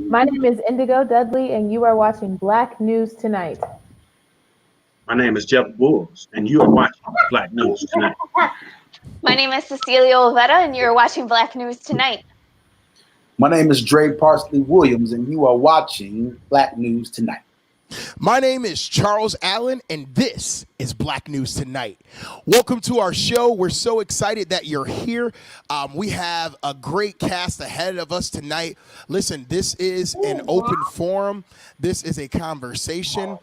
My name is Indigo Dudley, and you are watching Black News Tonight. My name is Jeff Bulls, and you are watching Black News Tonight. My name is Cecilia Olvera, and you're watching Black News Tonight. My name is Dre Parsley Williams, and you are watching Black News Tonight. My name is Charles Allen, and this is Black News Tonight. Welcome to our show. We're so excited that you're here. We have a great cast ahead of us tonight. Listen, this is an open forum. This is a conversation.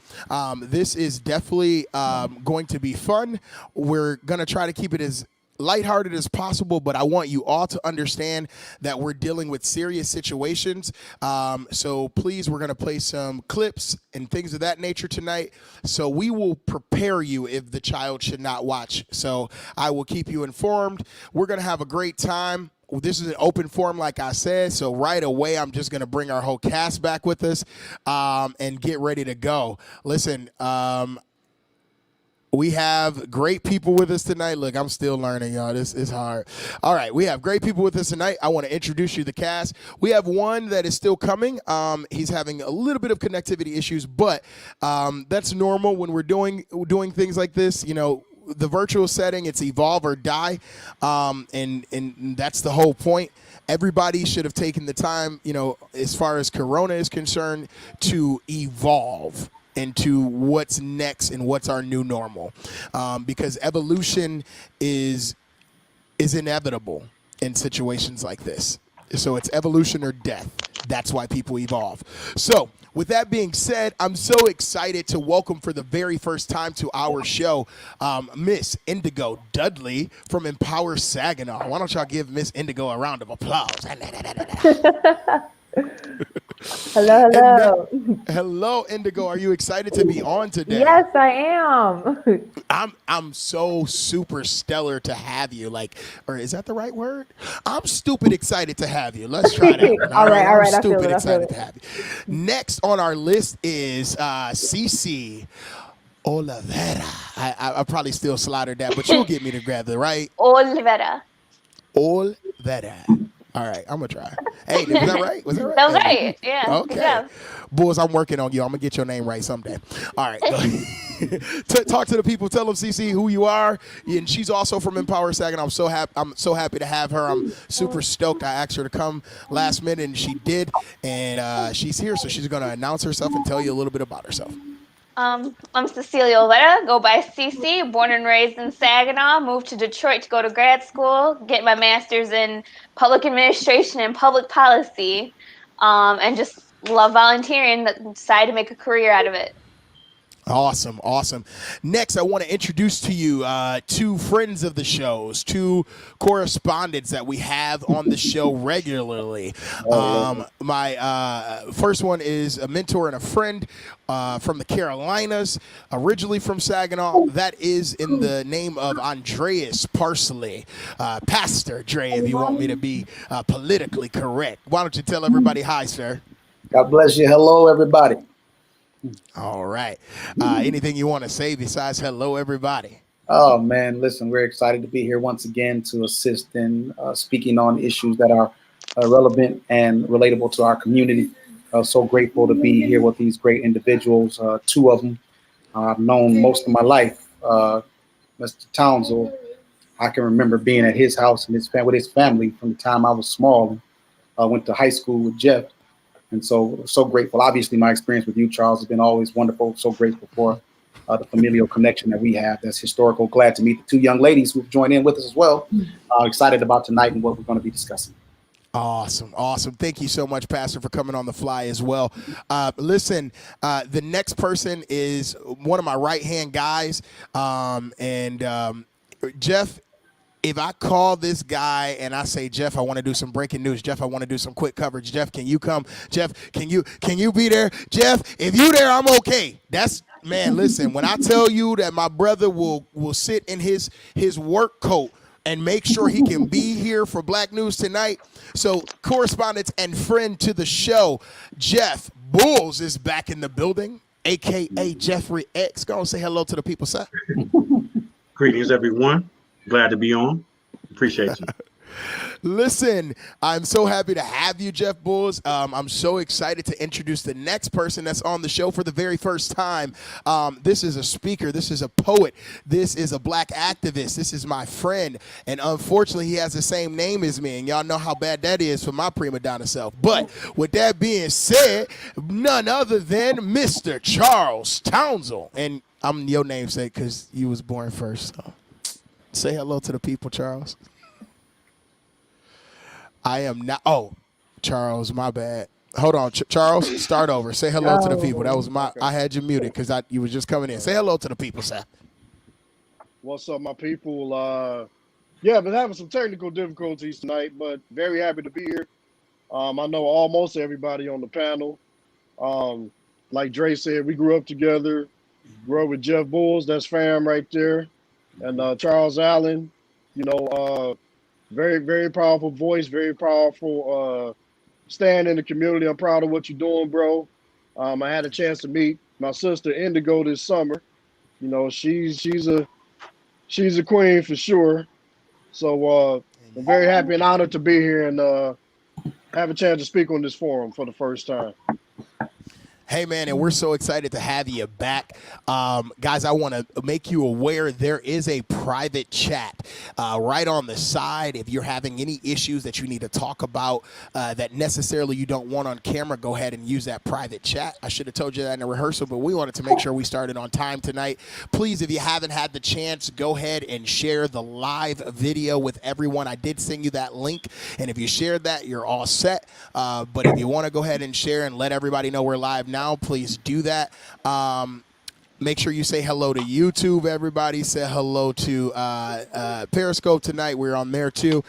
This is definitely going to be fun. We're going to try to keep it as lighthearted as possible, but I want you all to understand that we're dealing with serious situations. So please, we're going to play some clips and things of that nature tonight. So we will prepare you if the child should not watch. So I will keep you informed. We're going to have a great time. This is an open forum, like I said, so right away I'm just going to bring our whole cast back with us and get ready to go. Listen, we have great people with us tonight. Look, I'm still learning, y'all. This is hard. All right, we have great people with us tonight. I want to introduce you to the cast. We have one that is still coming. He's having a little bit of connectivity issues, but that's normal when we're doing things like this. You know, the virtual setting, it's evolve or die, and that's the whole point. Everybody should have taken the time, you know, as far as Corona is concerned, to evolve into what's next and what's our new normal, because evolution is inevitable in situations like this. So it's evolution or death. That's why people evolve. So with that being said, I'm so excited to welcome for the very first time to our show, Miss Indigo Dudley from Empower Saginaw. Why don't y'all give Miss Indigo a round of applause? Hello. Hello, Indigo. Are you excited to be on today? Yes, I am. I'm so super stellar to have you. Like, or is that the right word? I'm stupid excited to have you. Let's try that. All right. I'm I feel stupid it. excited to have you. Next on our list is Cece Olivera. I probably still slaughtered that, but you'll get me together, right? Olvera. Olivera. All right, I'm going to try. Hey, was that right? Was that right? That was right. Yeah. Okay. Good job. Bulls, I'm working on you. I'm going to get your name right someday. All right. Talk to the people. Tell them, CC, who you are. And she's also from Empower Saginaw. I'm so happy to have her. I'm super stoked. I asked her to come last minute, and she did. And she's here, so she's going to announce herself and tell you a little bit about herself. I'm Cecilia Olvera, go by CC, born and raised in Saginaw, moved to Detroit to go to grad school, get my master's in public administration and public policy, and just love volunteering, decided to make a career out of it. Awesome. Next, I want to introduce to you two friends of the shows, two correspondents that we have on the show regularly. My first one is a mentor and a friend from the Carolinas, originally from Saginaw. That is in the name of Andreas Parsley. Pastor Dre, if you want me to be politically correct. Why don't you tell everybody hi, sir? God bless you. Hello, everybody. All right. Anything you want to say besides hello, everybody? Oh, man, listen, we're excited to be here once again to assist in speaking on issues that are relevant and relatable to our community. So grateful to be here with these great individuals, two of them I've known most of my life. Mr. Townsend, I can remember being at his house and with his family from the time I was small. I went to high school with Jeff. And so grateful. Obviously, my experience with you, Charles, has been always wonderful. So grateful for the familial connection that we have. That's historical. Glad to meet the two young ladies who've joined in with us as well. Excited about tonight and what we're going to be discussing. Awesome. Thank you so much, Pastor, for coming on the fly as well. Listen, the next person is one of my right-hand guys. Jeff, if I call this guy and I say, Jeff, I want to do some breaking news. Jeff, I want to do some quick coverage. Jeff, can you come? Jeff, can you be there? Jeff, if you there, I'm okay. Man, listen, when I tell you that my brother will sit in his work coat and make sure he can be here for Black News Tonight. So correspondent and friend to the show, Jeff Bulls is back in the building, a.k.a. Jeffrey X. Go and say hello to the people, sir. Greetings, everyone. Glad to be on. Appreciate you. Listen, I'm so happy to have you, Jeff Bulls. I'm so excited to introduce the next person that's on the show for the very first time. This is a speaker. This is a poet. This is a black activist. This is my friend. And unfortunately, he has the same name as me. And y'all know how bad that is for my prima donna self. But with that being said, none other than Mr. Charles Townsend. And I'm your namesake because you was born first. So say hello to the people, Charles. I am not. Oh, Charles, my bad. Hold on, Charles. Start over. Say hello to the people. That was my. I had you muted because you was just coming in. Say hello to the people, sir. What's up, my people? Yeah, been having some technical difficulties tonight, but very happy to be here. I know almost everybody on the panel. Like Dre said, we grew up together. Grew up with Jeff Bulls. That's fam right there, and Charles Allen. You know. Very, very powerful voice, very powerful stand in the community. I'm proud of what you're doing, bro. I had a chance to meet my sister Indigo this summer. You know, she's a queen for sure. So I'm very happy and honored to be here and have a chance to speak on this forum for the first time. Hey, man, and we're so excited to have you back. Guys, I want to make you aware there is a private chat right on the side. If you're having any issues that you need to talk about that necessarily you don't want on camera, go ahead and use that private chat. I should have told you that in the rehearsal, but we wanted to make sure we started on time tonight. Please, if you haven't had the chance, go ahead and share the live video with everyone. I did send you that link, and if you shared that, you're all set. But if you want to go ahead and share and let everybody know we're live now, please do that. Make sure you say hello to YouTube, everybody. Say hello to Periscope tonight. We're on there too.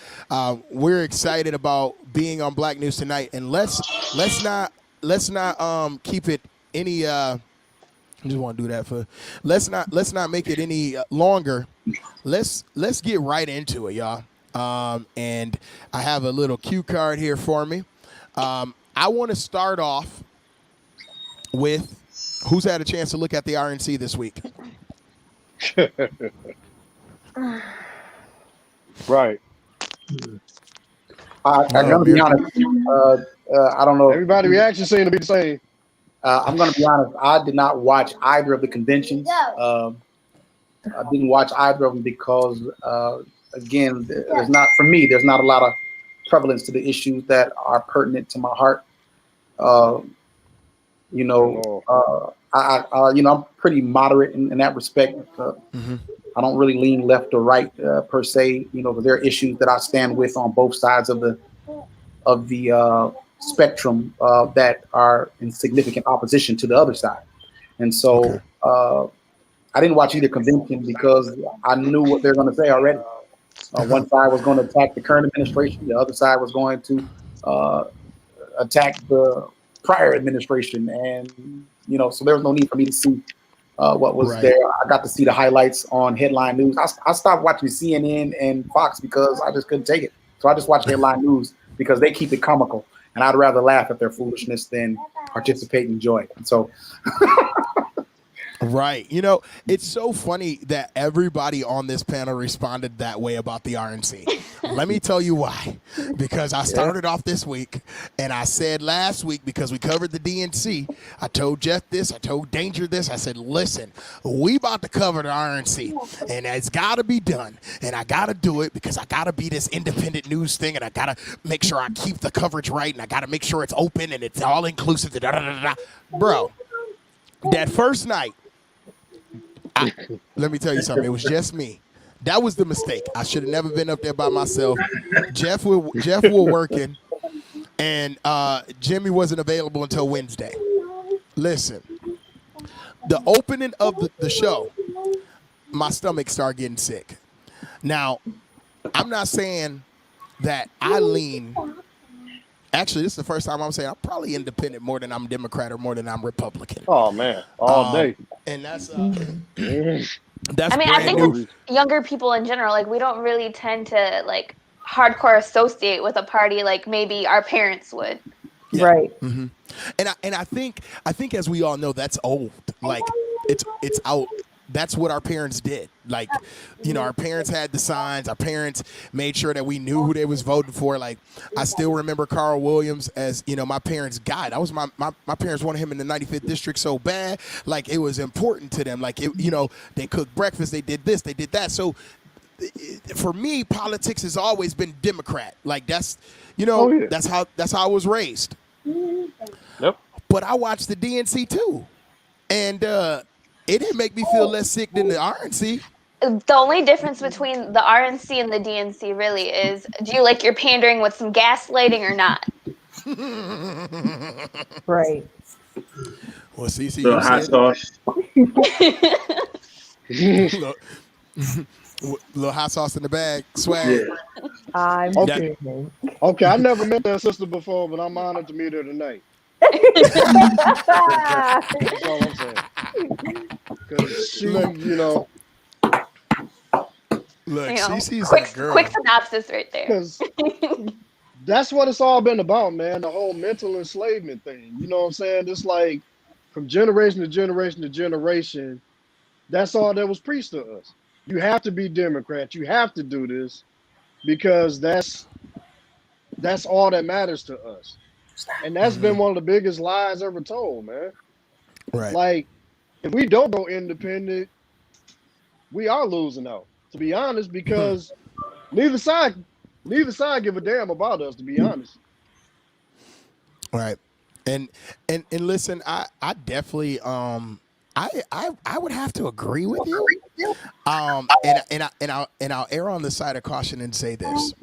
We're excited about being on Black News Tonight, and let's not keep it any. I just want to do that for. Let's not make it any longer. Let's get right into it, y'all. And I have a little cue card here for me. I want to start off with who's had a chance to look at the RNC this week. Right. I'm going to be honest. I don't know. Everybody's reaction seem to be the same. I'm going to be honest. I did not watch either of the conventions. I didn't watch either of them because, again, there's not a lot of prevalence to the issues that are pertinent to my heart. I'm pretty moderate in that respect. I don't really lean left or right per se. But there are issues that I stand with on both sides of the spectrum that are in significant opposition to the other side. And so I didn't watch either convention because I knew what they're going to say already. One side was going to attack the current administration. The other side was going to attack the prior administration, and so there was no need for me to see what was there. I got to see the highlights on headline news. I stopped watching CNN and Fox because I just couldn't take it. So I just watched headline news because they keep it comical, and I'd rather laugh at their foolishness than participate and enjoy it. And so Right. It's so funny that everybody on this panel responded that way about the RNC. Let me tell you why. Because I started off this week, and I said last week, because we covered the DNC, I told Jeff this, I told Danger this. I said, listen, we about to cover the RNC, and it's got to be done. And I got to do it because I got to be this independent news thing, and I got to make sure I keep the coverage right, and I got to make sure it's open and it's all inclusive. Bro, that first night, let me tell you something. It was just me. That was the mistake. I should have never been up there by myself. Jeff was working, and Jimmy wasn't available until Wednesday. Listen, the opening of the show, my stomach started getting sick. Now, I'm not saying that I lean. Actually, this is the first time I'm saying I'm probably independent more than I'm Democrat or more than I'm Republican. Oh man, all day. And that's I think with younger people in general, like we don't really tend to like hardcore associate with a party like maybe our parents would. Yeah. Right. Mm-hmm. And I think as we all know, that's old. Like it's out. that's what our parents did. Like, you know, our parents had the signs. Our parents made sure that we knew who they was voting for. Like, I still remember Carl Williams as, you know, my parents' guy. That was my parents wanted him in the 95th district so bad. Like, it was important to them. Like, it, you know, they cooked breakfast. They did this. They did that. So for me, politics has always been Democrat. Like, that's, you know, that's how I was raised. Yep. But I watched the DNC too. And it didn't make me feel less sick than the RNC. The only difference between the RNC and the DNC really is, do you like your pandering with some gaslighting or not? Right. Well, CC, The you hot said sauce. little hot sauce in the bag, swag. Yeah. I'm Okay. kidding. Okay, I never met that sister before, but I'm honored to meet her tonight. That's all I'm saying. Because she, Look. you know, Look, You know, CC's quick, that girl. quick synopsis right there. because that's what it's all been about, man. The whole mental enslavement thing. You know what I'm saying? It's like from generation to generation to generation, that's all that was preached to us. You have to be Democrat. You have to do this because that's all that matters to us. And that's been one of the biggest lies ever told, man. Right. Like, if we don't go independent, we are losing out, to be honest, because neither side give a damn about us, to be honest. Right. And listen, I definitely I would have to agree with you. And I'll err on the side of caution and say this.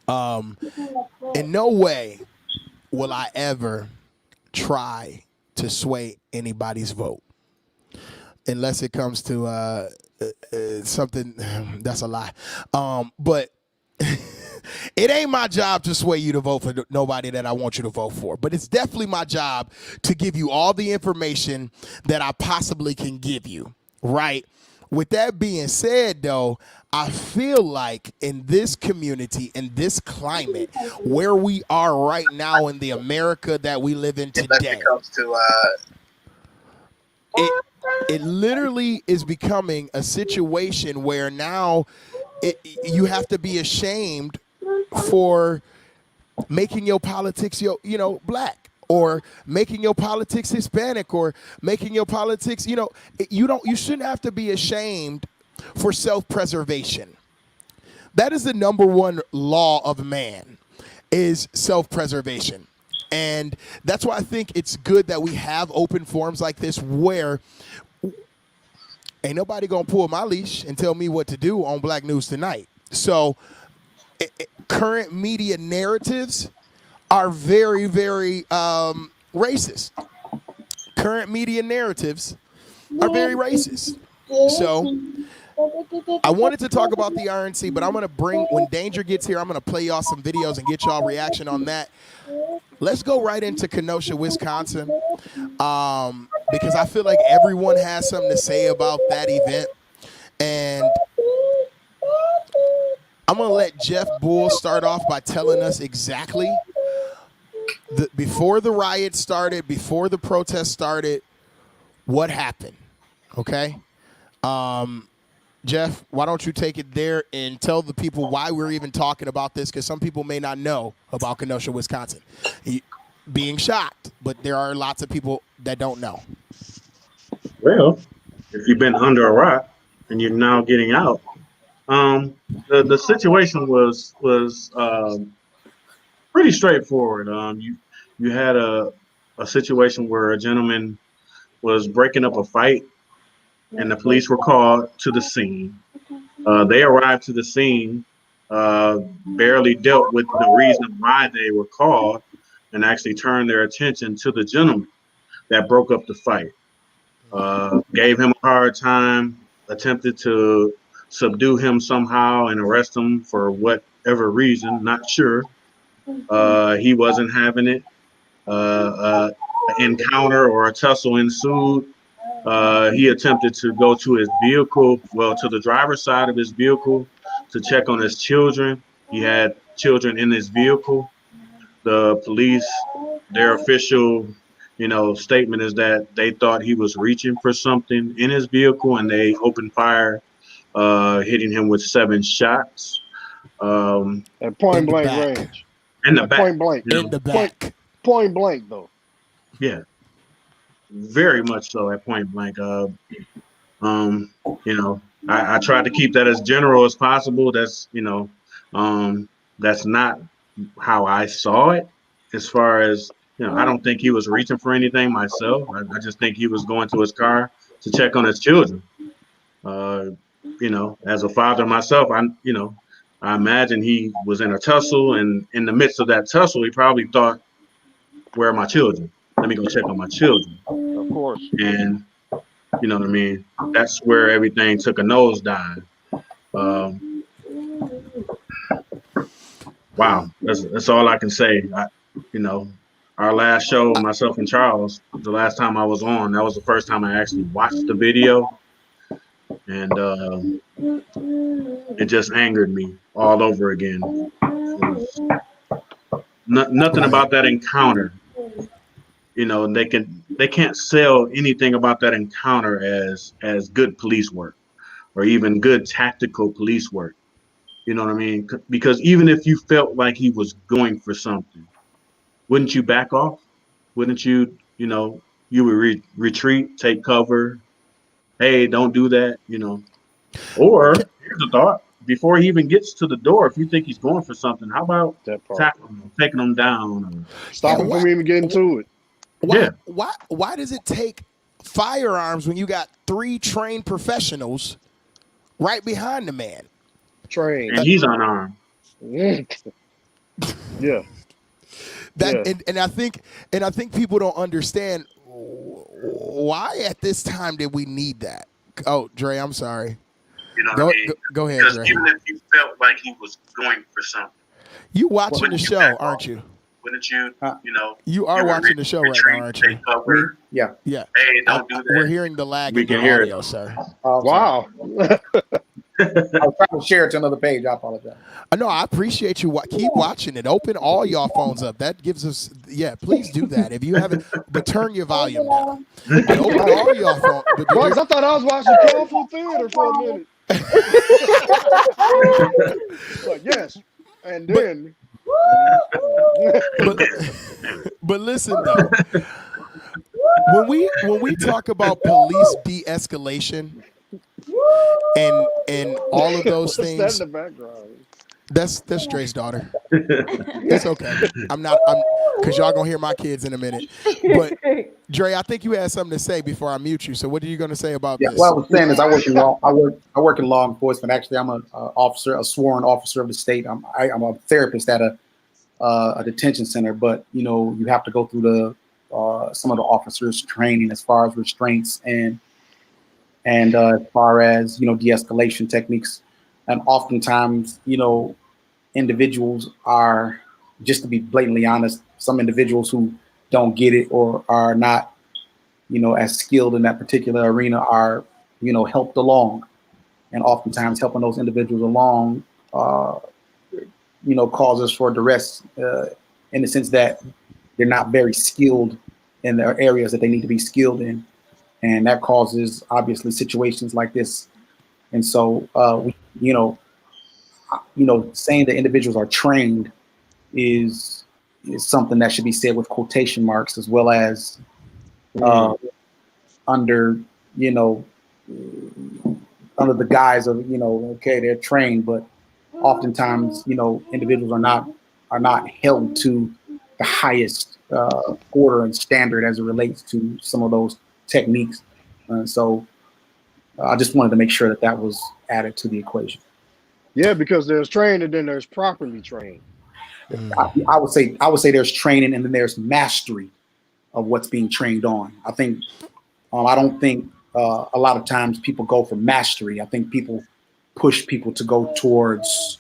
In no way will I ever try to sway anybody's vote, unless it comes to something that's a lie. But it ain't my job to sway you to vote for nobody that I want you to vote for. But it's definitely my job to give you all the information that I possibly can give you, right? With that being said, though, I feel like in this community, in this climate, where we are right now in the America that we live in today, it literally is becoming a situation where now you have to be ashamed for making your politics, black, or making your politics Hispanic, or making your politics, you shouldn't have to be ashamed for self-preservation. That is the number one law of man, is self-preservation. And that's why I think it's good that we have open forums like this where ain't nobody gonna pull my leash and tell me what to do on Black News Tonight. So current media narratives are very, very racist. Current media narratives are very racist. So I wanted to talk about the RNC, but I'm going to bring, when Danger gets here, I'm going to play y'all some videos and get y'all reaction on that. Let's go right into Kenosha, Wisconsin, because I feel like everyone has something to say about that event. And I'm going to let Jeff Bull start off by telling us exactly, before the riot started, before the protest started, what happened, okay? Jeff, why don't you take it there and tell the people why we're even talking about this, because some people may not know about Kenosha, Wisconsin. Being shocked, but there are lots of people that don't know. Well, if you've been under a rock and you're now getting out, the situation was pretty straightforward. You had a situation where a gentleman was breaking up a fight, and the police were called to the scene. They arrived to the scene, barely dealt with the reason why they were called, and actually turned their attention to the gentleman that broke up the fight. Gave him a hard time, attempted to subdue him somehow and arrest him for whatever reason, not sure. He wasn't having it. An encounter or a tussle ensued. He attempted to go to his vehicle, to the driver's side of his vehicle, to check on his children. He had children in his vehicle. The police, their official, statement is that they thought he was reaching for something in his vehicle, and they opened fire, hitting him with 7 shots At point In the blank back. range. in the At back. point blank. In the back. Point blank though. Yeah, very much so at point blank. Um, I tried to keep that as general as possible. That's not how I saw it. As far as I don't think he was reaching for anything myself. I just think he was going to his car to check on his children. Uh, as a father myself, I imagine he was in a tussle, and in the midst of that tussle, he probably thought, "Where are my children? Let me go check on my children." Of course. And you know what I mean? That's where everything took a nosedive. Um, wow, that's all I can say. You know, our last show, myself and Charles, the last time I was on, that was the first time I actually watched the video, and it just angered me all over again. Nothing Right. about that encounter. They can't sell anything about that encounter as good police work or even good tactical police work. You know what I mean? Because even if you felt like he was going for something, wouldn't you back off? Wouldn't you, you would retreat, take cover? Hey, don't do that, Or here's a thought: before he even gets to the door, if you think he's going for something, how about That part. tackling him, taking him down? Stop Yeah, him from even getting to it. Why, Yeah. why does it take firearms when you got 3 trained professionals right behind the man? Train. And he's unarmed. Yeah. That Yeah. and I think people don't understand why at this time did we need that. Oh, Dre, I'm sorry. You know what Go, I mean? go ahead, Because Dre. even if you felt like he was going for something, You watching the wouldn't you show, back aren't off? you? Wouldn't you, You are you would watching the show right retreat, now, aren't you? take cover? Yeah. Yeah. Hey, don't do that. We're hearing the lag We in can your hear it. audio, sir. Oh, sorry. Wow. I was trying to share it to another page. I apologize. No, I appreciate you. Keep watching it. Open all y'all phones up. That gives us, please do that. If you haven't, but turn your volume down. But open all y'all phones. Bugs, I thought I was watching Kung Fu Theater for a minute. Like, yes. And then. But listen though, when we talk about police de-escalation and all of those What's that things, in the background? that's Dre's daughter. It's okay. I'm because y'all gonna hear my kids in a minute. But Dre, I think you had something to say before I mute you. So what are you gonna say about this? What I was saying is I work in law enforcement. Actually, I'm a officer, a sworn officer of the state. I'm a therapist at a detention center. But you have to go through the some of the officers' training as far as restraints and as far as de-escalation techniques. And oftentimes, individuals are, just to be blatantly honest, some individuals who don't get it or are not, as skilled in that particular arena are, helped along. And oftentimes helping those individuals along, causes for duress in the sense that they're not very skilled in the areas that they need to be skilled in. And that causes obviously situations like this. And so, saying that individuals are trained is something that should be said with quotation marks, as well as under the guise of okay, they're trained, but oftentimes individuals are not held to the highest order and standard as it relates to some of those techniques. So I just wanted to make sure that was added to the equation. Yeah, because there's trained and then there's properly trained. I would say there's training and then there's mastery of what's being trained on. I think I don't think a lot of times people go for mastery. I think people push people to go towards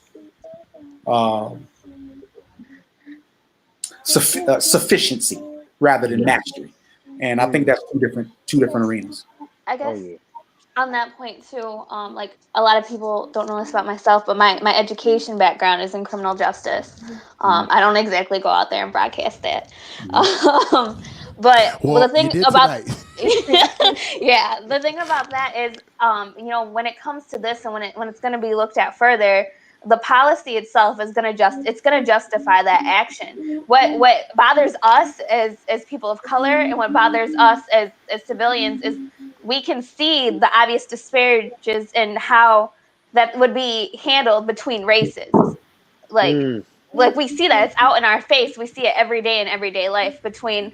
sufficiency rather than mastery, and I think that's two different arenas. I guess on that point too, like a lot of people don't know this about myself, but my education background is in criminal justice. I don't exactly go out there and broadcast that. Well, the you thing did about tonight. yeah, the thing about that is, when it comes to this and when it's going to be looked at further, the policy itself is going to it's going to justify that action. What bothers us as people of color, and what bothers us as civilians, is we can see the obvious disparages in how that would be handled between races. like Mm. like we see that it's out in our face. We see it every day in everyday life between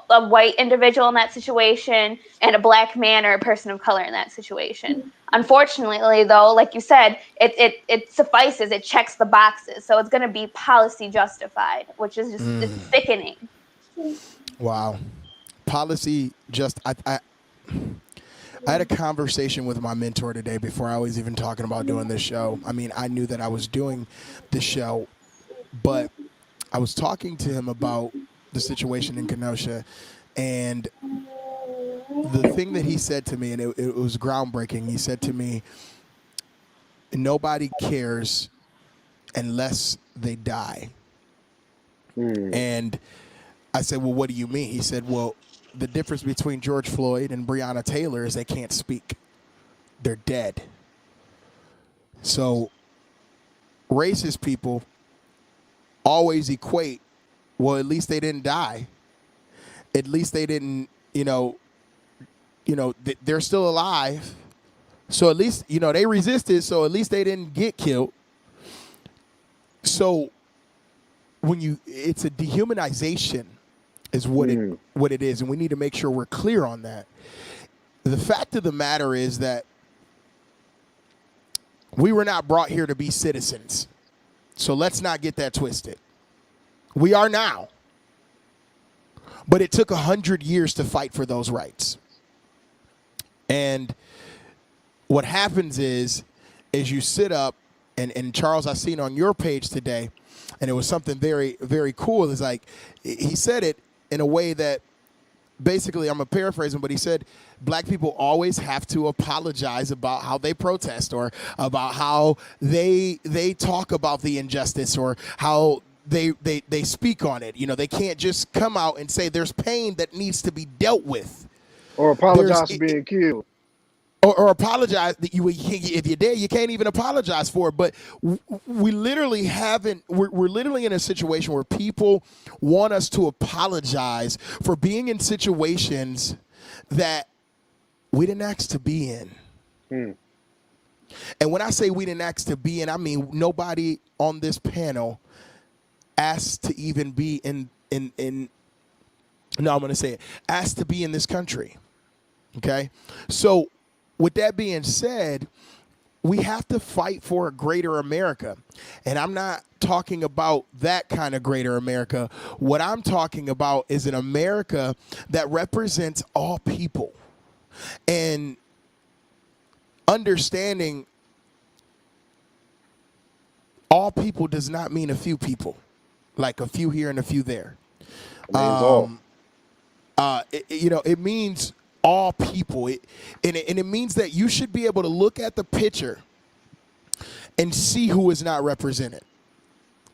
a white individual in that situation and a black man or a person of color in that situation. Unfortunately, though, like you said, it suffices. It checks the boxes, so it's going to be policy justified, which is just it's sickening. Wow. Policy just I had a conversation with my mentor today before I was even talking about doing this show. I mean, I knew that I was doing this show, but I was talking to him about the situation in Kenosha, and the thing that he said to me, and it was groundbreaking. He said to me, "Nobody cares unless they die." Mm. And I said, "Well, what do you mean?" He said, "Well, the difference between George Floyd and Breonna Taylor is they can't speak. They're dead." So racist people always equate, well, at least they didn't die. At least they didn't, they're still alive. So at least, they resisted, so at least they didn't get killed. So it's a dehumanization is what Mm. it is, and we need to make sure we're clear on that. The fact of the matter is that we were not brought here to be citizens. So let's not get that twisted. We are now. But it took 100 years to fight for those rights. And what happens is you sit up, and Charles, I seen on your page today, and it was something very, very cool. It's like, he said it in a way that, basically, I'm going to paraphrase him, but he said, black people always have to apologize about how they protest, or about how they talk about the injustice, or how they speak on it. They can't just come out and say there's pain that needs to be dealt with. Or apologize for being killed. Or apologize that if you're dead, you can't even apologize for it. But we literally haven't. We're literally in a situation where people want us to apologize for being in situations that we didn't ask to be in. Mm. And when I say we didn't ask to be in, I mean nobody on this panel asked to even be in. No, I'm going to say it. Asked to be in this country. Okay, so. With that being said, we have to fight for a greater America. And I'm not talking about that kind of greater America. What I'm talking about is an America that represents all people. And understanding all people does not mean a few people, like a few here and a few there. It means all. It means all people. It means that you should be able to look at the picture and see who is not represented.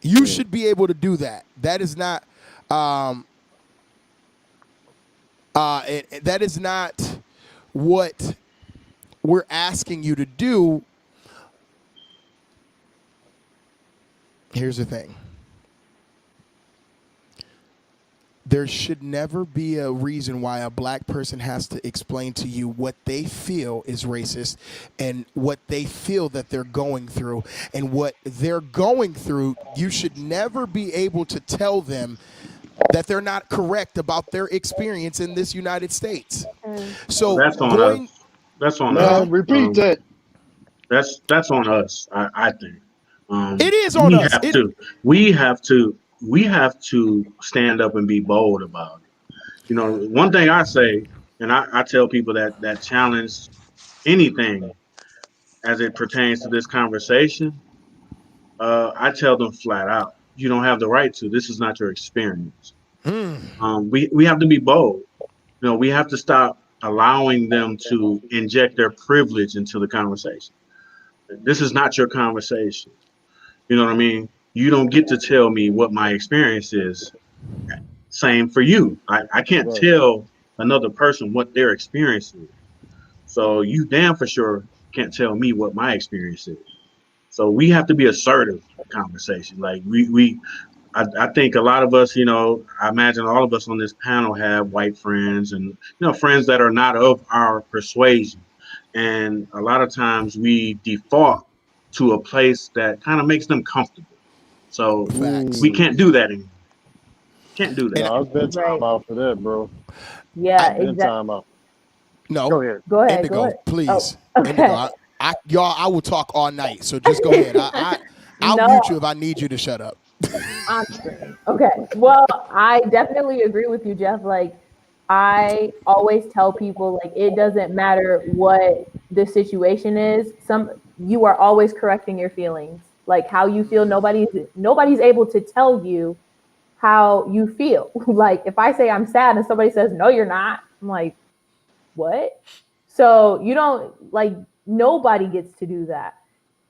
You should be able to do that. That is not that is not what we're asking you to do. Here's the thing. There should never be a reason why a black person has to explain to you what they feel is racist, and what they feel that they're going through. And what they're going through, you should never be able to tell them that they're not correct about their experience in this United States. So That's on us. That's on us. Man, repeat that. That's on us. I think. It is on us. We have to stand up and be bold about it. One thing I say, and I tell people that challenge anything as it pertains to this conversation, I tell them flat out, you don't have the right to. This is not your experience. We have to be bold. We have to stop allowing them to inject their privilege into the conversation. This is not your conversation. You know what I mean? You don't get to tell me what my experience is. Same for you. I can't Right. tell another person what their experience is. So you damn for sure can't tell me what my experience is. So we have to be assertive conversation. Like I think a lot of us, I imagine all of us on this panel have white friends and friends that are not of our persuasion. And a lot of times we default to a place that kind of makes them comfortable. So Facts. we Mm. can't do that anymore. Can't do that. And No, it's been Right. time out for that, bro. I Yeah, Been exactly. time out. no, Go ahead. Go ahead. Go Indigo, ahead. Oh, please. Indigo, okay. y'all, I will talk all night. So just go ahead. I'll No, mute you if I need you to shut up. I'm screaming. Okay. Well, I definitely agree with you, Jeff. Like, I always tell people, like, it doesn't matter what the situation is. You are always correcting your feelings. Like how you feel, nobody's able to tell you how you feel. Like if I say I'm sad and somebody says, no, you're not, I'm like, what? So you don't like nobody gets to do that.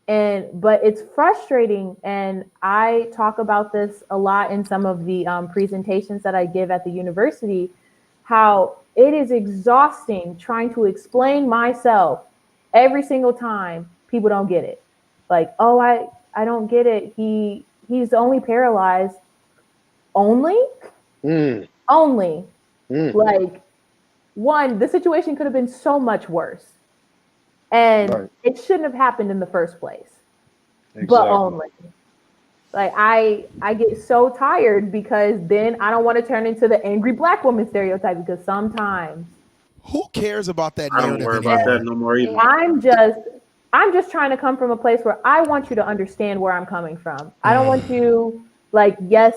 But it's frustrating, and I talk about this a lot in some of the presentations that I give at the university, how it is exhausting trying to explain myself every single time people don't get it. Like, oh, I don't get it. He's only paralyzed. Only? Mm. Only. Mm. Like, one, the situation could have been so much worse. And Right. it shouldn't have happened in the first place. But Exactly. only. Like I get so tired because then I don't want to turn into the angry black woman stereotype because sometimes Who cares about that I don't narrative worry about that anymore? no more either. I'm just I'm just trying to come from a place where I want you to understand where I'm coming from. I don't want you like yes,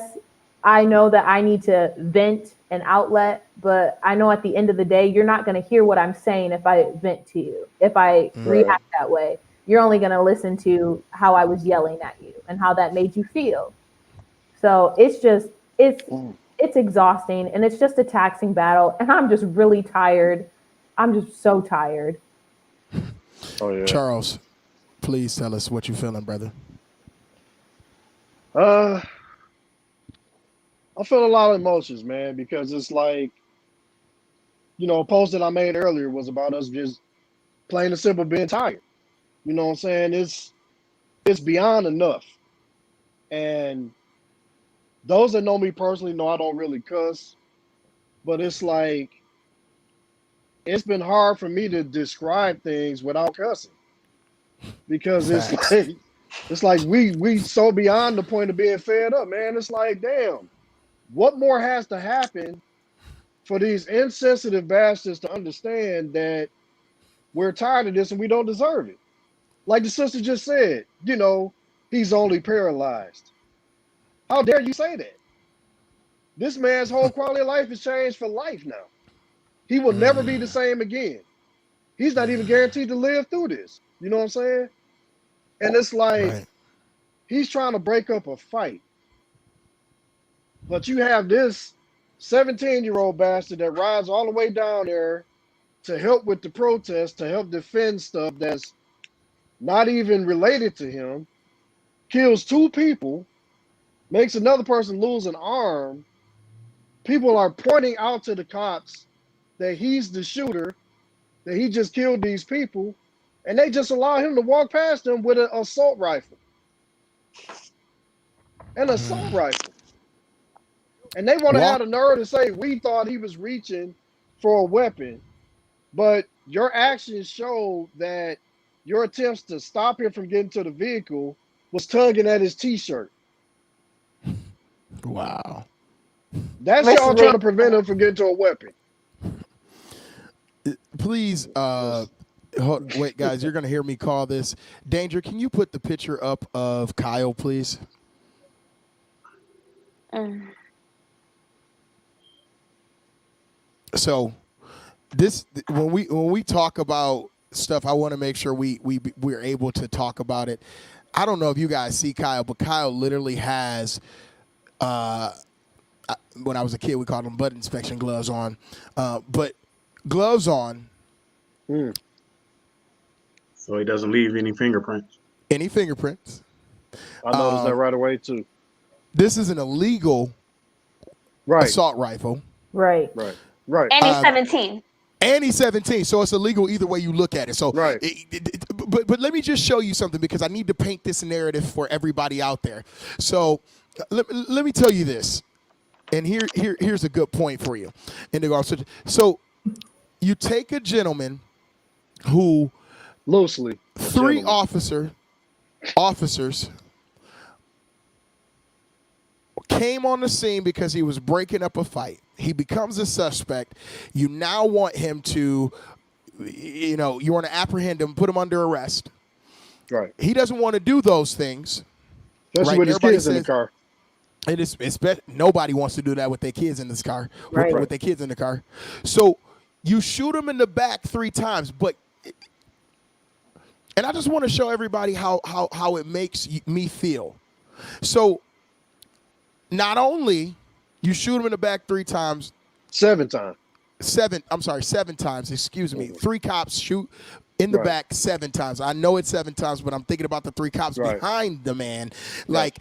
I know that I need to vent an outlet, but I know at the end of the day you're not going to hear what I'm saying if I vent to you. If I Right. react that way, you're only going to listen to how I was yelling at you and how that made you feel. So it's Mm. it's exhausting and it's just a taxing battle and I'm just really tired. I'm just so tired. Oh yeah. Charles, please tell us what you're feeling, brother. Uh, I feel a lot of emotions, man, because it's like, a post that I made earlier was about us just plain and simple being tired. You know what I'm saying? It's beyond enough. And those that know me personally know I don't really cuss, but it's like it's been hard for me to describe things without cussing because it's Facts. like we so beyond the point of being fed up, man. It's like, damn, what more has to happen for these insensitive bastards to understand that we're tired of this and we don't deserve it? Like the sister just said, he's only paralyzed. How dare you say that? This man's whole quality of life has changed for life now. He will never be the same again. He's not even guaranteed to live through this. You know what I'm saying? And it's like Right. he's trying to break up a fight. But you have this 17-year-old bastard that rides all the way down there to help with the protest, to help defend stuff that's not even related to him, kills two people, makes another person lose an arm. People are pointing out to the cops that he's the shooter, that he just killed these people, and they just allow him to walk past them with an assault rifle. An assault rifle. And they want to have Walk. the nerve to say we thought he was reaching for a weapon, but your actions show that your attempts to stop him from getting to the vehicle was tugging at his t-shirt. Wow. That's y'all Versus trying to prevent him from getting to a weapon. Please, wait, guys, you're gonna hear me call this. Danger, can you put the picture up of Kyle, please? Mm. So when we talk about stuff, I want to make sure we're able to talk about it. I don't know if you guys see Kyle, but Kyle literally has when I was a kid, we called them butt inspection gloves on. But gloves on, Hmm. So he doesn't leave any fingerprints. any fingerprints. I noticed that right away too. This is an illegal assault rifle. Right. And he's 17. And he's 17, so it's illegal either way you look at it. So, Right. But let me just show you something because I need to paint this narrative for everybody out there. So let me tell you this, and here's a good point for you. So you take a gentleman who Loosely. three Gentlemen. officers came on the scene because he was breaking up a fight. He becomes a suspect. You now want him to, you want to apprehend him, put him under arrest. Right. He doesn't want to do those things. Especially with his kids in the car. Nobody wants to do that with their kids in this car. Right. With their kids in the car. So you shoot him in the back 3 times, and I just want to show everybody how it makes me feel. So not only you shoot him in the back 3 times. 7 times. 7 times, excuse me. 3 cops shoot in the back 7 times. I know it's 7 times, but I'm thinking about the 3 cops behind the man. Like,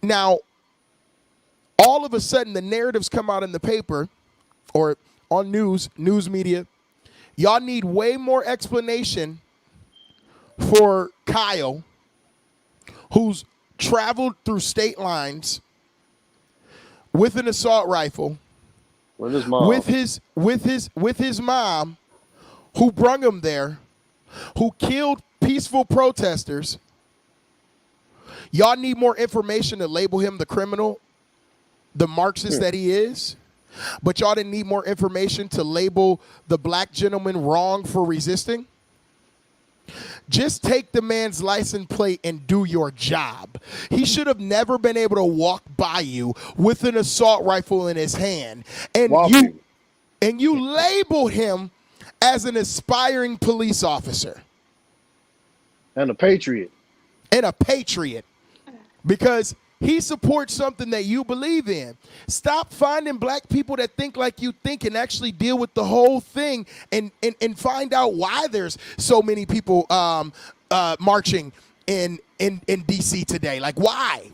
now, all of a sudden, the narratives come out in the paper or on news media. Y'all need way more explanation for Kyle, who's traveled through state lines with an assault rifle, with his mom, with his mom, who brung him there, who killed peaceful protesters. Y'all need more information to label him the criminal, the Marxist that he is. But y'all didn't need more information to label the black gentleman wrong for resisting. Just take the man's license plate and do your job. He should have never been able to walk by you with an assault rifle in his hand. And you labeled him as an aspiring police officer. And a patriot. Because he supports something that you believe in. Stop finding black people that think like you think and actually deal with the whole thing and find out why there's so many people marching in D.C. today. Like, why?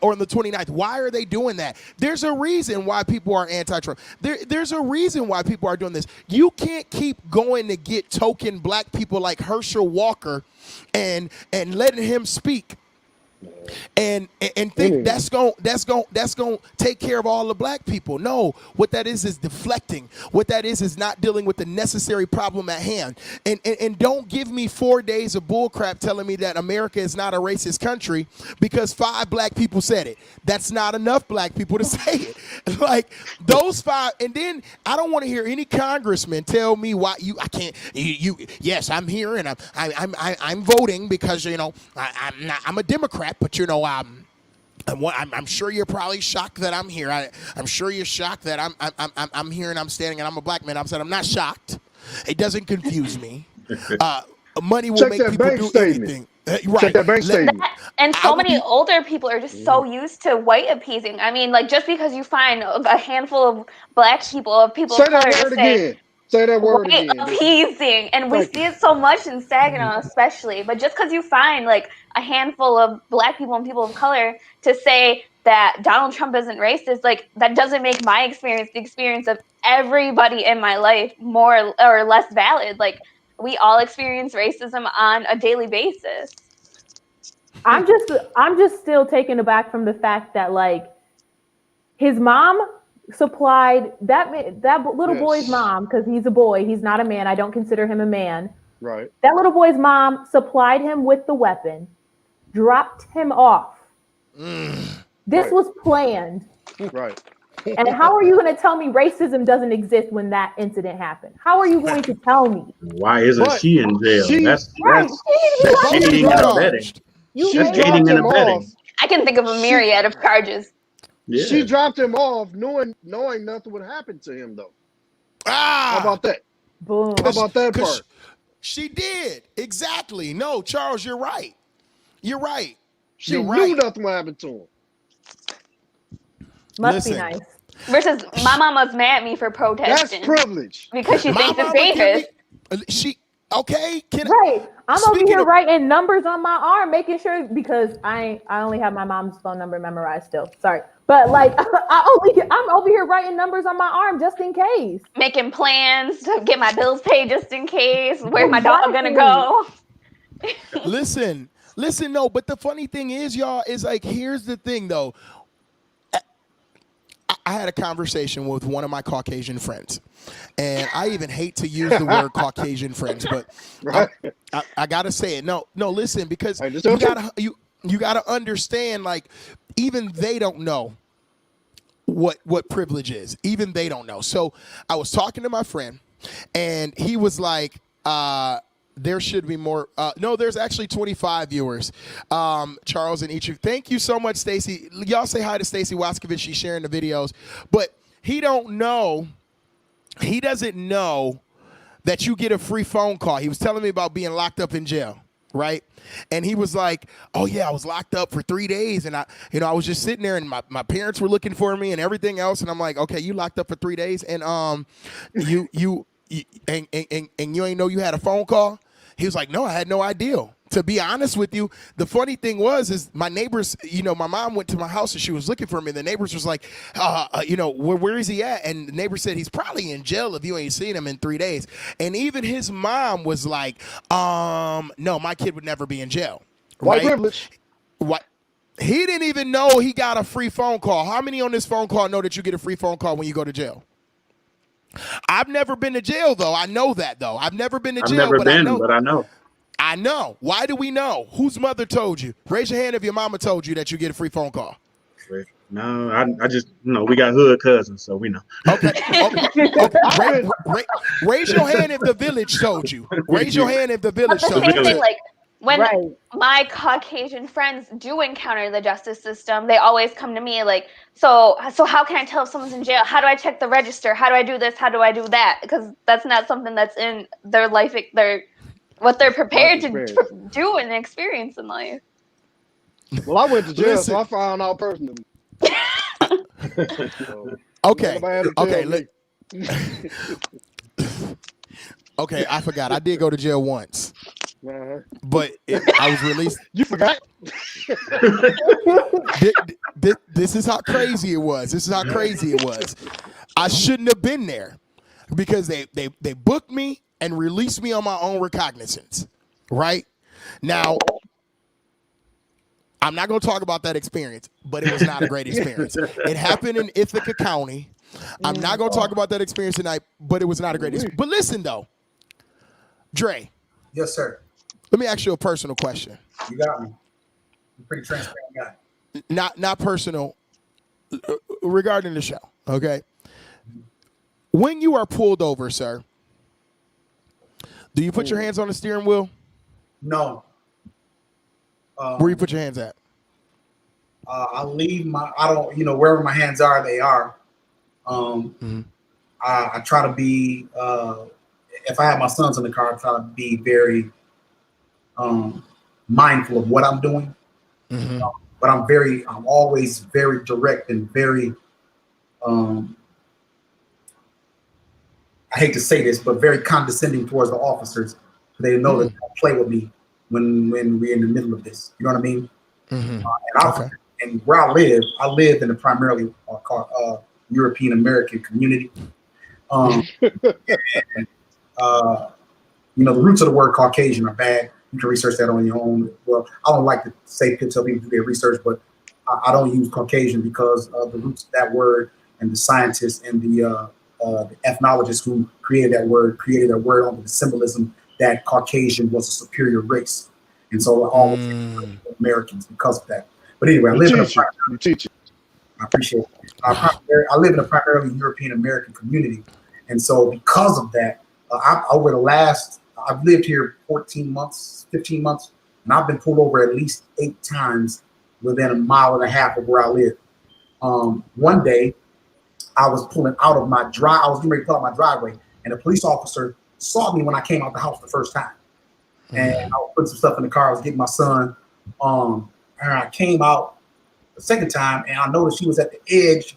Or on the 29th, why are they doing that? There's a reason why people are anti-Trump. There's a reason why people are doing this. You can't keep going to get token black people like Herschel Walker and letting him speak and think that's going to take care of all the black people. No, what that is deflecting. What that is not dealing with the necessary problem at hand. And don't give me 4 days of bullcrap telling me that America is not a racist country because 5 black people said it. That's not enough black people to say it. Like those 5, and then I don't want to hear any congressman tell me why yes, I'm here and I'm voting because I'm a Democrat. But I'm sure you're probably shocked that I'm here. I'm sure you're shocked that I'm here and I'm standing and I'm a black man. I'm not shocked. It doesn't confuse me. Money will make people do anything. Right. Check that bank statement. And so many older people are just so used to white appeasing. I mean, like just because you find a handful of black people, of people Say of color, that word again. Say that word again. Appeasing, and we see it so much in Saginaw, especially. But just because you find like a handful of black people and people of color to say that Donald Trump isn't racist, like that doesn't make my experience, the experience of everybody in my life, more or less valid. Like we all experience racism on a daily basis. I'm just still taken aback from the fact that like his mom supplied that little boy's mom, because he's a boy, he's not a man. I don't consider him a man. Right. That little boy's mom supplied him with the weapon, dropped him off. This was planned. Right. And how are you going to tell me racism doesn't exist when that incident happened? How are you going to tell me? Why isn't she in jail? That's aiding and abetting. That's aiding and abetting. I can think of a myriad of charges. Yeah. She dropped him off knowing nothing would happen to him, though. How about that? Boom. How about that part? She did. Exactly. No, Charles, you're right. You're right. She knew nothing would happen to him. Must be nice. Versus my mama's mad at me for protesting. That's privilege. Because she thinks it's dangerous. Okay, Right. I'm over Speaking here of- writing numbers on my arm, making sure because I only have my mom's phone number memorized still. Sorry. But like I'm over here writing numbers on my arm just in case. Making plans to get my bills paid just in case. Where's my dog gonna go? listen, no, but the funny thing is, y'all, is like, here's the thing though. I had a conversation with one of my Caucasian friends, and I even hate to use the word Caucasian friends, but Right. I gotta say it. No, listen, because Hey, this you okay? gotta you gotta understand, like, even they don't know what privilege is. Even they don't know. So I was talking to my friend, and he was like, there should be more. No, there's actually 25 viewers. Charles and each of thank you so much, Stacy. Y'all say hi to Stacy Waskovich. She's sharing the videos, but he doesn't know that you get a free phone call. He was telling me about being locked up in jail, right? And he was like, oh yeah, I was locked up for 3 days, and I was just sitting there, and my parents were looking for me and everything else, and I'm like, okay, you locked up for 3 days, and you you ain't know you had a phone call? He was like, no, I had no idea. To be honest with you, the funny thing is my neighbors, my mom went to my house and she was looking for me. And the neighbors was like, where is he at? And the neighbor said, he's probably in jail if you ain't seen him in 3 days. And even his mom was like, no, my kid would never be in jail. White Right? privilege. What? He didn't even know he got a free phone call. How many on this phone call know that you get a free phone call when you go to jail? I've never been to jail, though. I know that, though. I've never been to I've jail, never but I been, know. but I know. I know. Why do we know? Whose mother told you? Raise your hand if your mama told you that you get a free phone call. No, I just we got hood cousins, so we know. Okay. Raise your hand if the village told you. Raise your hand if the But village the told same you. thing, like when Right. my Caucasian friends do encounter the justice system, they always come to me like, so how can I tell if someone's in jail? How do I check the register? How do I do this? How do I do that? Because that's not something that's in their life, what they're prepared to do and experience in life. Well, I went to jail, Listen. so I found out personally. So, Okay. nobody had to tell me. Okay, I forgot. I did go to jail once, Uh-huh. but I was released. You forgot? This is how crazy it was. I shouldn't have been there because they booked me and released me on my own recognizance. Right? Now, I'm not going to talk about that experience, but it was not a great experience. It happened in Ithaca County. I'm not going to talk about that experience tonight, but it was not a great experience. But listen, though, Dre. Yes, sir. Let me ask you a personal question. You got me. I'm a pretty transparent guy. Not personal, regarding the show, okay? When you are pulled over, sir, do you put your hands on the steering wheel? No. Where you put your hands at? I don't, wherever my hands are, they are. I try to be, if I have my sons in the car, I try to be very mindful of what I'm doing. But I'm always very direct and very, I hate to say this, but very condescending towards the officers. So they know that they don't play with me when we're in the middle of this. You know what I mean? And where I live in a primarily European American community. And, the roots of the word Caucasian are bad. You can research that on your own. Well, I don't like to tell people to do their research, but I don't use Caucasian because of the roots of that word and the scientists and the ethnologists who created that word under the symbolism that Caucasian was a superior race. And so all Americans because of that. But anyway, I live in I appreciate it. I live in a primarily European American community. And so because of that, I've lived here 14 months, 15 months, and I've been pulled over at least 8 times within a mile and a half of where I live. One day, I was pulling out of I was getting ready to pull out my driveway, and a police officer saw me when I came out the house the first time. And I was putting some stuff in the car. I was getting my son. And I came out the second time, and I noticed he was at the edge,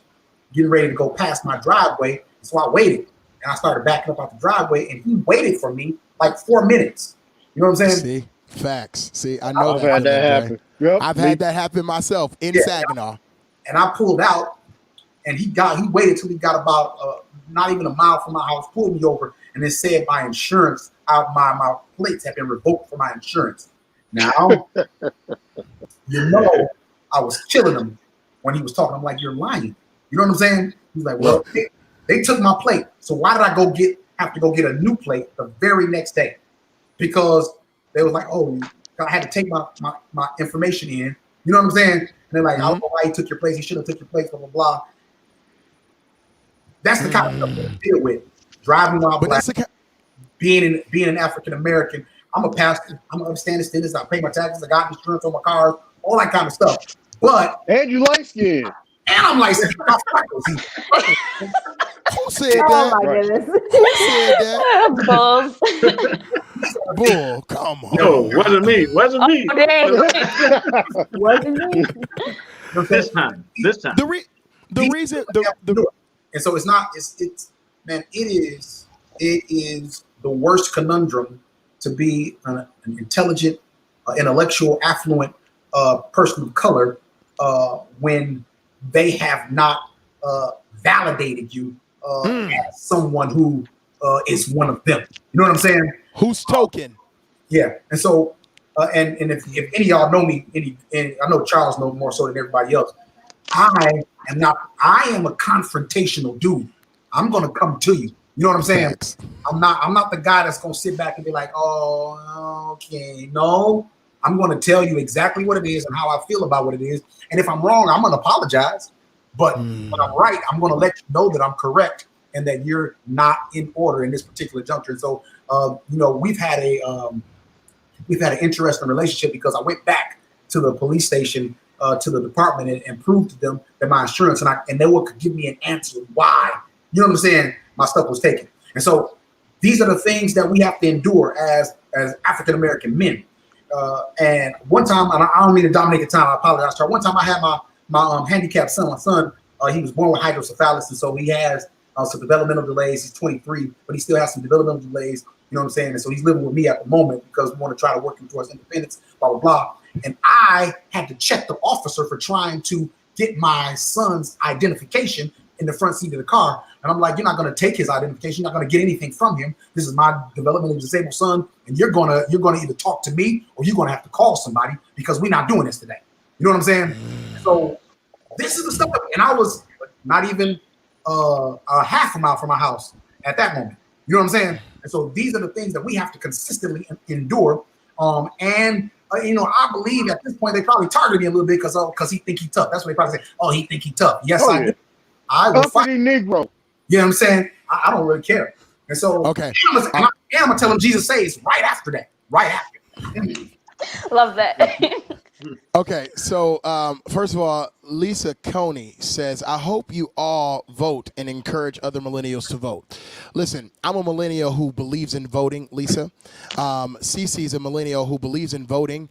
getting ready to go past my driveway. So I waited, and I started backing up out the driveway, and he waited for me like 4 minutes. You know what I'm saying? See, facts. See, I know I've that had that feeling, happen. Dre. Yep. I've had that happen myself in Saginaw. And I pulled out, and he waited till he got about not even a mile from my house, pulled me over, and it said my insurance, my plates have been revoked for my insurance. Now, I was killing him when he was talking. I'm like, you're lying. You know what I'm saying? He's like, well, they took my plate, so why did I have to go get a new plate the very next day? Because they was like, oh, I had to take my information in. You know what I'm saying? And they're like, I don't know why he took your place. He should have took your place, blah, blah, blah. That's the kind of stuff that I deal with. Driving while black, being an African-American. I'm a pastor. I'm an upstanding citizen. I pay my taxes. I got insurance on my cars, all that kind of stuff. And you light skinned. And I'm licensed. Who said that? Oh my goodness. Who said that? Bulls. Bull, come on. No, wasn't me. Wasn't me. Oh, dang. Wasn't me? This time. The reason and so it's not. It's man. It is the worst conundrum to be an intelligent, intellectual, affluent person of color when they have not validated you as someone who is one of them. You know what I'm saying? Who's token? Yeah. And so, and if any of y'all know me, and I know Charles knows more so than everybody else, I am a confrontational dude. I'm going to come to you. You know what I'm saying? Thanks. I'm not the guy that's going to sit back and be like, oh, okay. No, I'm going to tell you exactly what it is and how I feel about what it is. And if I'm wrong, I'm going to apologize. But when I'm right, I'm going to let you know that I'm correct and that you're not in order in this particular juncture. So, we've had an interesting relationship because I went back to the police station, to the department, and proved to them that my insurance and they could give me an answer why. You know what I'm saying? My stuff was taken. And so these are the things that we have to endure as African American men. And one time, and I don't mean to dominate the time. I apologize. One time I had my handicapped son. My son, he was born with hydrocephalus, and so he has some developmental delays. He's 23, but he still has some developmental delays. You know what I'm saying? And so he's living with me at the moment because we want to try to work him towards independence, blah, blah, blah. And I had to check the officer for trying to get my son's identification in the front seat of the car. And I'm like, you're not going to take his identification. You're not going to get anything from him. This is my developmentally disabled son. And you're going to either talk to me or you're going to have to call somebody because we're not doing this today. You know what I'm saying? So this is the stuff. And I was not even a half a mile from my house at that moment. You know what I'm saying? And so these are the things that we have to consistently endure. I believe at this point they probably targeted me a little bit because he think he tough. That's what they probably say. Oh, he think he tough. Yes, I do. I will fight. Negro. You know what I'm saying? I don't really care. And so, okay. I'm gonna tell him Jesus says right after that. Right after. Love that. Okay, so first of all, Lisa Coney says, I hope you all vote and encourage other millennials to vote. Listen, I'm a millennial who believes in voting, Lisa. Cece's a millennial who believes in voting.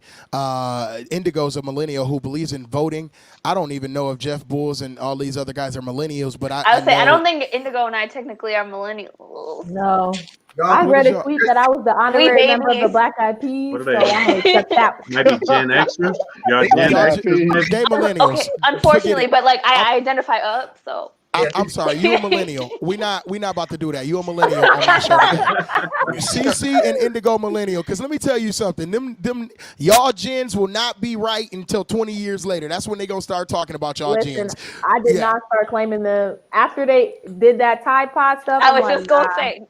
Indigo's a millennial who believes in voting. I don't even know if Jeff Bulls and all these other guys are millennials, but I would say I don't think Indigo and I technically are millennials. No. I read a tweet that I was the honorary member of the Black Eyed Peas, so I accept that one. Maybe Gen Xers? Y'all Gen Xers? They millennials. Okay, unfortunately, but like I identify up, so. I'm sorry, you a millennial. We not about to do that. You a millennial on my show today. CC and Indigo millennial. Because let me tell you something. Them y'all gens will not be right until 20 years later. That's when they gonna start talking about y'all gens. I did not start claiming after they did that Tide Pod stuff. I was just gonna say.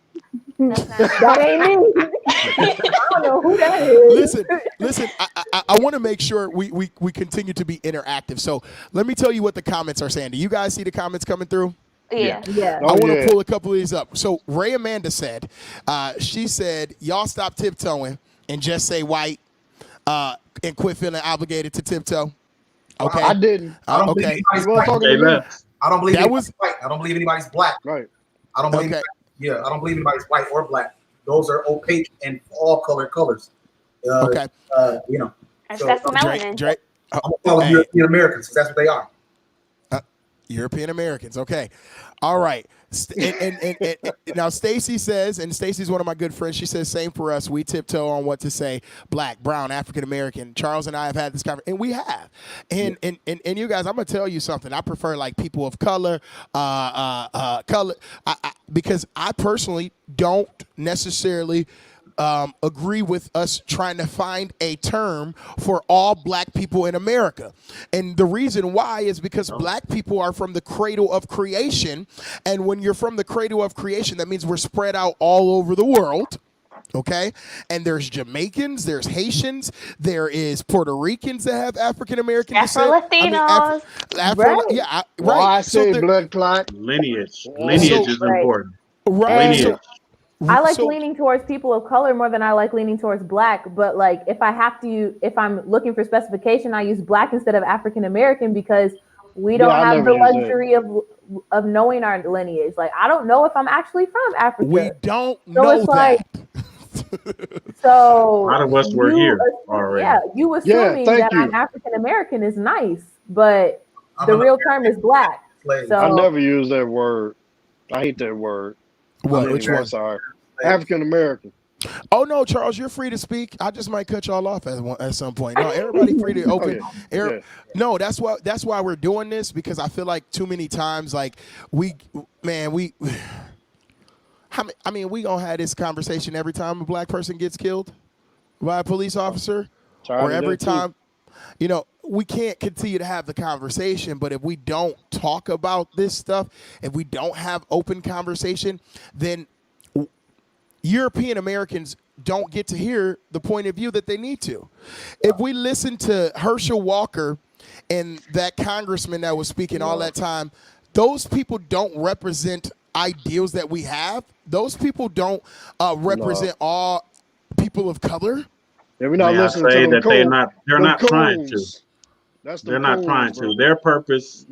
That ain't me. I don't know who that is. Listen. I want to make sure we continue to be interactive. So let me tell you what the comments are saying. Do you guys see the comments coming through? Yeah. I want to pull a couple of these up. So Ray Amanda said, she said, y'all stop tiptoeing and just say white and quit feeling obligated to tiptoe. Okay. I didn't. I don't believe anybody's black. I don't believe anybody's white. I don't believe anybody's black. Right. I don't believe. I don't believe anybody's white or black. Those are opaque and all colors. Okay. That's the melanin. Drake. I'm gonna follow European Americans because that's what they are. European Americans. Okay. All right. And now Stacy says, and Stacy's one of my good friends, she says, same for us. We tiptoe on what to say. Black, brown, African American. Charles and I have had this conversation, and we have. And you guys, I'm gonna tell you something. I prefer like people of color, because I personally don't necessarily agree with us trying to find a term for all black people in America. And the reason why is because black people are from the cradle of creation. And when you're from the cradle of creation, that means we're spread out all over the world. Okay, and there's Jamaicans, there's Haitians, there is Puerto Ricans that have African American descent. Afro-Latinos. Yeah, Why right. I say blood clot. Lineage So- is important. Right. Lineage. I like So- leaning towards people of color more than I like leaning towards black. But like, if I'm looking for specification, I use black instead of African American because we don't I have never the use that. luxury of knowing our lineage. Like, I don't know if I'm actually from Africa. We don't So know it's like- that. So A lot of us were here already. Yeah, you assuming thank that you. I'm African American is nice, but the real term is black. So I never use that word. I hate that word. What? Anyway, Which one? I'm sorry. African American. Oh no, Charles, you're free to speak. I just might cut y'all off at some point. No, everybody free to open. yeah. No, that's why we're doing this, because I feel like too many times, like we gonna have this conversation every time a black person gets killed by a police officer, Tired or of every that, too. time. You know, we can't continue to have the conversation, but if we don't talk about this stuff, if we don't have open conversation, then European Americans don't get to hear the point of view that they need to. If we listen to Herschel Walker and that congressman that was speaking all that time, those people don't represent ideals that we have. Those people don't represent all people of color. Yeah, we're not May I listening say to that them they're not trying to. That's They're not trying to. Their purpose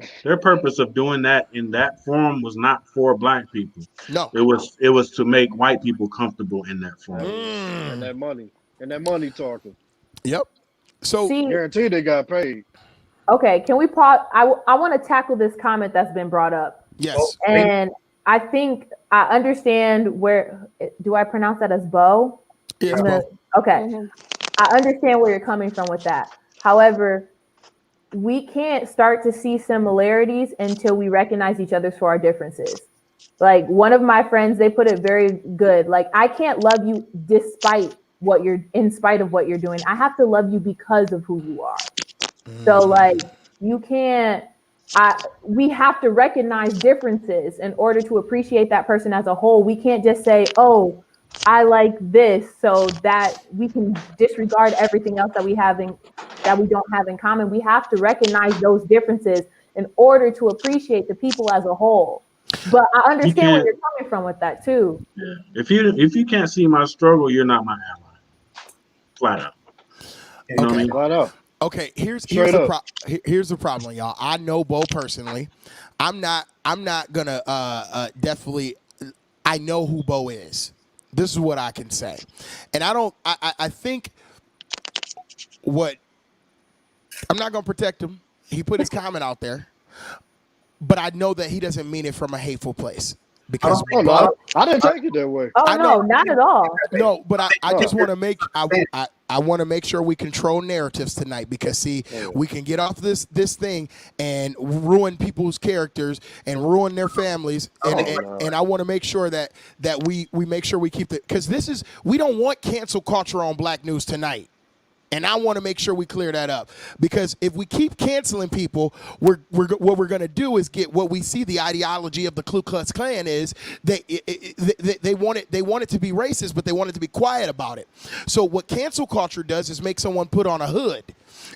of doing that in that form was not for black people. No. It was to make white people comfortable in that form. And that money talking. Yep. So see, Guaranteed they got paid. okay, can we pause? I want to tackle this comment that's been brought up. yes. And I think I understand where, do I pronounce that as Bo? Yes, Okay. Mm-hmm. I understand where you're coming from with that. However, we can't start to see similarities until we recognize each other for our differences. Like one of my friends, they put it very good. Like, I can't love you in spite of what you're doing. I have to love you because of who you are. So like, we have to recognize differences in order to appreciate that person as a whole. We can't just say, oh, I like this, so that we can disregard everything else that we don't have in common. We have to recognize those differences in order to appreciate the people as a whole. But I understand where you're coming from with that too. Yeah. If you can't see my struggle, you're not my ally. Flat out. You know what I mean? Flat out. Okay, here's Straight the up. here's the problem, y'all. I know Bo personally. I'm not gonna definitely. I know who Bo is. This is what I can say, and I think what I'm not gonna protect him. He put his comment out there, but I know that he doesn't mean it from a hateful place. Because Oh, no, I didn't take it that way. Oh I know. no, not at all. no, but I just want to make sure we control narratives tonight, because see, we can get off this thing and ruin people's characters and ruin their families, and I want to make sure that we make sure we keep it, because we don't want cancel culture on Black News tonight. And I want to make sure we clear that up, because if we keep canceling people, what we're going to do is get what we see the ideology of the Ku Klux Klan is. They want it to be racist, but they want it to be quiet about it. So what cancel culture does is make someone put on a hood.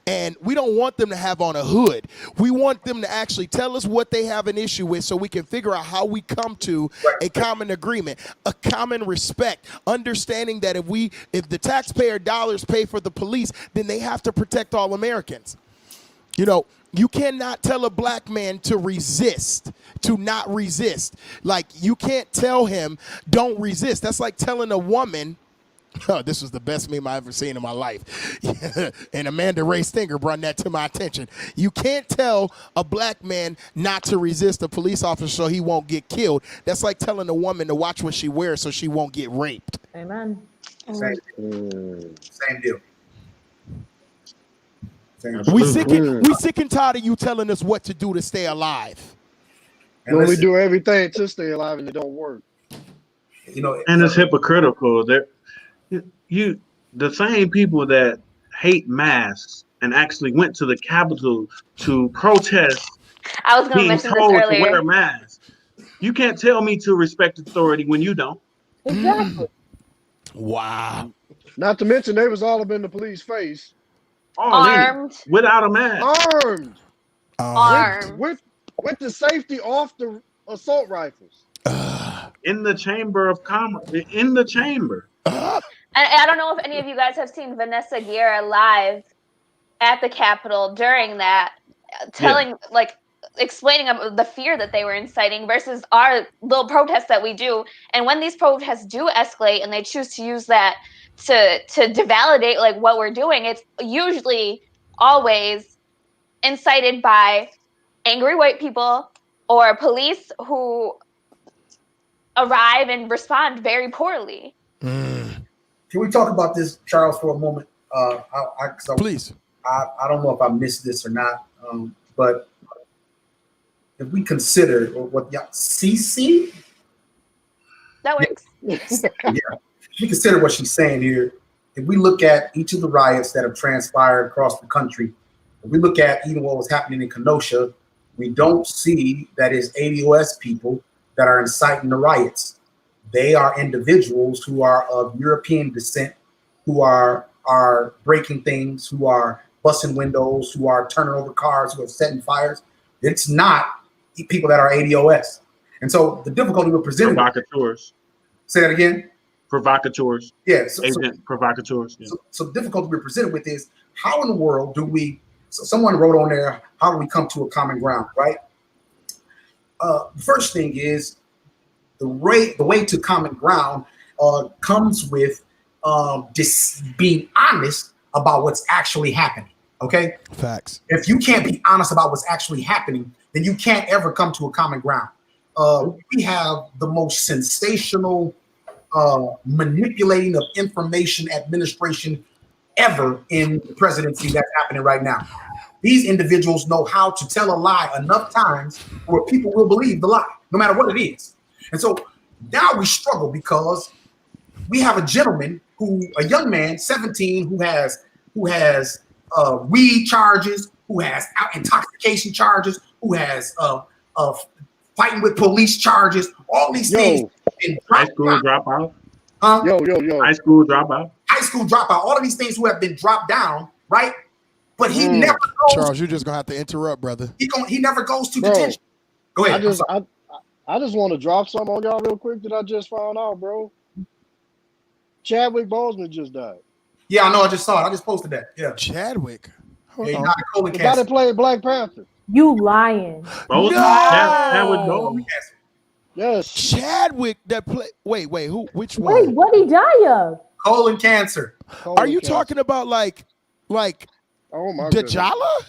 And we don't want them to have on a hood. We want them to actually tell us what they have an issue with, so we can figure out how we come to a common agreement, a common respect, understanding that if the taxpayer dollars pay for the police, then they have to protect all Americans. You know, you cannot tell a black man to not resist. Like, you can't tell him, don't resist. That's like telling a woman Oh, this was the best meme I ever seen in my life. And Amanda Ray Stinger brought that to my attention. You can't tell a black man not to resist a police officer so he won't get killed. That's like telling a woman to watch what she wears so she won't get raped. Amen. Same deal. Same deal. We sick and tired of you telling us what to do to stay alive. And When we listen, do everything to stay alive and it don't work. you know, And it's hypocritical. The same people that hate masks and actually went to the Capitol to protest I was going to being mention this told to earlier. wear a mask. You can't tell me to respect authority when you don't. Exactly. Wow. Not to mention they was all up in the police face, All in it, Armed. without a mask. armed Armed. with the safety off the assault rifles. In the chamber of commerce. In the chamber. And I don't know if any of you guys have seen Vanessa Guerra live at the Capitol during that, telling, explaining the fear that they were inciting versus our little protests that we do. And when these protests do escalate and they choose to use that to validate like what we're doing, it's usually always incited by angry white people or police who arrive and respond very poorly. can we talk about this, Charles, for a moment? Please. I don't know if I missed this or not, but if we consider what CC, That works. if we consider what she's saying here, if we look at each of the riots that have transpired across the country, if we look at even what was happening in Kenosha, we don't see that it's ADOS people that are inciting the riots. They are individuals who are of European descent, who are breaking things, who are busting windows, who are turning over cars, who are setting fires. It's not people that are ADOS. And so the difficulty we're presenting. Provocateurs. Say that again. Provocateurs. Yeah. Agent provocateurs. Yeah. So the difficulty we're presented with is how in the world do we? So someone wrote on there, how do we come to a common ground, right? The first thing is the way to common ground comes with being honest about what's actually happening. Okay. Facts. If you can't be honest about what's actually happening, then you can't ever come to a common ground. We have the most sensational manipulating of information administration ever in the presidency that's happening right now. These individuals know how to tell a lie enough times where people will believe the lie, no matter what it is. And so now we struggle because we have a gentleman a young man, 17, who has weed charges, who has intoxication charges, who has fighting with police charges, all these things. High school dropout. Huh? Yo. High school dropout. High school dropout. All of these things who have been dropped down, right? But he never goes. Charles, you're just gonna have to interrupt, brother. He never goes to detention. Go ahead. I just want to drop something on y'all real quick that I just found out, bro. Chadwick Boseman just died. Yeah, I know. I just saw it. I just posted that. Yeah. Chadwick. Yeah, he died of colon The guy cancer. that played Black Panther. You lying. Both No! Chadwick Boseman. Yes. Chadwick that play. Wait. Who? Which one? Wait, what he die of? Colon cancer. Are you talking about like Oh my goodness. T'Challa?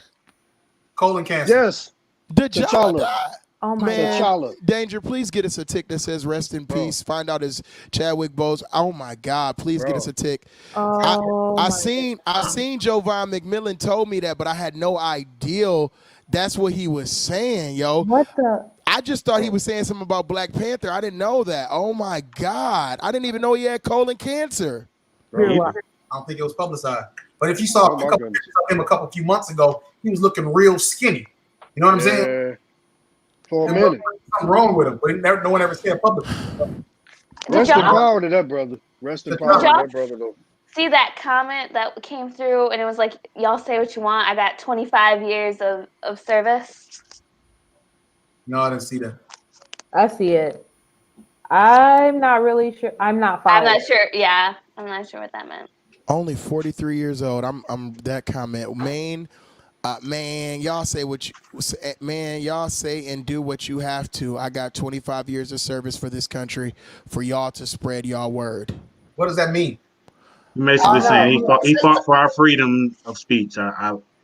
Colon cancer. Yes. T'Challa died? Oh my Man, God. T'Challa. Danger, please get us a tick that says rest in peace. Find out his Chadwick Bose. Oh my God, please get us a tick. Oh, I seen Jovan McMillan told me that, but I had no idea that's what he was saying, yo. what the? I just thought he was saying something about Black Panther. I didn't know that. Oh my God. I didn't even know he had colon cancer. You're lying. I don't think it was publicized. But if you saw Oh, a my couple goodness. pictures of him a few months ago, he was looking real skinny. You know what I'm saying? Yeah. For a And minute. something wrong with him, but no one ever said publicly. Rest in y'all- power to that brother. Rest in Did power to y'all- that brother, though. See that comment that came through and it was like, y'all say what you want. I got 25 years of service. No, I didn't see that. I see it. I'm not really sure. I'm not I'm following. not sure. Yeah. I'm not sure what that meant. Only 43 years old. I'm that comment. Man, y'all say what you y'all say and do what you have to. I got 25 years of service for this country for y'all to spread y'all word. What does that mean? You're basically saying no. he fought for our freedom of speech.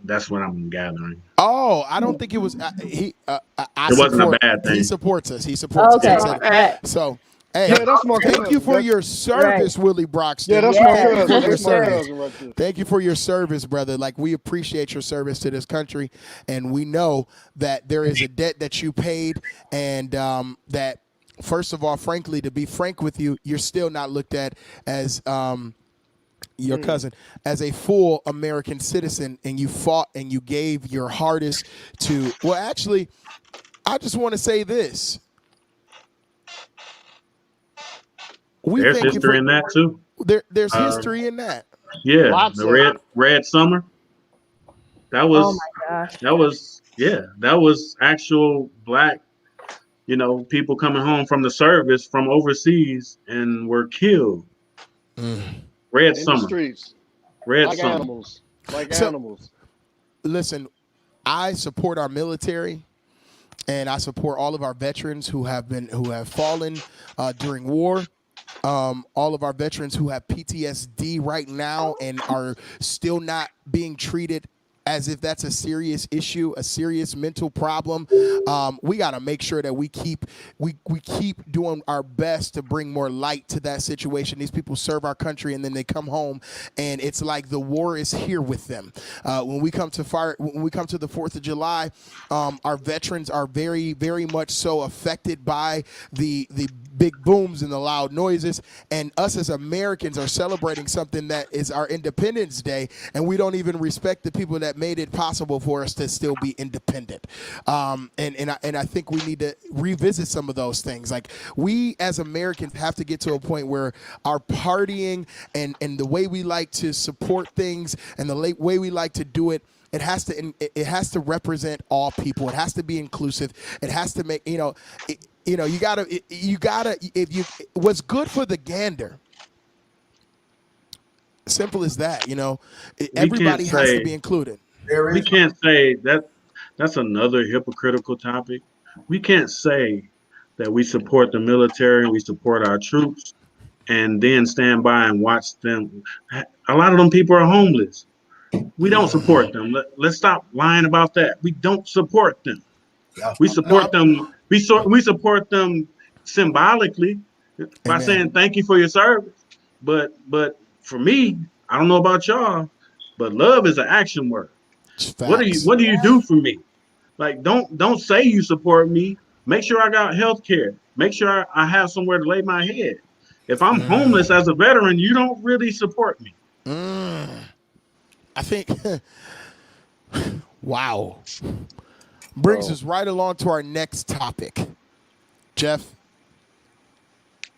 That's what I'm gathering. Oh, I don't think it was I It wasn't a support. bad He thing. supports us. He supports us. Okay, He said Right. so. Hey, Yeah, that's my thank you cousin. for your service, Willie Broxton. Yeah, that's my Yeah, cousin. For your That's my service. cousin right there. Thank you for your service, brother. Like, we appreciate your service to this country, and we know that there is a debt that you paid, and that, first of all, frankly, to be frank with you, you're still not looked at as your cousin as a full American citizen, and you fought and you gave your hardest to. Well, actually, I just want to say this. We There's thank you history for in that too. there's Uh, history in that. Yeah, Lots the of it. red summer. That Oh was my gosh. that was actual black, people coming home from the service from overseas and were killed. Red In the summer. streets, Red like summer. animals, like So- animals. Listen, I support our military, and I support all of our veterans who have fallen during war. All of our veterans who have PTSD right now and are still not being treated as if that's a serious issue, a serious mental problem. We got to make sure that we keep doing our best to bring more light to that situation. These people serve our country, and then they come home, and it's like the war is here with them. When we come to the 4th of July, our veterans are very, very much so affected by the big booms and the loud noises, and us as Americans are celebrating something that is our Independence Day, and we don't even respect the people that made it possible for us to still be independent. And I think we need to revisit some of those things. Like, we as Americans have to get to a point where our partying and the way we like to support things and the way we like to do it, it has to represent all people. It has to be inclusive. It has to make, you gotta, if you, what's good for the gander, simple as that, everybody has to be included. We can't say that's another hypocritical topic. We can't say that we support the military and we support our troops and then stand by and watch them. A lot of them people are homeless. We don't support them. Let's stop lying about that. We don't support them. We support them. We support them symbolically by Amen. saying thank you for your service. But for me, I don't know about y'all, but love is an action word. What do you do for me? Like, don't say you support me. Make sure I got health care. Make sure I have somewhere to lay my head. If I'm homeless as a veteran, you don't really support me. I think, wow. Brings us right along to our next topic. Jeff,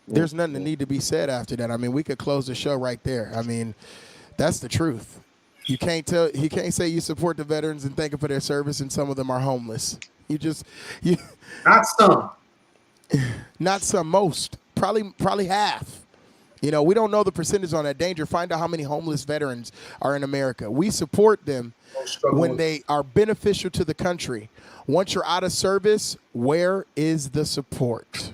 there's nothing that need to be said after that. I mean, we could close the show right there. I mean, that's the truth. You can't say you support the veterans and thank them for their service, and some of them are homeless. Not some, most, probably half. We don't know the percentage on that danger. Find out how many homeless veterans are in America. We support them when they are beneficial to the country. Once you're out of service, where is the support?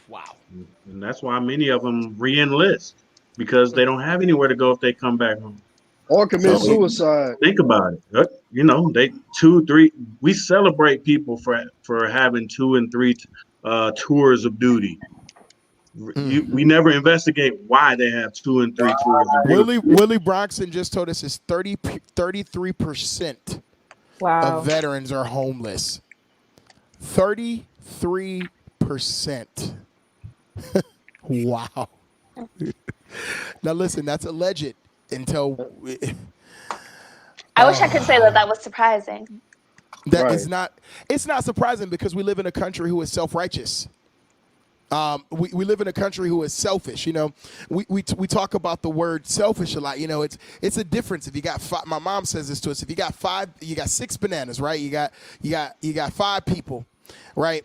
Wow. And that's why many of them re-enlist, because they don't have anywhere to go if they come back home. Or commit suicide. Think about it. They 2, 3. We celebrate people for having 2 and 3 tours of duty. We never investigate why they have 2 and 3 tours of duty. Willie Broxton just told us it's 33% Wow. of veterans are homeless. 33%. Wow. Now listen, that's alleged until I wish I could say that was surprising. that Right. is not. It's not surprising because we live in a country who is self-righteous. We live in a country who is selfish. We talk about the word selfish a lot. It's a difference. If you got five, my mom says this to us. If you got 6 bananas, right? You got 5 people, right?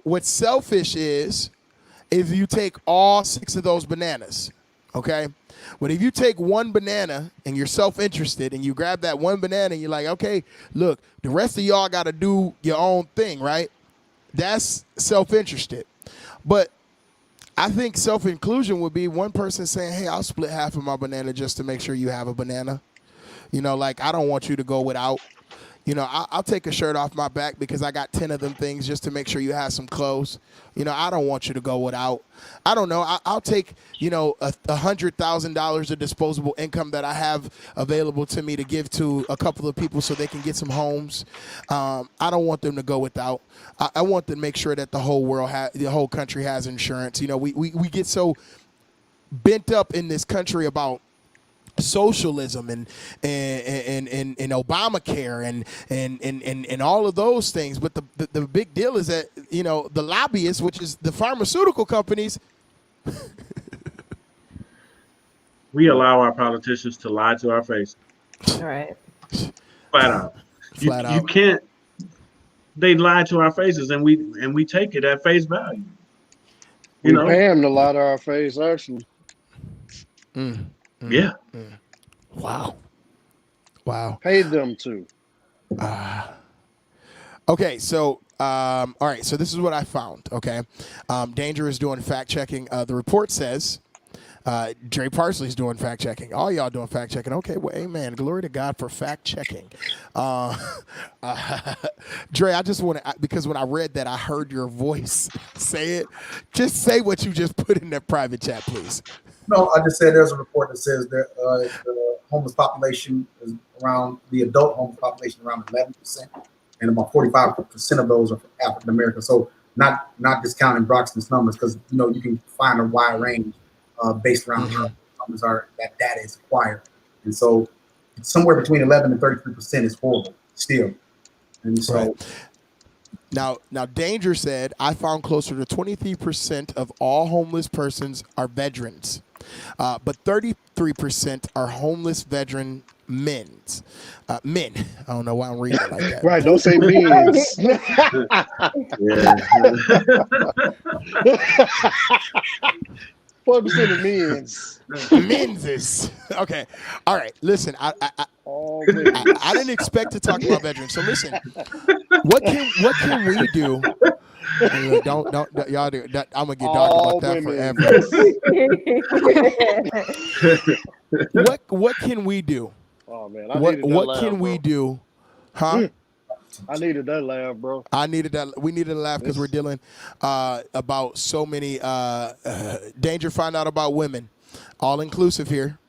What's selfish is if you take all 6 of those bananas, okay? But if you take one banana and you're self-interested and you grab that one banana and you're like, okay, look, the rest of y'all got to do your own thing, right? That's self-interested. But I think self-inclusion would be one person saying, hey, I'll split half of my banana just to make sure you have a banana. You know, like, I don't want you to go without. You know, I'll take a shirt off my back because I got 10 of them things just to make sure you have some clothes. You know, I don't want you to go without. I don't know. I'll take, you know, $100,000 of disposable income that I have available to me to give to a couple of people so they can get some homes. I don't want them to go without. I want to make sure that the whole world, the whole country has insurance. You know, we get so bent up in this country about socialism and Obamacare and all of those things, but the big deal is that, you know, the lobbyists, which is the pharmaceutical companies, we allow our politicians to lie to our face. All right. Flat out. You can't. They lie to our faces, and we take it at face value. We pay them to lie to our face, actually. Yeah. Wow. Paid them to. Okay, so all right, so this is what I found. Okay, Danger is doing fact checking. The report says Dre Parsley's doing fact checking. All y'all doing fact checking. Okay, well, amen. Glory to God for fact checking. Dre, I just want to, because when I read that, I heard your voice say it. Just say what you just put in that private chat, please. No, I just said there's a report that says that the homeless population is around, the adult homeless population around 11%, and about 45% of those are African American. So not discounting Broxton's numbers, because you know you can find a wide range based around how numbers are that data is acquired, and so somewhere between 11 and 33% is horrible still, and so. Right. Now, Danger said, I found closer to 23% of all homeless persons are veterans, but 33% are homeless veteran men. Men. I don't know why I'm reading it like that. Right, don't say means. What percent of means? Men's. Okay. All right. Listen, I didn't expect to talk about veterans. So listen, what can we do? Don't y'all do that. I'm gonna get dark about that forever. What can we do? Oh man, what can we do? Huh? I needed that laugh, bro. I needed that. We needed to laugh because we're dealing about so many Danger. Find out about women, all inclusive here.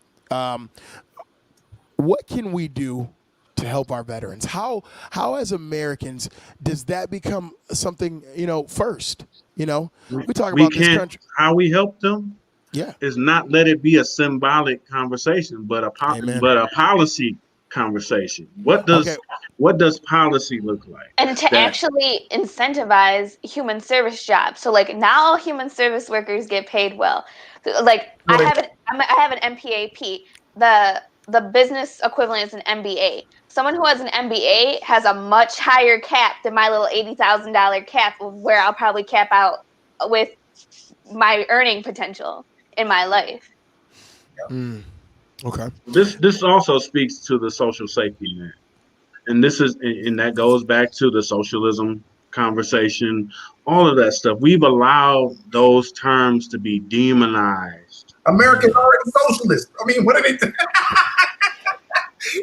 What can we do to help our veterans? How as Americans does that become something, you know, first? You know, we talk about this country. How we help them? Yeah, is not let it be a symbolic conversation, but a policy conversation. What does policy look like? And to actually incentivize human service jobs. So like now human service workers get paid well. Like I have an MPAP. The business equivalent is an MBA. Someone who has an MBA has a much higher cap than my little $80,000 cap, where I'll probably cap out with my earning potential in my life. Okay. This also speaks to the social safety net, and that goes back to the socialism conversation, all of that stuff. We've allowed those terms to be demonized. America's already socialist. I mean, what are they doing?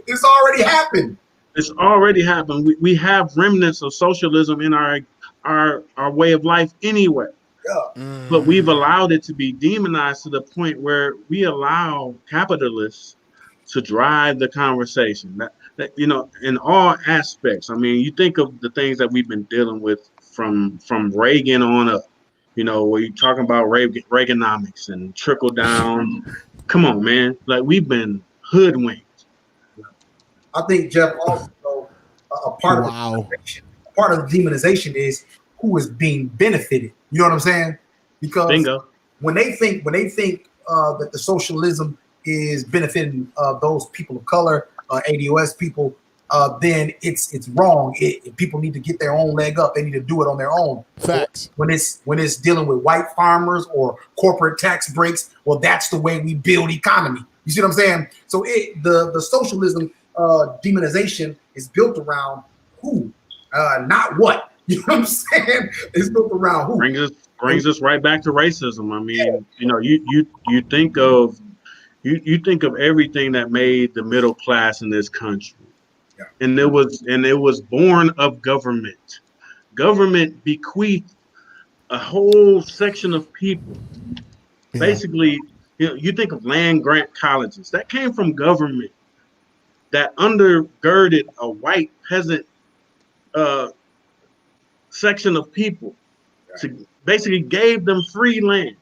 It's already happened. It's already happened. We have remnants of socialism in our way of life anyway. Yeah. But we've allowed it to be demonized to the point where we allow capitalists to drive the conversation. That you know, in all aspects. I mean, you think of the things that we've been dealing with from Reagan on up. You know, where you're talking about Reaganomics and trickle down. Come on, man. Like, we've been hoodwinked. I think, Jeff, also a part of the demonization is who is being benefited. You know what I'm saying? Because Bingo. when they think that the socialism is benefiting those people of color, ADOS people, then it's wrong. People need to get their own leg up. They need to do it on their own. Facts. When it's dealing with white farmers or corporate tax breaks, well, that's the way we build economy. You see what I'm saying? So the socialism demonization is built around who, not what. You know what I'm saying? It's built around who? Brings us right back to racism. I mean, you think of everything that made the middle class in this country. Yeah. And it was born of government. Government bequeathed a whole section of people. Yeah. Basically, you think of land grant colleges. That came from government that undergirded a white peasant section of people. To basically gave them free land.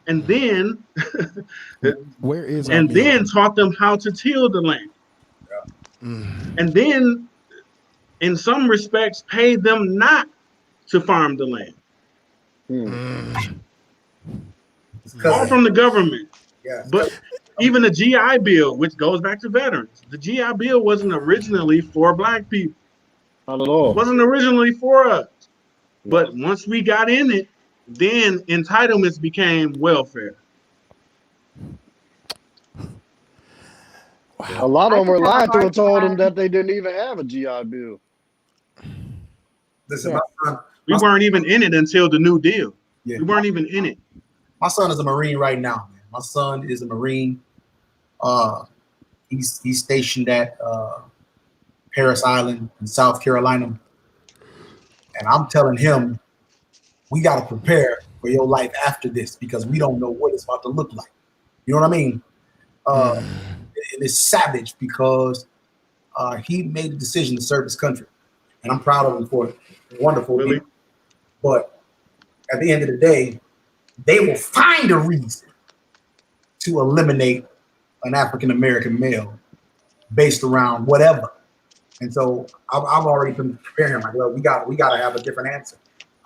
And then Where is our and meal? then taught them how to till the land. And then in some respects paid them not to farm the land. All from the government. Yeah. But even the GI Bill, which goes back to veterans, the GI Bill wasn't originally for black people. Not at all. It wasn't originally for us. But once we got in it, then entitlements became welfare. A lot of them were lied to and told them that they didn't even have a GI Bill. Listen, We weren't even in it until the New Deal. Yeah. We weren't even in it. my son is a Marine right now, man. My son is a Marine. He's stationed at Parris Island in South Carolina. And I'm telling him, we got to prepare for your life after this because we don't know what it's about to look like. You know what I mean? It is savage because he made the decision to serve his country. And I'm proud of him for it. Wonderful. Really? But at the end of the day, they will find a reason to eliminate an African-American male based around whatever. And so I've already been preparing him. Like, well, we got to have a different answer.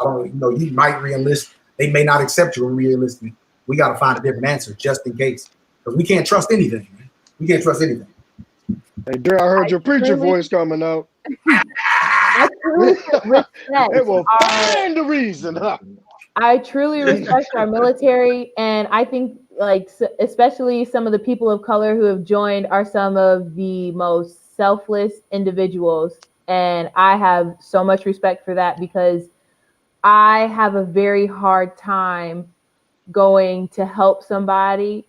I don't, you might re-enlist. They may not accept you and re-enlist me. We got to find a different answer just in case. Because we can't trust anything, man. We can't trust anything. Hey, Dre, I heard your preacher voice coming out. I truly respect It will find the reason, huh? I truly respect our military, and I think, like, especially some of the people of color who have joined are some of the most selfless individuals, and I have so much respect for that because I have a very hard time going to help somebody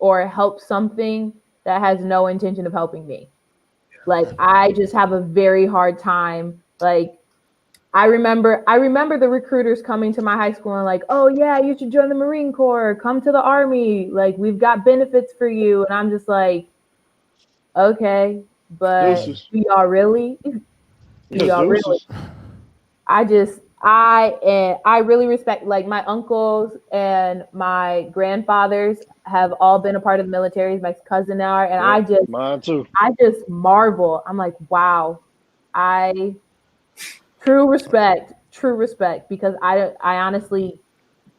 or help something that has no intention of helping me. Like, I just have a very hard time. Like, I remember the recruiters coming to my high school and like, oh yeah, you should join the Marine Corps, come to the Army. Like, we've got benefits for you. And I'm just like, okay, but do y'all really? Do y'all really? I really respect, like, my uncles and my grandfathers have all been a part of the military. My cousin are, and mine too. I just marvel. I'm like, wow, true respect, because I honestly,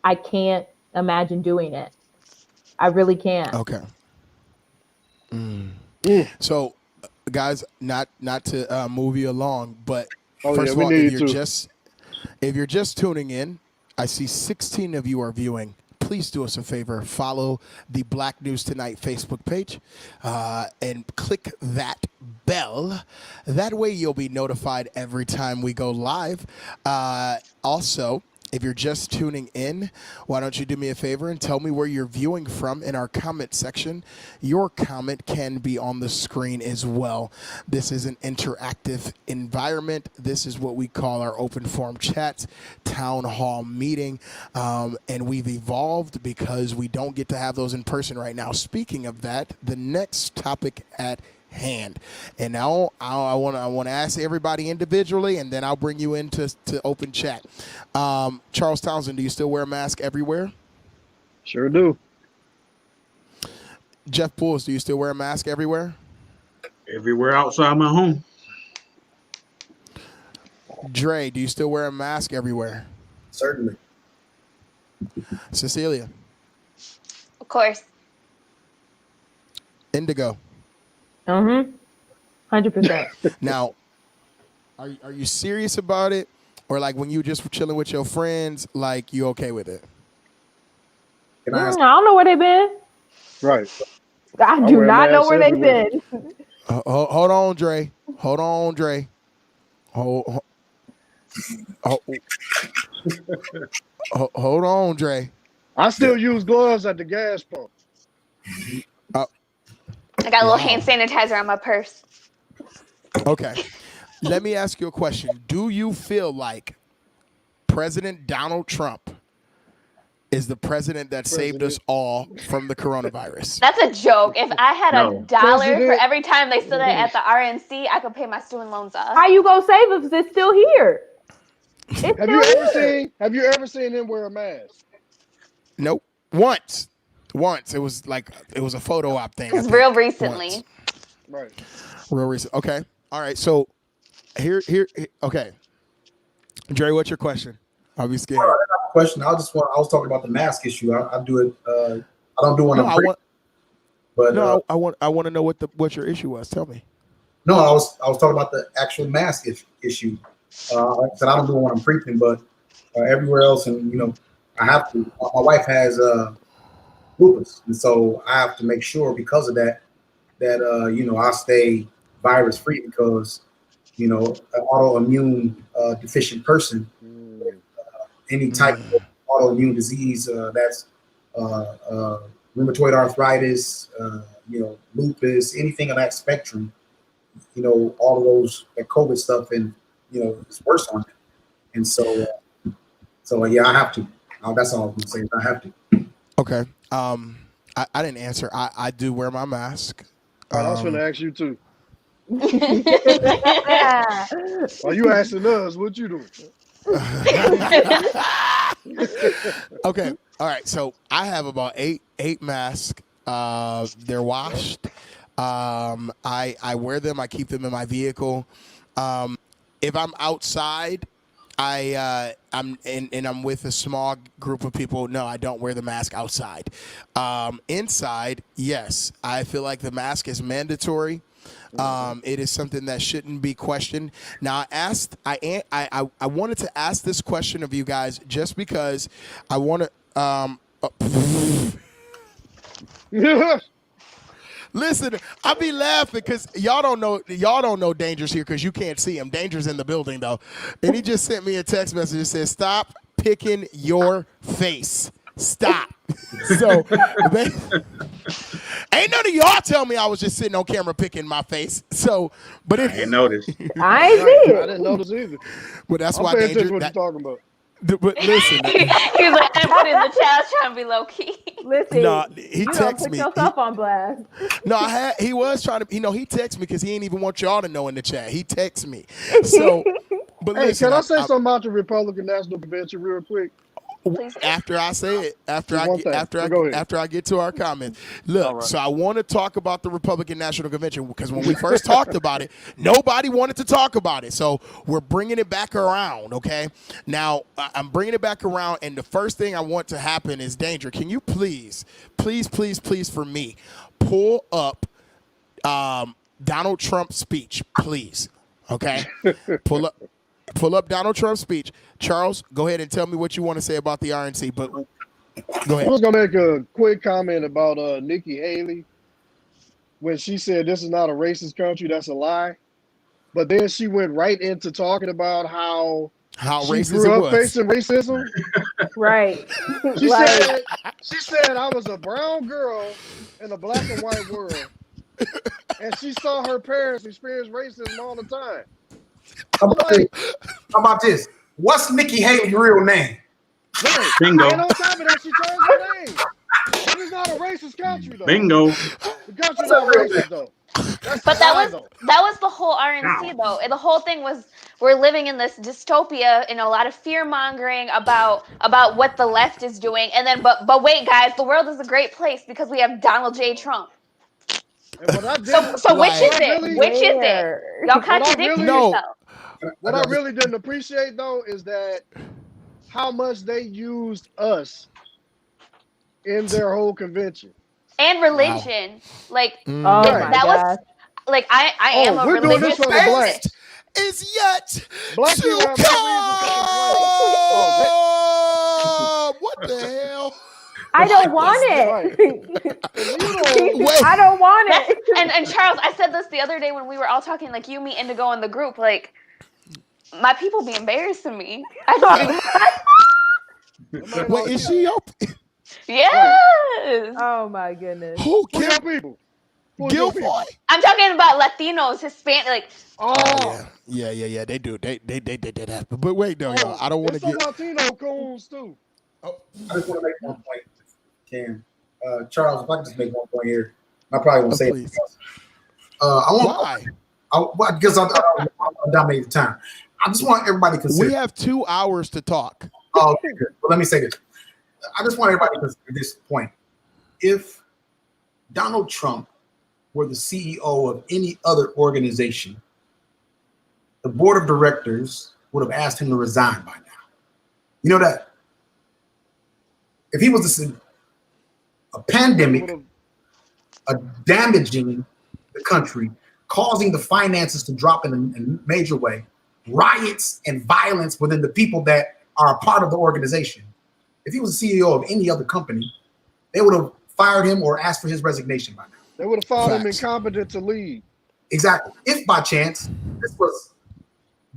I can't imagine doing it. I really can't. Okay. So, guys, not to move you along, but first of all, if you're just tuning in, I see 16 of you are viewing. Please do us a favor, follow the Black News Tonight Facebook page and click that bell. That way you'll be notified every time we go live. Also, if you're just tuning in, why don't you do me a favor and tell me where you're viewing from in our comment section. Your comment can be on the screen as well. This is an interactive environment. This is what we call our open forum chats, town hall meeting, and we've evolved because we don't get to have those in person right now. Speaking of that, the next topic at hand. And now I want to ask everybody individually, and then I'll bring you into open chat. Charles Townsend, do you still wear a mask everywhere? Sure do. Jeff Pools, do you still wear a mask everywhere? Everywhere outside my home. Dre, do you still wear a mask everywhere? Certainly. Cecilia? Of course. Indigo? 100%. Now, are you serious about it? Or like when you just chilling with your friends, like you okay with it? I don't know where they've been. Right. I do not know where they've been. Hold on, Dre. Hold on, Dre. Oh, hold on, Dre. I still use gloves at the gas pump. I got a little Wow. hand sanitizer on my purse. Okay. Let me ask you a question. Do you feel like President Donald Trump is the president that saved us all from the coronavirus? That's a joke. If I had No. $1 for President- every time they stood at the RNC, I could pay my student loans off. How you gonna save us? It's still here. It's Have still you ever here. seen him wear a mask? Nope. Once. It was a photo op thing. I It's think. real recently. Once. Right. Real recent. Okay. All right. So here. Okay. Dre, what's your question? I'll be scared. Question. I was talking about the mask issue. I do it. I don't do one. No, I want. But I want to know what your issue was. Tell me. no, I was talking about the actual mask issue. Like I said, I don't do it when I'm preaching, but everywhere else, and I have to. My wife has lupus, and so I have to make sure because of that I stay virus free because an autoimmune deficient person, any type of autoimmune disease that's rheumatoid arthritis, lupus, anything of that spectrum, all of those that COVID stuff, and it's worse on it. And so yeah, I have to. That's all I'm saying. I have to. Okay. I didn't answer. I do wear my mask. I was going to ask you too. Yeah. Are you asking us? What you doing? Okay. All right. So I have about eight masks. They're washed. I wear them. I keep them in my vehicle. If I'm outside, I'm with a small group of people. No, I don't wear the mask outside. Inside, yes, I feel like the mask is mandatory. It is something that shouldn't be questioned. Now, I wanted to ask this question of you guys just because I want to. Listen, I be laughing because y'all don't know Danger's here because you can't see him. Danger's in the building though, and he just sent me a text message that says, "Stop picking your face. Stop." So ain't none of y'all tell me I was just sitting on camera picking my face. So, but I ain't noticed. I ain't see I it. didn't notice either. But that's I'm why paying Danger. attention to what you're talking about. But listen, He was like, I put in the chat, I was trying to be low key. Listen, no, he you don't texted put me. yourself on blast. No, he was trying to. He texted me because he didn't even want y'all to know in the chat. He texted me. So, but Hey, listen, can I say something about the Republican National Convention real quick? Please. After I say it, after Just I one get, thing. after I Go ahead. after I get to our comments, look. All right. So I want to talk about the Republican National Convention because when we first talked about it, nobody wanted to talk about it. So we're bringing it back around. Okay. Now I'm bringing it back around, and the first thing I want to happen is Danger. Can you please for me pull up Donald Trump's speech, please? Okay. Pull up Donald Trump's speech. Charles, go ahead and tell me what you want to say about the RNC. But go I ahead. was gonna make a quick comment about Nikki Haley when she said this is not a racist country. That's a lie. But then she went right into talking about how she racist grew it up was. facing racism. Right. She Like, said I was a brown girl in a black and white world, and she saw her parents experience racism all the time. How about this? What's Nikki Haley's real name? Right. Bingo. And on top of that, she changed her name. But it's not a racist country though. Bingo. The country's not racist though. That's But the lie, that was the whole RNC though. And the whole thing was we're living in this dystopia and a lot of fear mongering about what the left is doing. And then but wait guys, the world is a great place because we have Donald J. Trump. And what I did, So which is really- it? Which is it? where? Y'all contradicting really- No. yourself. What I really didn't appreciate though is that how much they used us in their whole convention. And religion. Like Oh Right. my that was God. like I am a we're doing religious this for the person. blacks. Is yet Black to people have no come. What the hell? I don't want Right. it. Wait. I don't want it. And Charles, I said this the other day when we were all talking, like you, me, Indigo, in the group. Like my people be embarrassing me. I just be Wait, is she up? yes. Oh my goodness. Who? Who your Kim people? Who's your people? Guilfoyle? I'm talking about Latinos, Hispanic, like Oh, Yeah. They do. They did that. But wait, though, y'all. I don't want to there's some get. Latino coons too. I just want to make one point, Cam. Charles, if I can just make one point here, I probably won't say Please. it. I want. Why? Because I dominated the time. I just want everybody to consider. We have 2 hours to talk. Oh, okay, good. Well, let me say this. I just want everybody to consider this point. If Donald Trump were the CEO of any other organization, the board of directors would have asked him to resign by now. You know that? If he was a pandemic, damaging the country, causing the finances to drop in a major way, riots and violence within the people that are a part of the organization. If he was the CEO of any other company, they would have fired him or asked for his resignation by now. They would have found him Facts. incompetent to lead. Exactly. If by chance this was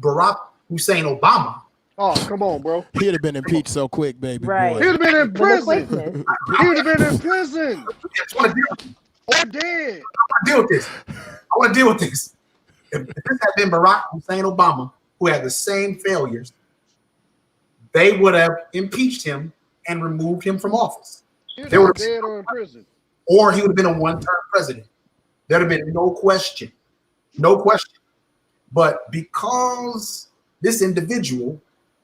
Barack Hussein Obama, Oh, come on, bro. He'd have been impeached so quick, baby. Right. Boy. He would have been in The prison. quickness. He would have been in prison I just want to or dead. deal with this. I want to deal with this. If this had been Barack Hussein Obama, who had the same failures, they would have impeached him and removed him from office. He would They have were- been dead or in prison. Or he would have been a one-term president. There'd have been no question. No question. But because this individual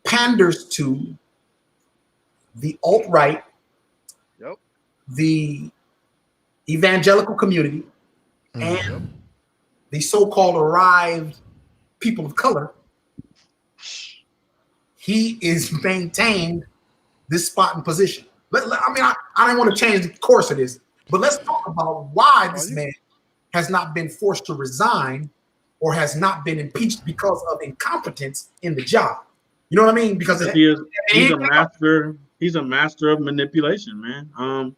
panders to the alt-right, Yep. the evangelical community, and the so-called arrived people of color, he is maintained this spot and position. I don't want to change the course of this, but let's talk about why this man has not been forced to resign or has not been impeached because of incompetence in the job. You know what I mean? Because he's a master. He's a master of manipulation, man. I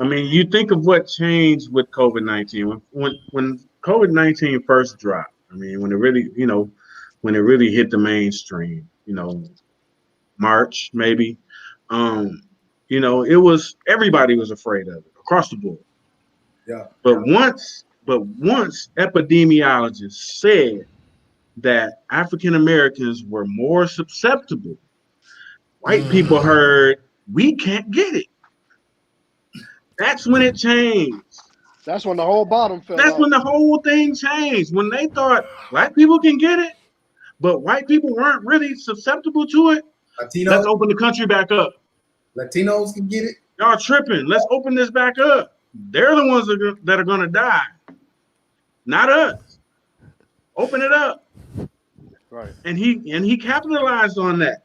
mean, you think of what changed with COVID-19 when COVID-19 first dropped. I mean, when it really hit the mainstream, March maybe. It was everybody was afraid of it across the board. Yeah. But once epidemiologists said that African Americans were more susceptible, white people heard we can't get it. That's when it changed. That's when the whole bottom fell That's out. when the whole thing changed. When they thought black people can get it, but white people weren't really susceptible to it. Let's open the country back up. Latinos can get it. Y'all tripping. Let's open this back up. They're the ones that are going to die, not us. Open it up. Right. And he capitalized on that.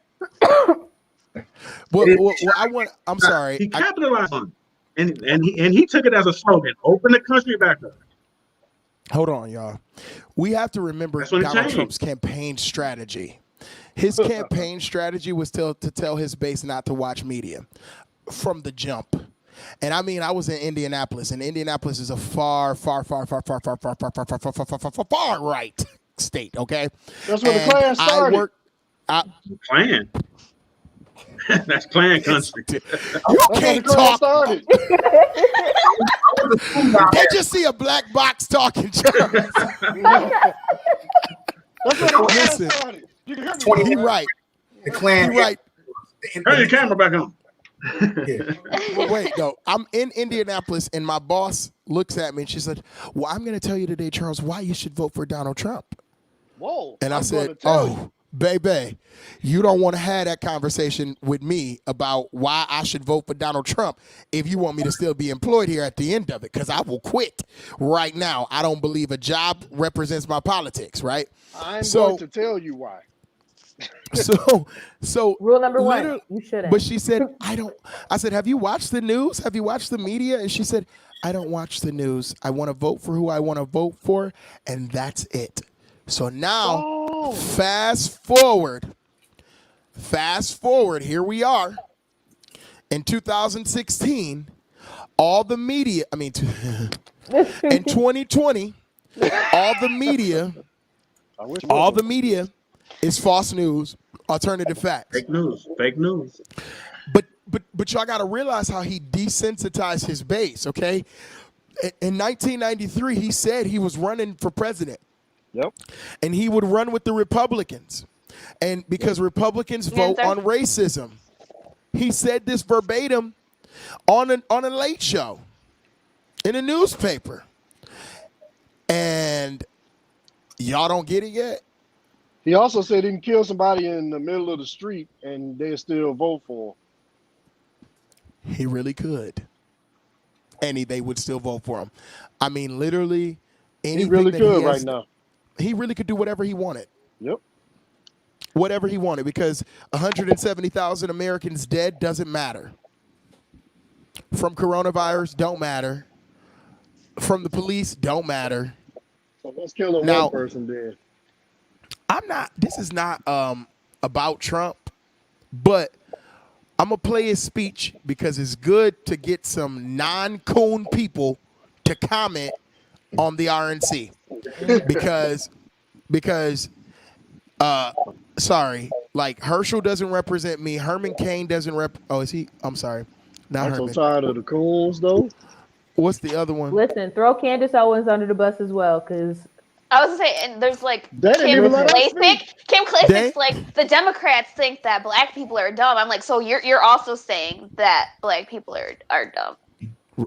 I'm sorry. He capitalized on it. And he took it as a slogan. Open the country back up. Hold on, y'all. We have to remember Donald Trump's campaign strategy. His campaign strategy was to tell his base not to watch media from the jump. And I mean, I was in Indianapolis, and Indianapolis is a far right state. Okay, that's where the Klan started. Klan. That's Klan country. You can't talk. They just see a black box talking. That's where the Klan started. You can hear me. He right. The Klan. He right. Turn your camera back on. Wait, no. I'm in Indianapolis, and my boss looks at me, and she said, "Well, I'm going to tell you today, Charles, why you should vote for Donald Trump." Whoa. And I said, "Oh, baby, you don't want to have that conversation with me about why I should vote for Donald Trump if you want me to still be employed here at the end of it, because I will quit right now. I don't believe a job represents my politics, right?" I'm going to tell you why. So rule number one, you shouldn't. But she said, I said, have you watched the news? Have you watched the media? And she said, I don't watch the news. I want to vote for who I want to vote for, and that's it. So now, fast forward, here we are. In 2016, all the media, in 2020, all the media It's false news, alternative facts. Fake news. Fake news. But y'all got to realize how he desensitized his base, okay? In 1993, he said he was running for president. Yep. And he would run with the Republicans. And because Republicans vote on racism. He said this verbatim on a late show in a newspaper. And y'all don't get it yet? He also said he can kill somebody in the middle of the street and they still vote for him. He really could. And they would still vote for him. I mean, literally, anything He really that could he has, right now. He really could do whatever he wanted. Yep. Whatever he wanted, because 170,000 Americans dead doesn't matter. From coronavirus, don't matter. From the police, don't matter. So let's kill Now- one person then. This is not about Trump, but I'm going to play his speech because it's good to get some non-coon people to comment on the RNC. Because sorry, like Herschel doesn't represent me. Herman Cain doesn't is he? I'm sorry. Not I'm Herman. so tired of the coons though. What's the other one? Listen, throw Candace Owens under the bus as well, because I was gonna say, and there's like They didn't Kim even let us Klacik. Kim They- Klacik's like the Democrats think that black people are dumb. I'm like, so you're also saying that black people are dumb.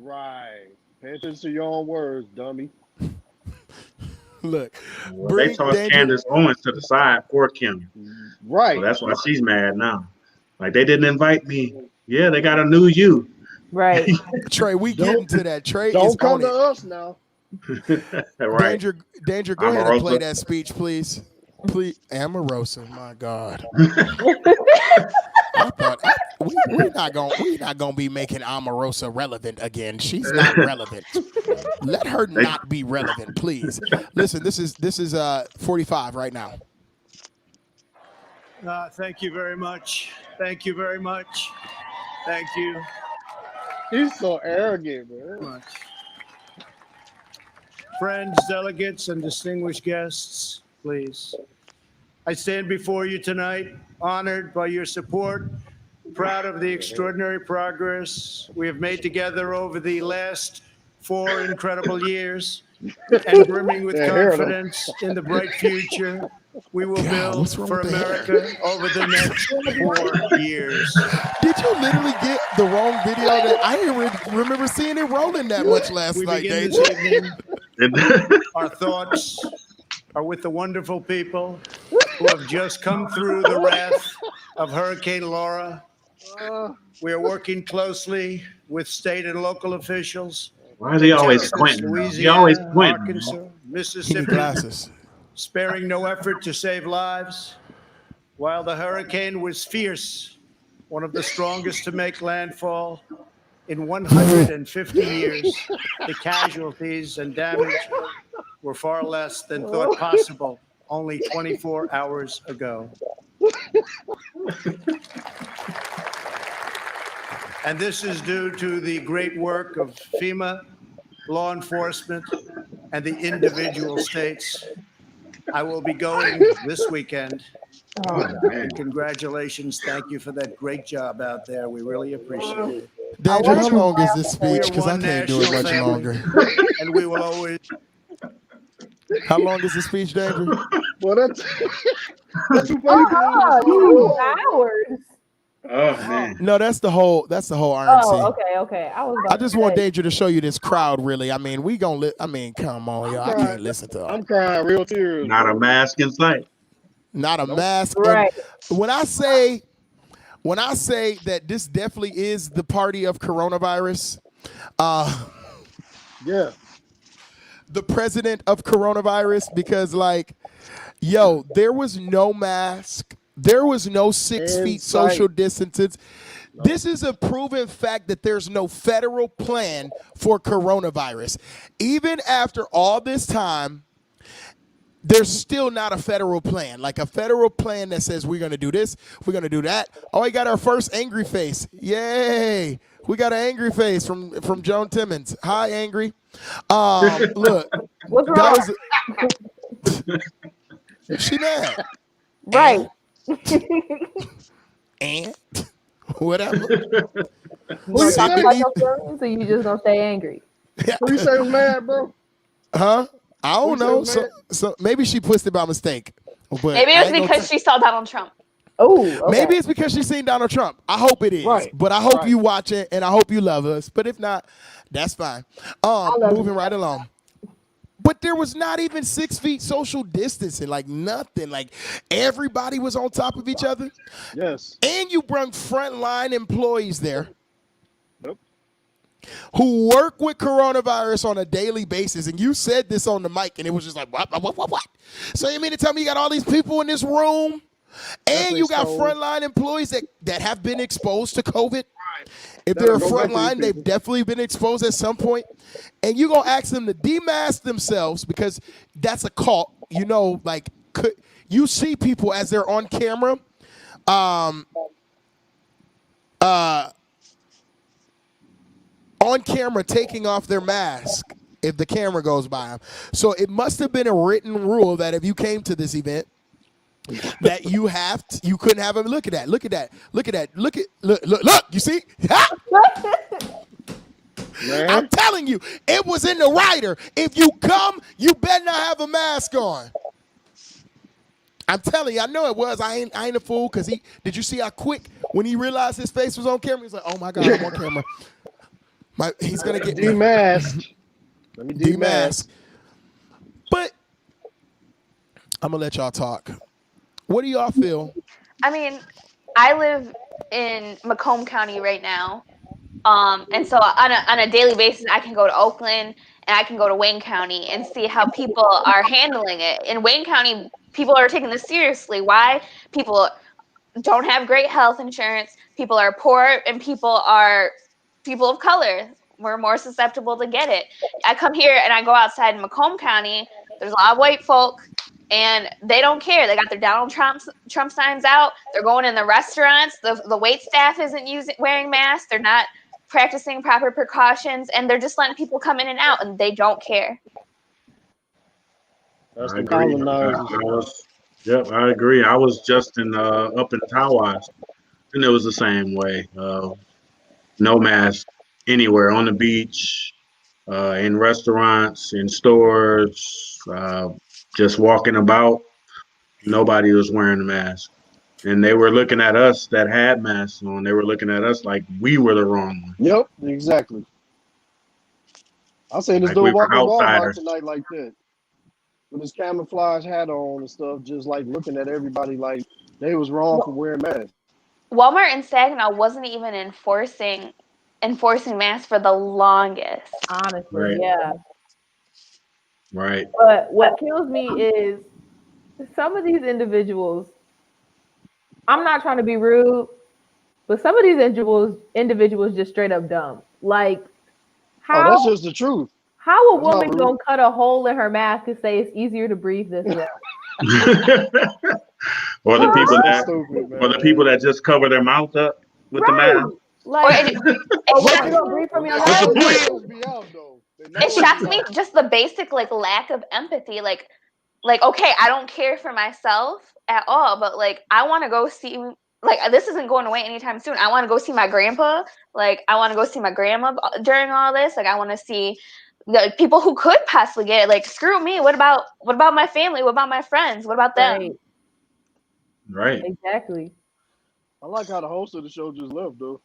Right. Pay attention to your own words, dummy. Look, Well, they tossed Candace Owens to the side for Kim. Right. So that's why she's mad now. Like, they didn't invite me. Yeah, they got a new you. right. Trey, we get into that. Trey is Don't come on to it. us now. Right. Danger, go ahead and Omarosa. play that speech, please. Please, Omarosa, my God. I thought we're not gonna be making Omarosa relevant again. She's not relevant. Let her not be relevant, please. Listen, this is 45 right now. Thank you very much. Thank you very much. Thank you He's so arrogant, very man. much. Friends, delegates, and distinguished guests, please. I stand before you tonight, honored by your support, proud of the extraordinary progress we have made together over the last 4 incredible years, and brimming with Yeah, hear them. confidence in the bright future we will God, what's build wrong for with the hair? America over the next 4 years. Did you literally get the wrong video? That I didn't remember seeing it rolling that much last We night, begin Danger. this evening. And- Our thoughts are with the wonderful people who have just come through the wrath of Hurricane Laura. We are working closely with state and local officials. Why is he always Texas, squinting? He Louisiana, always squinting. Arkansas, He need Mississippi, glasses. sparing no effort to save lives. While the hurricane was fierce, one of the strongest to make landfall in 150 years, the casualties and damage were far less than thought possible only 24 hours ago. And this is due to the great work of FEMA, law enforcement, and the individual states. I will be going this weekend. And congratulations. Thank you for that great job out there. We really appreciate it. Danger, how long is this We are speech? Because I one can't do it national much family, longer. and we will always. How long is the speech, Danger? Well, that's too funny. Oh, 2 hours. Oh, man. No, that's the whole RNC. Oh, okay. I just want Danger to show you this crowd. Really, I mean, we gonna. Come on, y'all. I can't listen to I'm it. crying real tears. Not a mask in sight. Not a mask. And Right. when I say that this definitely is the party of coronavirus, Yeah. the president of coronavirus, because like, yo, there was no mask. There was no 6 In feet sight. social distances. This is a proven fact that there's no federal plan for coronavirus. Even after all this time, there's still not a federal plan. Like a federal plan that says we're going to do this, we're going to do that. Oh, we got our first angry face. Yay. We got an angry face from Joan Timmons. Hi, angry. Look. What's That wrong? was, she mad. Right. And whatever. You Who gonna you talk say? about your feelings, or you just gonna stay angry? Who you say was mad, bro? Huh? I Who you don't say know. was mad? So maybe she pushed it by mistake. But Maybe it I was ain't gonna because she saw Donald Trump. Oh, okay. maybe it's because she's seen Donald Trump. I hope it is. Right. But I hope Right. you watch it and I hope you love us. But if not, that's fine. love Moving you. right along. But there was not even 6 feet social distancing, like nothing. Like everybody was on top of each other. Yes. And you brought frontline employees there Yep. who work with coronavirus on a daily basis. And you said this on the mic, and it was just like, what? So you mean to tell me you got all these people in this room, and you got exposed. frontline employees that have been exposed to COVID? If That'll they're a go back to these frontline, they've people. definitely been exposed at some point. And you're going to ask them to demask themselves because that's a cult. You know, like, you see people as they're on camera, taking off their mask if the camera goes by them. So it must have been a written rule that if you came to this event, that you couldn't have them. Look at that. Look, you see? Man. I'm telling you, it was in the writer. If you come, you better not have a mask on. I'm telling you, I know it was. I ain't a fool, because did you see how quick when he realized his face was on camera? He's like, oh my God, I'm on camera. He's gonna get me Demasked. Let me demask. demask. But I'm gonna let y'all talk. What do y'all feel? I mean, I live in Macomb County right now. And so on a daily basis, I can go to Oakland and I can go to Wayne County and see how people are handling it. In Wayne County, people are taking this seriously. Why? People don't have great health insurance. People are poor, and people are people of color. We're more susceptible to get it. I come here and I go outside in Macomb County. There's a lot of white folk, and they don't care. They got their Donald Trump signs out. They're going in the restaurants. The wait staff isn't wearing masks. They're not practicing proper precautions, and they're just letting people come in and out, and they don't care. That's I the agree. colonizers. I agree. I was just up in Tawas, and it was the same way. No mask anywhere on the beach, in restaurants, in stores, just walking about. Nobody was wearing a mask, and they were looking at us that had masks on. They were looking at us like we were the wrong ones, Yep, exactly. I seen this like we dude were walking Walmart outsiders. tonight like that, with his camouflage hat on and stuff, just like looking at everybody like they was wrong for wearing masks. Walmart in Saginaw wasn't even enforcing masks for the longest. Honestly, Right, yeah. right. But what kills me is some of these individuals. I'm not trying to be rude, but some of these individuals just straight up dumb. Like, Oh, that's how just the truth. how a That's not woman rude. gonna cut a hole in her mask and say it's easier to breathe this way? Or the That's people so that, stupid, or the man. people that just cover their mouth up with the Right. mask. Like, It oh, what, you shocks don't breathe from your But nose? the nose be out though. The it nose shocks be me out. just the basic lack of empathy. Like okay, I don't care for myself at all, but I want to go see, this isn't going away anytime soon. I want to go see my grandpa. I want to go see my grandma during all this. I want to see the people who could possibly get it. Screw me. What about my family? What about my friends? What about them? Right. Right. Exactly. I like how the host of the show just left though.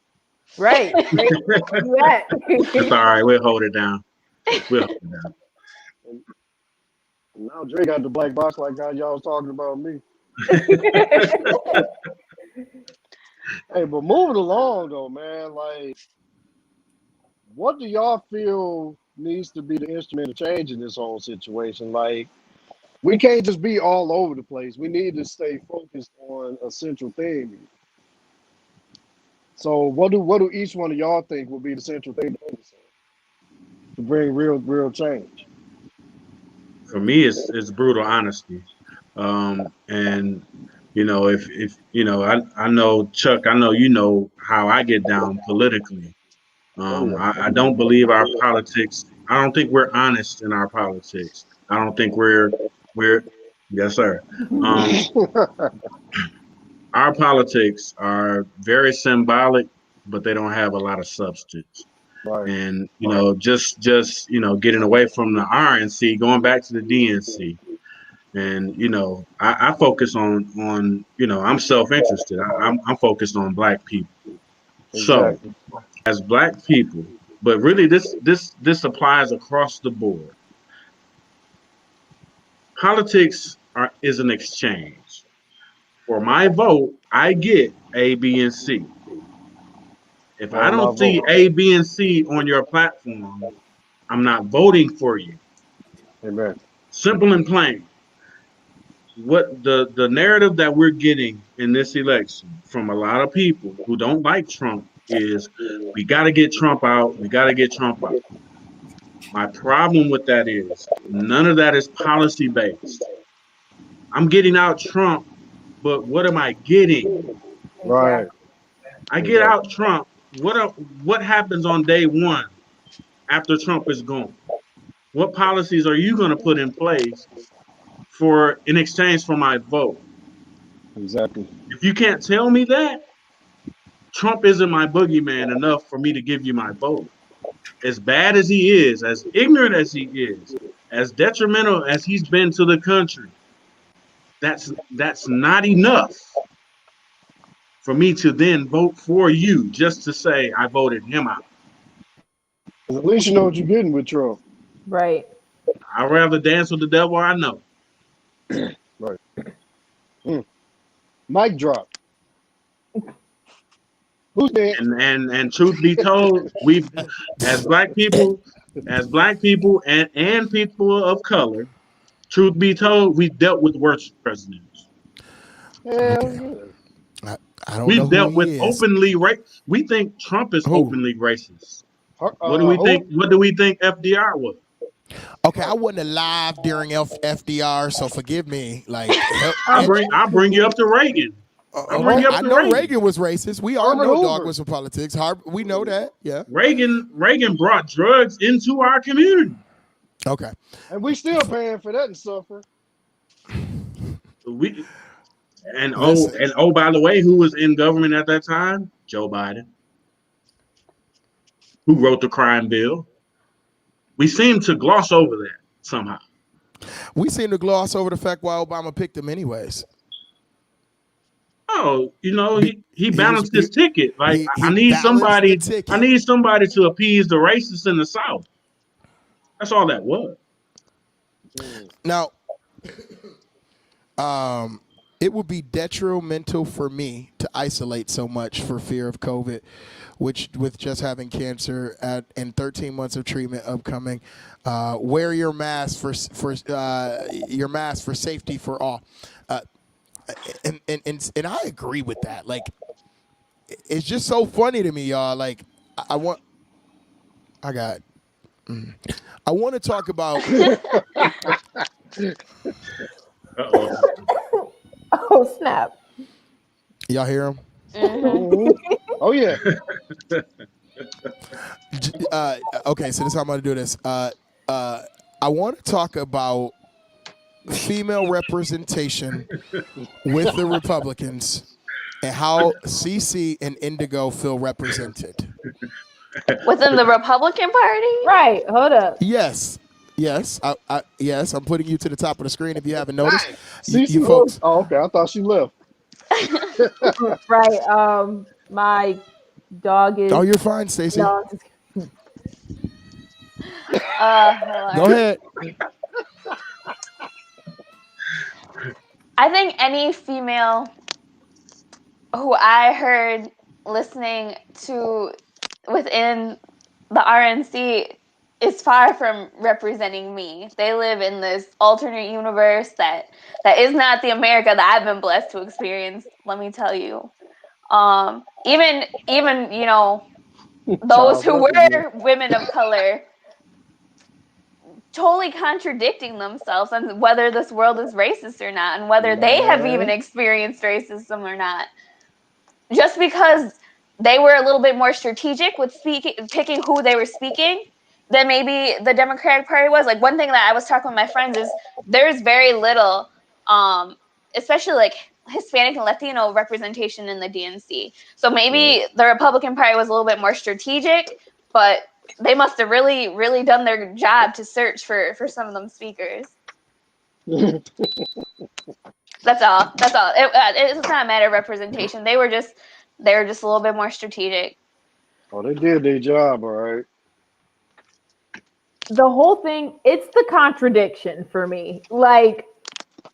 Right. Where you at? It's all right. We'll hold it down. We'll hold it down. And now Dre got the black box like how y'all was talking about me. Hey, but moving along though, man, what do y'all feel needs to be the instrument of change in this whole situation? We can't just be all over the place. We need to stay focused on a central thing. So what do each one of y'all think will be the central thing to focus on to bring real change? For me, it's brutal honesty. And if I know Chuck, I know how I get down politically. Oh yeah. I don't believe our politics. I don't think we're honest in our politics. I don't think we're Yes, sir. Um, our politics are very symbolic, but they don't have a lot of substance. Right. And just getting away from the RNC, going back to the DNC, and I focus on I'm self-interested. I'm focused on black people. So Exactly. as black people, but really this applies across the board. Politics is an exchange. For my vote, I get A, B, and C. If I All my don't see vote. A, B, and C on your platform, I'm not voting for you. Amen. Simple and plain. What the narrative that we're getting in this election from a lot of people who don't like Trump is we got to get Trump out. We got to get Trump out. My problem with that is none of that is policy based. I'm getting out Trump, but what am I getting? Right. Exactly. I get Exactly. out Trump. What happens on day one after Trump is gone? What policies are you going to put in place for in exchange for my vote? Exactly. If you can't tell me that, Trump isn't my boogeyman enough for me to give you my vote. As bad as he is, as ignorant as he is, as detrimental as he's been to the country, that's not enough for me to then vote for you just to say I voted him out. At least you know what you're getting with Trump. Right. I'd rather dance with the devil I know. Right. Mm. Mic drop. Who's next? And truth be told, we've as black people, and people of color, truth be told, we dealt with worse presidents. Hell Okay. yeah. I don't know We've who dealt with he is. openly We think Trump is Who? openly racist. What do we think? Who? What do we think FDR was? Okay, I wasn't alive during FDR, so forgive me. Like, I'll bring you up to Reagan. I'll bring you up I to know Reagan. Reagan was racist. We all Herbert know dog Hoover. was for politics. We know that. Yeah. Reagan brought drugs into our community. Okay. And we still paying for that and suffer. We Listen. by the way, who was in government at that time? Joe Biden, who wrote the crime bill. We seem to gloss over that somehow. We seem to gloss over the fact why Obama picked him anyways. Oh, he He was balanced his ticket. Like he balanced the I ticket. need somebody to appease the racists in the South. That's all that was. Now, it would be detrimental for me to isolate so much for fear of COVID, which with just having cancer and 13 months of treatment upcoming. Wear your mask for safety for all. And I agree with that. Like, it's just so funny to me, y'all. Like, I want to talk about. Uh-oh. Oh snap. Y'all hear him? Oh yeah. Okay, so this is how I'm gonna do this. I want to talk about female representation with the Republicans and how CC and Indigo feel represented. Within the Republican Party? Right. Hold up. Yes, yes. I'm putting you to the top of the screen if you haven't noticed. Cece? You folks. Oh, okay. I thought she left. Right. My dog is. Oh, you're fine, Stacey. No, Go ahead. I think any female who I heard listening to within the RNC is far from representing me. They live in this alternate universe that is not the America that I've been blessed to experience, let me tell you. Even those who were women of color totally contradicting themselves on whether this world is racist or not, and whether they have even experienced racism or not. Just because they were a little bit more strategic with picking who they were speaking than maybe the Democratic Party was. Like, one thing that I was talking with my friends is there's very little especially like Hispanic and Latino representation in the DNC. So maybe the Republican Party was a little bit more strategic, but they must have really, really done their job to search for some of them speakers. That's all. It's not a matter of representation. They were just a little bit more strategic. Oh, they did their job, all right. The whole thing, it's the contradiction for me. Like,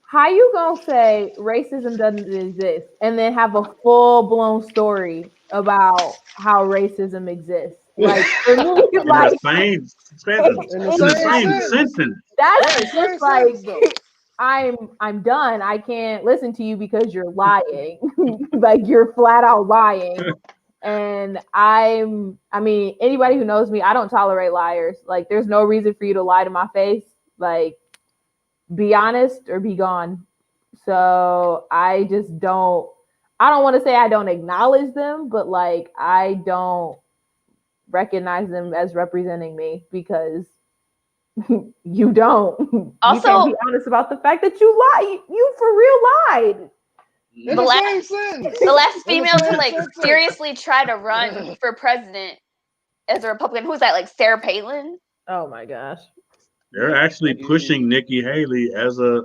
how you gonna say racism doesn't exist and then have a full-blown story about how racism exists? Like, for me, In like, the same sentence. In In the the same same sentence. sentence. that's Right, same just like, sentence, though. I'm done. I can't listen to you because you're lying. Like, you're flat out lying. And I mean, anybody who knows me, I don't tolerate liars. Like, there's no reason for you to lie to my face. Like, be honest or be gone. So I just don't, I don't want to say I don't acknowledge them, but like, I don't recognize them as representing me because you don't. Also, you can't be honest about the fact that you lie. You for real lied. In the the last, same sentence. the last In the female to same like sentence. seriously try to run for president as a Republican. Who's that? Like Sarah Palin? Oh my gosh. They're actually pushing Nikki Haley as a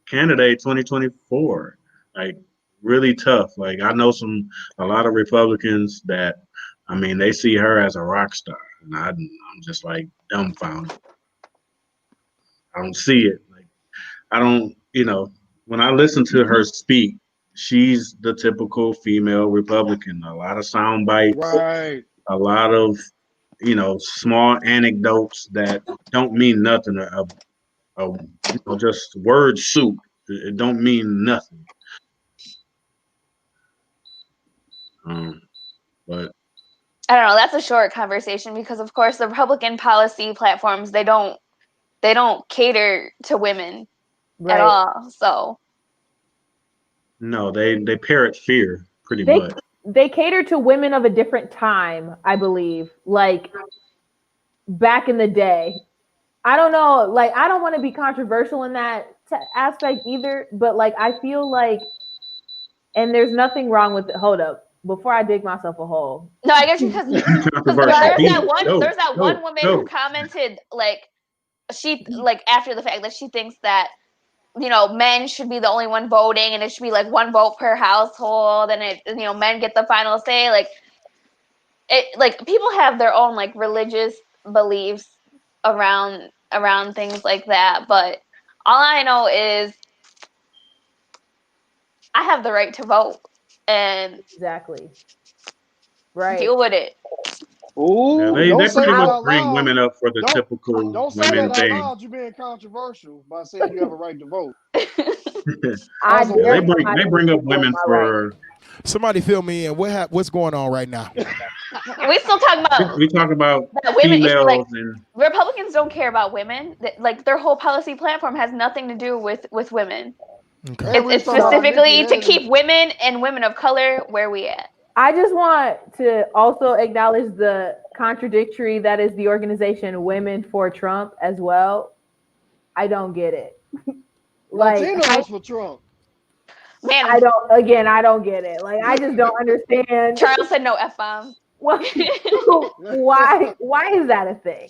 candidate 2024. Like really tough. Like I know a lot of Republicans that I mean they see her as a rock star, and I'm just like dumbfounded. I don't see it. Like I don't, when I listen to her speak, she's the typical female Republican. A lot of sound bites, Right. a lot of small anecdotes that don't mean nothing. Just word soup. It don't mean nothing. But I don't know. That's a short conversation because, of course, the Republican policy platforms they don't cater to women at all. So no, they parrot fear pretty much. They cater to women of a different time, I believe. Like back in the day. I don't know. Like I don't want to be controversial in that aspect either, but like I feel like, and there's nothing wrong with it. Hold up. Before I dig myself a hole. No, I guess because there's that one woman who commented like she like after the fact that she thinks that men should be the only one voting and it should be like one vote per household and men get the final say. Like it like people have their own like religious beliefs around things like that, but all I know is I have the right to vote and exactly right. Deal with it. Ooh, yeah, they pretty much bring women up for the typical don't say women that thing. out loud. You're being controversial by saying you have a right to vote. They bring up women for. Somebody fill me in. What's going on right now? We still talking about. We talk about women. Females Like, and Republicans don't care about women. Like their whole policy platform has nothing to do with women. Okay. It's specifically to keep women and women of color where we at. I just want to also acknowledge the contradictory that is the organization Women for Trump as well. I don't get it. Latinos for Trump. Man, I don't get it. Like I just don't understand. Charles said no F-bomb. Why is that a thing?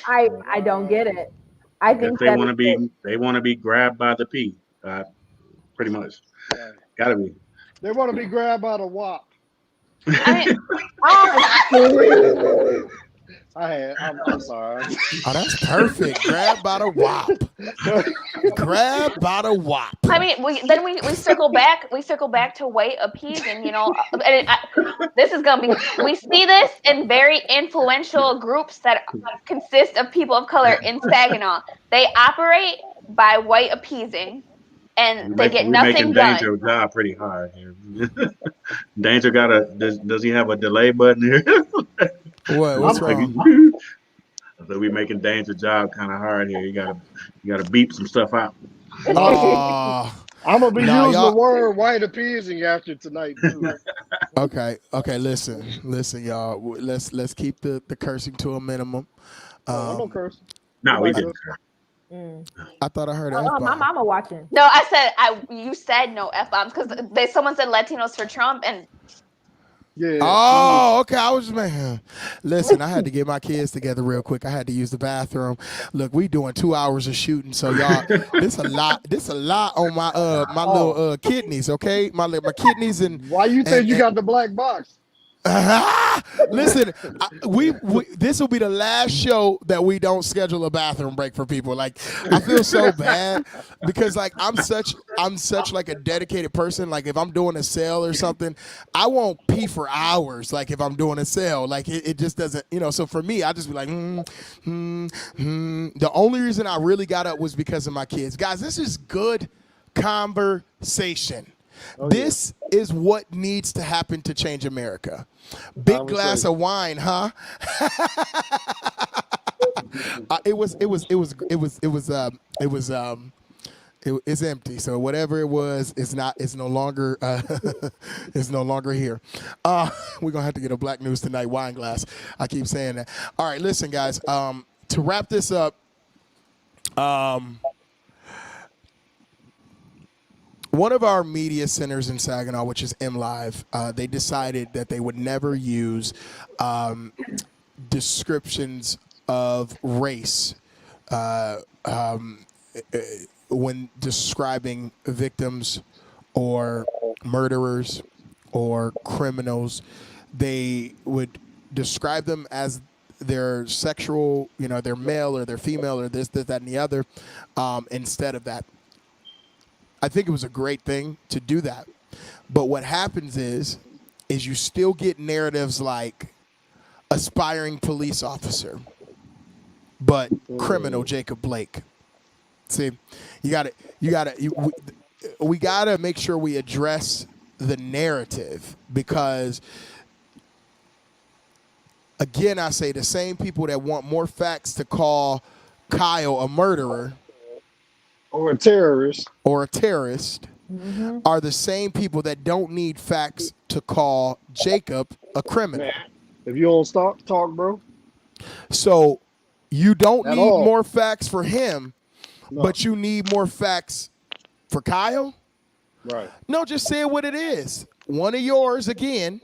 I don't get it. I think they want to be grabbed by the P. Pretty much. Yeah. Gotta be. They want to be grabbed by the WAP. I mean, I'm sorry. Oh, that's perfect. Grab by the WAP. Grab by the WAP. I mean, we circle back. We circle back to white appeasing. This is gonna be. We see this in very influential groups that consist of people of color in Saginaw. They operate by white appeasing, and they get nothing done. Danger job pretty hard here. Danger does he have a delay button here? What's wrong? So we making Danger job kind of hard here. You gotta beep some stuff out. I'm gonna be using the word white appeasing after tonight too. Okay. Listen, y'all. Let's keep the cursing to a minimum. I'm no cursing. No, we didn't curse. I thought I heard an Oh, my F-bomb. mama watching. No, I said you said no F-bombs because someone said Latinos for Trump, and Yeah. Oh, okay. I was just man. Listen, I had to get my kids together real quick. I had to use the bathroom. Look, we doing 2 hours of shooting, so y'all, this a lot. This a lot on my my little kidneys. Okay, my kidneys and Why you think you got the black box? listen, we this will be the last show that we don't schedule a bathroom break for people. Like, I feel so bad because like I'm such like a dedicated person. Like if I'm doing a sale or something, I won't pee for hours. Like if I'm doing a sale, like it just doesn't, So for me, I just be like, The only reason I really got up was because of my kids. Guys, this is good conversation. This is what needs to happen to change America. Big glass of wine, huh? It's empty. So whatever it was, it's no longer it's no longer here. We're gonna have to get a Black News Tonight wine glass. I keep saying that. All right, listen, guys. To wrap this up, one of our media centers in Saginaw, which is MLive, they decided that they would never use descriptions of race when describing victims or murderers or criminals. They would describe them as their sexual, they're male or they're female or this, that, and the other, instead of that. I think it was a great thing to do that. But what happens is you still get narratives like aspiring police officer, but criminal Jacob Blake. See, we got to make sure we address the narrative because, again, I say the same people that want more facts to call Kyle a murderer Or a terrorist. are the same people that don't need facts to call Jacob a criminal. Man, if you don't talk, bro. So you don't At need all. more facts for him, No. but you need more facts for Kyle? Right. No, just say what it is. One of yours again.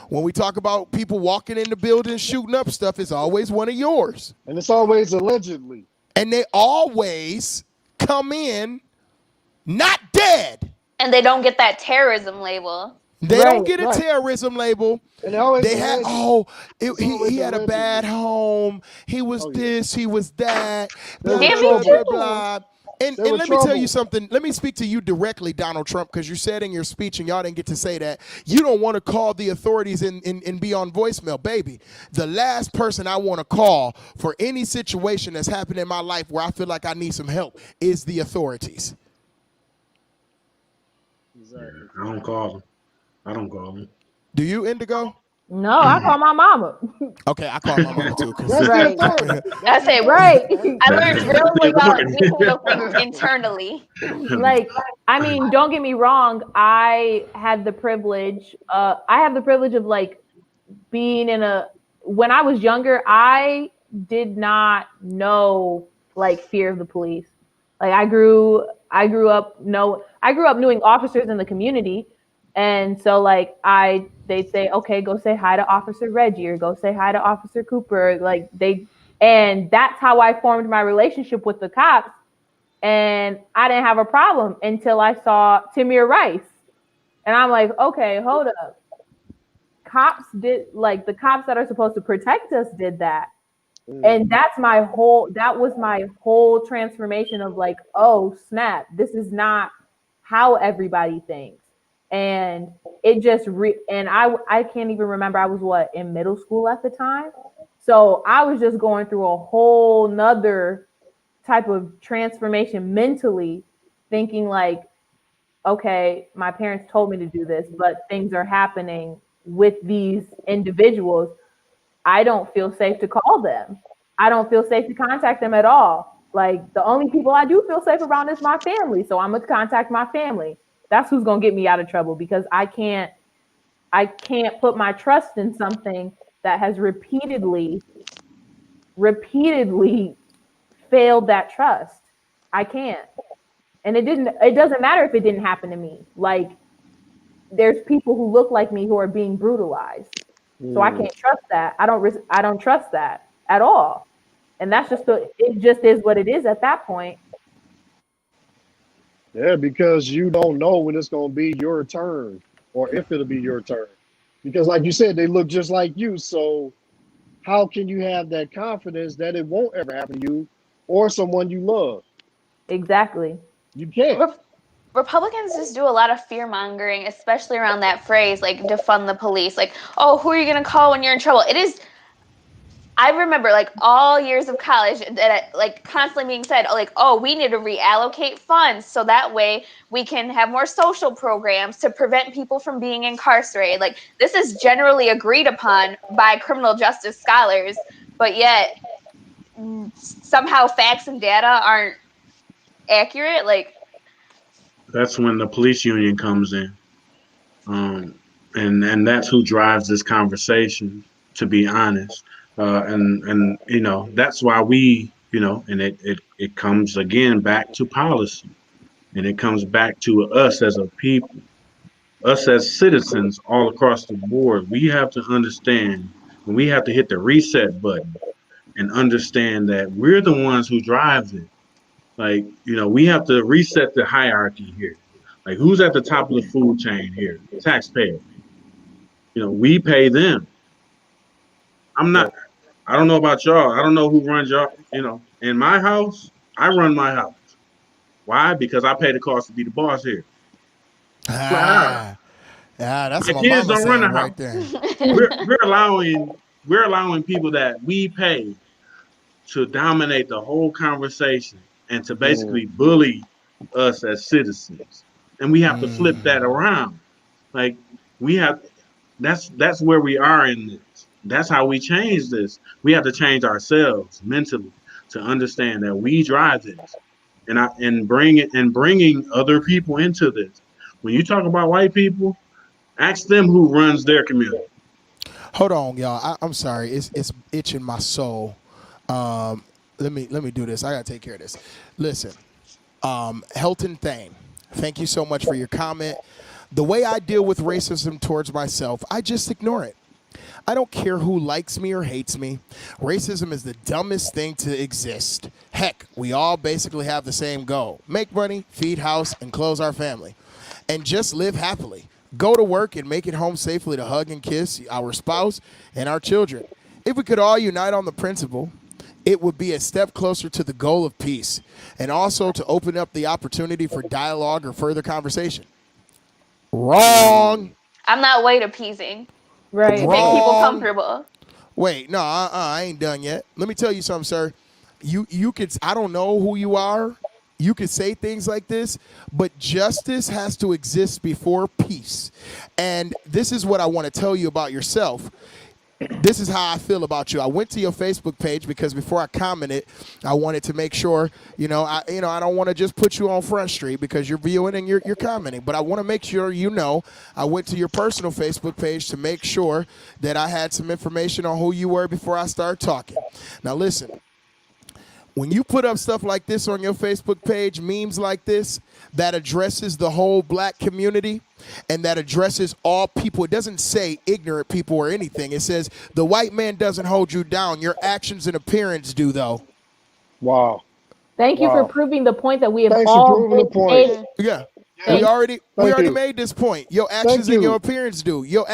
When we talk about people walking in the building shooting up stuff, it's always one of yours. And it's always allegedly. And they always come in not dead. and they don't get that terrorism label. They Right, don't get a right. terrorism label. And always They had he had a allegedly. bad home. He was this. He was that. Blah, They blah, were blah, trouble. blah, blah. And They were let me tell trouble. you something. Let me speak to you directly, Donald Trump, because you said in your speech, and y'all didn't get to say that, you don't want to call the authorities and be on voicemail. Baby, the last person I want to call for any situation that's happened in my life where I feel like I need some help is the authorities. Exactly. I don't call them. Do you, Indigo? No, I call my mama. Okay, I call my mom too. 'Cause That's Right. the authority. I say, Right. I learned real That's well the we handle authority. things internally. Like, I mean, don't get me wrong. I had the privilege. I have the privilege of like being when I was younger, I did not know like fear of the police. Like I grew up knowing officers in the community. And so like they'd say, okay, go say hi to Officer Reggie or go say hi to Officer Cooper. And that's how I formed my relationship with the cops. And I didn't have a problem until I saw Tamir Rice. And I'm like, okay, hold up. The cops that are supposed to protect us did that. And that was my whole transformation of like, oh snap, this is not how everybody thinks. And it just and I can't even remember, I was in middle school at the time. So I was just going through a whole nother type of transformation mentally, thinking like, okay, my parents told me to do this, but things are happening with these individuals. I don't feel safe to call them. I don't feel safe to contact them at all. Like the only people I do feel safe around is my family. So I'm gonna contact my family. That's who's gonna get me out of trouble, because I can't put my trust in something that has repeatedly failed that trust. I can't. And it doesn't matter if it didn't happen to me. Like, there's people who look like me who are being brutalized. So I can't trust that. I don't trust that at all. And that's it just is what it is at that point. Yeah, because you don't know when it's going to be your turn or if it'll be your turn. Because, like you said, they look just like you. So, how can you have that confidence that it won't ever happen to you or someone you love? Exactly. You can't. Republicans just do a lot of fear mongering, especially around that phrase, like defund the police. Like, oh, who are you going to call when you're in trouble? It is. I remember like all years of college that like constantly being said, like, oh, we need to reallocate funds so that way we can have more social programs to prevent people from being incarcerated. Like, this is generally agreed upon by criminal justice scholars, but yet somehow facts and data aren't accurate. Like, That's when the police union comes in. And that's who drives this conversation, to be honest. And that's why and it comes again back to policy, and it comes back to us as a people, us as citizens all across the board. We have to understand, and we have to hit the reset button and understand that we're the ones who drive it. Like, we have to reset the hierarchy here. Like, who's at the top of the food chain here? Taxpayer. We pay them. I'm not, I don't know about y'all. I don't know who runs y'all. In my house, I run my house. Why? Because I pay the cost to be the boss here. Flat out. Yeah, that's My what kids mama don't run the saying right house. there. We're allowing people that we pay to dominate the whole conversation and to basically bully us as citizens. And we have to flip that around. Like, we have that's where we are in this. That's how we change this. We have to change ourselves mentally to understand that we drive this, and bringing other people into this. When you talk about white people, ask them who runs their community. Hold on, y'all. I'm sorry. It's itching my soul. Let me do this. I gotta take care of this. Listen, Helton Thane, thank you so much for your comment. The way I deal with racism towards myself, I just ignore it. I don't care who likes me or hates me. Racism is the dumbest thing to exist. Heck, we all basically have the same goal: make money, feed house, and clothe our family, and just live happily. Go to work and make it home safely to hug and kiss our spouse and our children. If we could all unite on the principle, it would be a step closer to the goal of peace, and also to open up the opportunity for dialogue or further conversation. Wrong. I'm not white appeasing. Right. To make people comfortable. Wait, no, I ain't done yet. Let me tell you something, sir. You could, I don't know who you are. You could say things like this, but justice has to exist before peace. And this is what I want to tell you about yourself. This is how I feel about you. I went to your Facebook page because before I commented, I wanted to make sure, I don't want to just put you on Front Street because you're viewing and you're commenting, but I want to make sure I went to your personal Facebook page to make sure that I had some information on who you were before I started talking. Now listen, when you put up stuff like this on your Facebook page, memes like this, that addresses the whole black community and that addresses all people. It doesn't say ignorant people or anything. It says the white man doesn't hold you down. Your actions and appearance do, though. Wow. Thank you for proving the point that we have Thanks all for proving the point. Yeah. Thank We already you. made this point. Your actions and your appearance do.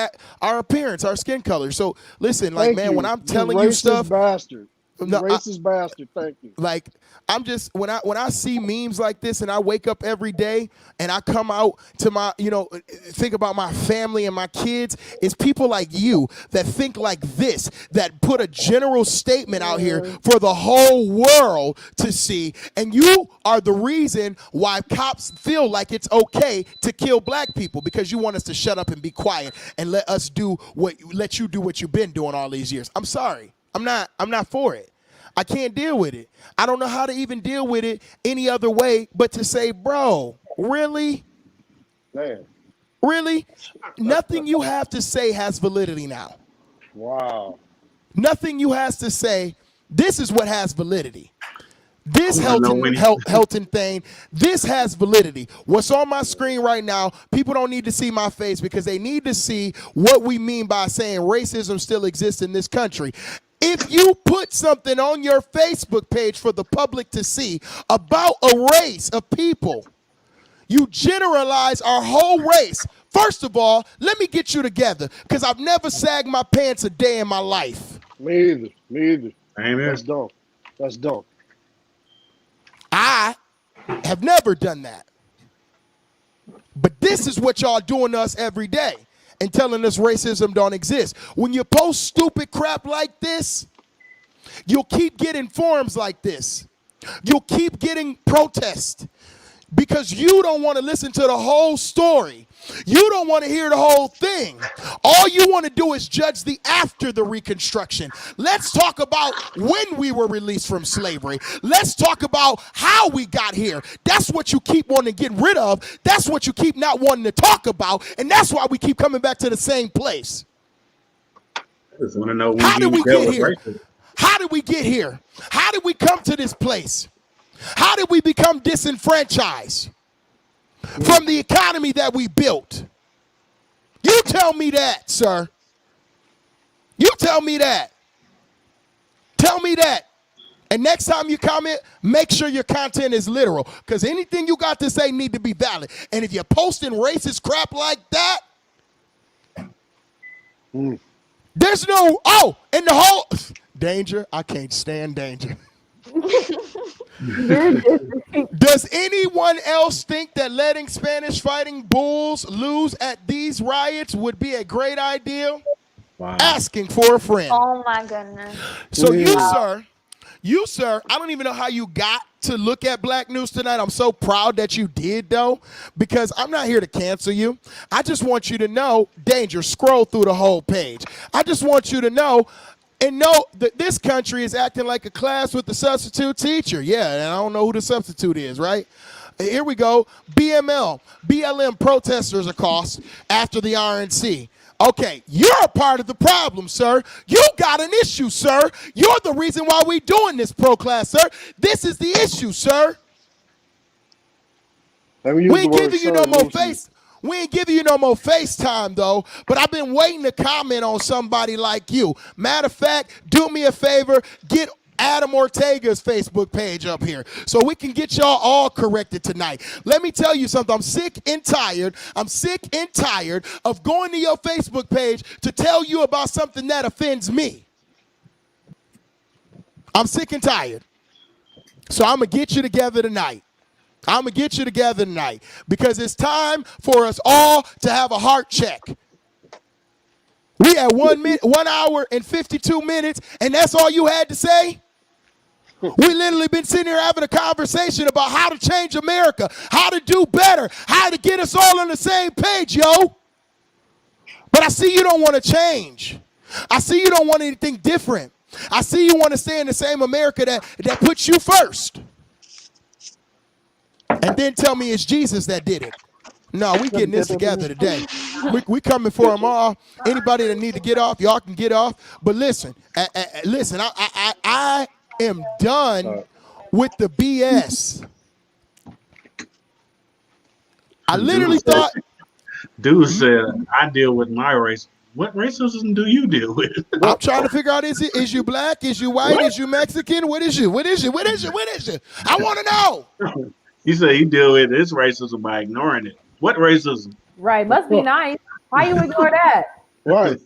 Our appearance, our skin color. So listen, like, Thank man, you. when I'm You telling you stuff, bastard. No, Racist bastard. Thank you. like, I'm just, when I see memes like this and I wake up every day and I come out to my, think about my family and my kids, it's people like you that think like this, that put a general statement out here for the whole world to see. And you are the reason why cops feel like it's okay to kill black people, because you want us to shut up and be quiet and let you do what you've been doing all these years. I'm sorry. I'm not for it. I can't deal with it. I don't know how to even deal with it any other way but to say, bro, really? Man. Really? Nothing you have to say has validity now. Wow. Nothing you has to say, this is what has validity. This Helton thing, this has validity. What's on my screen right now, people don't need to see my face because they need to see what we mean by saying racism still exists in this country. If you put something on your Facebook page for the public to see about a race of people, you generalize our whole race. First of all, let me get you together because I've never sagged my pants a day in my life. Me either. Me either. Amen. That's dumb. That's dumb. I have never done that. But this is what y'all doing to us every day and telling us racism don't exist. When you post stupid crap like this, you'll keep getting forums like this. You'll keep getting protests because you don't want to listen to the whole story. You don't want to hear the whole thing. All you want to do is judge the after the Reconstruction. Let's talk about when we were released from slavery. Let's talk about how we got here. That's what you keep wanting to get rid of. That's what you keep not wanting to talk about. And that's why we keep coming back to the same place. I just want to know how did we get here? How did we get here? How did we come to this place? How did we become disenfranchised from the economy that we built? You tell me that, sir. You tell me that. Tell me that. And next time you comment, make sure your content is literal because anything you got to say need to be valid. And if you're posting racist crap like that, there's no, and the whole, danger, I can't stand danger. Does anyone else think that letting Spanish fighting bulls lose at these riots would be a great idea? Wow. Asking for a friend. Oh my goodness. So you sir, I don't even know how you got to look at Black News Tonight. I'm so proud that you did though, because I'm not here to cancel you. I just want you to know, danger, scroll through the whole page. I just want you to know and know that this country is acting like a class with the substitute teacher. Yeah, and I don't know who the substitute is, right? Here we go. BLM protesters accost after the RNC. Okay, you're a part of the problem, sir. You got an issue, sir. You're the reason why we doing this pro class, sir. This is the issue, sir. We ain't giving you no more face. We ain't giving you no more FaceTime, though, but I've been waiting to comment on somebody like you. Matter of fact, do me a favor, get Adam Ortega's Facebook page up here so we can get y'all all corrected tonight. Let me tell you something. I'm sick and tired of going to your Facebook page to tell you about something that offends me. I'm sick and tired. So I'm going to get you together tonight. Because it's time for us all to have a heart check. We had 1 hour and 52 minutes, and that's all you had to say? We literally been sitting here having a conversation about how to change America, how to do better, how to get us all on the same page, yo. But I see you don't want to change. I see you don't want anything different. I see you want to stay in the same America that puts you first. And then tell me it's Jesus that did it. No, we getting this together today. We coming for them all. Anybody that need to get off, y'all can get off. But listen, I am done with the BS. I literally thought. Dude said, I deal with my race. What racism do you deal with? I'm trying to figure out, is you black? Is you white? What? Is you Mexican? What is you? What is you? I want to know. He said he deal with his racism by ignoring it. What racism? Right, must be nice. Why you ignore that? Right.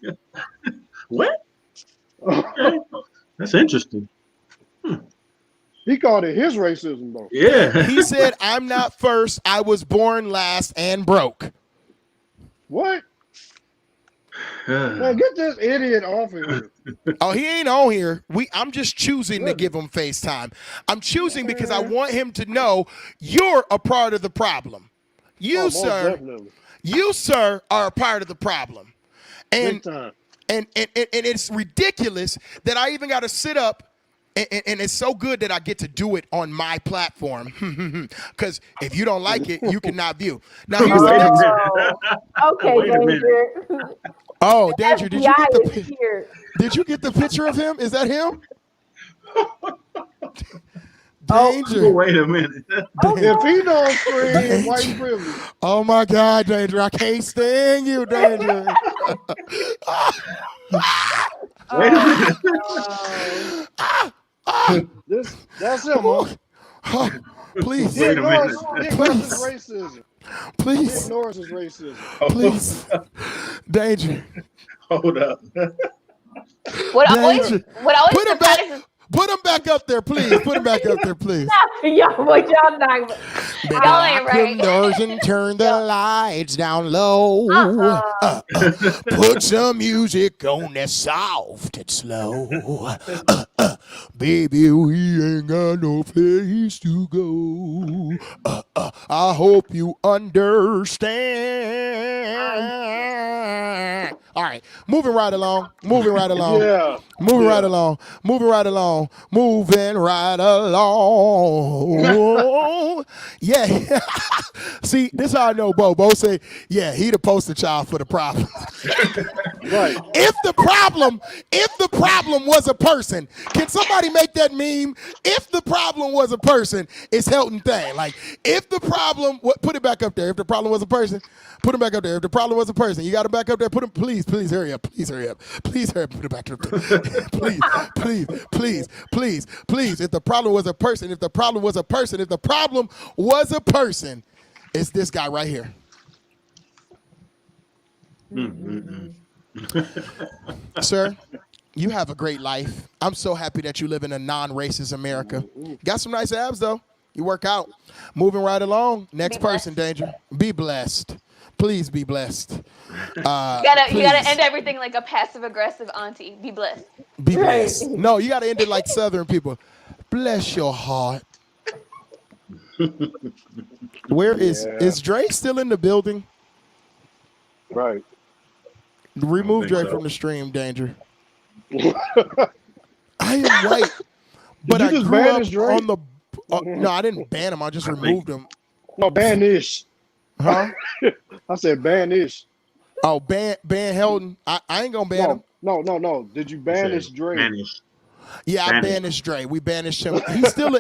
What? Okay. That's interesting. He called it his racism, though. Yeah. He said, I'm not first. I was born last and broke. What? Man, get this idiot off of here. Oh, he ain't on here. I'm just choosing to give him FaceTime. I'm choosing because I want him to know you're a part of the problem. You, sir, are a part of the problem. And it's ridiculous that I even got to sit up. And it's so good that I get to do it on my platform. Because if you don't like it, you cannot view. Now, here's the next. Okay, Danger. Oh, Danger, did you get the picture of him? Is that him? Danger. Wait a minute. If he don't scream, white privilege. Oh my God, Danger. I can't stand you, Danger. Wait a minute. That's him, huh? Please. He Wait a minute. ignores his racism. He Please. ignores his racism. Please. Danger. Hold up. What always Danger. surprises Put him back up there, please. Put him back up there, please. Y'all, what y'all not? Baby, Y'all ain't lock them right. doors and turn the lights down low. Put some music on that's soft and slow. Baby, we ain't got no place to go. I hope you understand. All right, moving right along. Moving right along. Yeah. Moving right along. Moving right along. Moving right along. Yeah. See, this is how I know Bo. Bo say, yeah, he the poster child for the problem. Right. If the problem was a person, can somebody make that meme? If the problem was a person, it's Helton thing. Like, if the problem, put it back up there. If the problem was a person, put him back up there. If the problem was a person, you got him back up there. Put him, please hurry up. Please hurry up. Please hurry up. Put it back up there. Please. If the problem was a person, it's this guy right here. Sir, you have a great life. I'm so happy that you live in a non-racist America. Got some nice abs, though. You work out. Moving right along. Next person, Danger. Be blessed. Please be blessed. You gotta end everything like a passive-aggressive auntie. Be blessed. Be blessed. No, you got to end it like Southern people. Bless your heart. Where is Dre still in the building? Right. Remove Dre from the stream, Danger. I am white, but I just grew banish up Dre? on the. No, I didn't ban him. I just removed him. No, banish. Huh? I said banish. Oh, ban Helton. I ain't gonna ban him. No. Did you banish Dre? Banish. Yeah, I banished Dre. We banished him.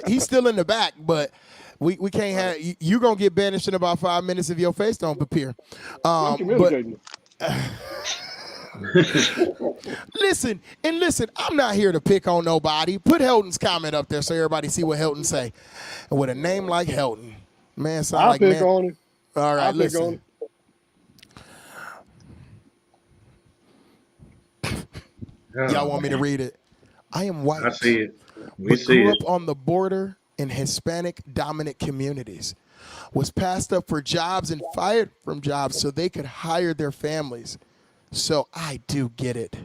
He's still in the back, but we can't have you gonna get banished in about 5 minutes if your face don't appear. I'm communicating. Listen, I'm not here to pick on nobody. Put Helton's comment up there so everybody see what Helton say. And with a name like Helton, man, sound I'll like pick man. on him. All right, I'll pick on listen. him. Y'all want me to read it? I am white. I see it. We but see grew it. up on the border in Hispanic dominant communities. Was passed up for jobs and fired from jobs so they could hire their families. So I do get it.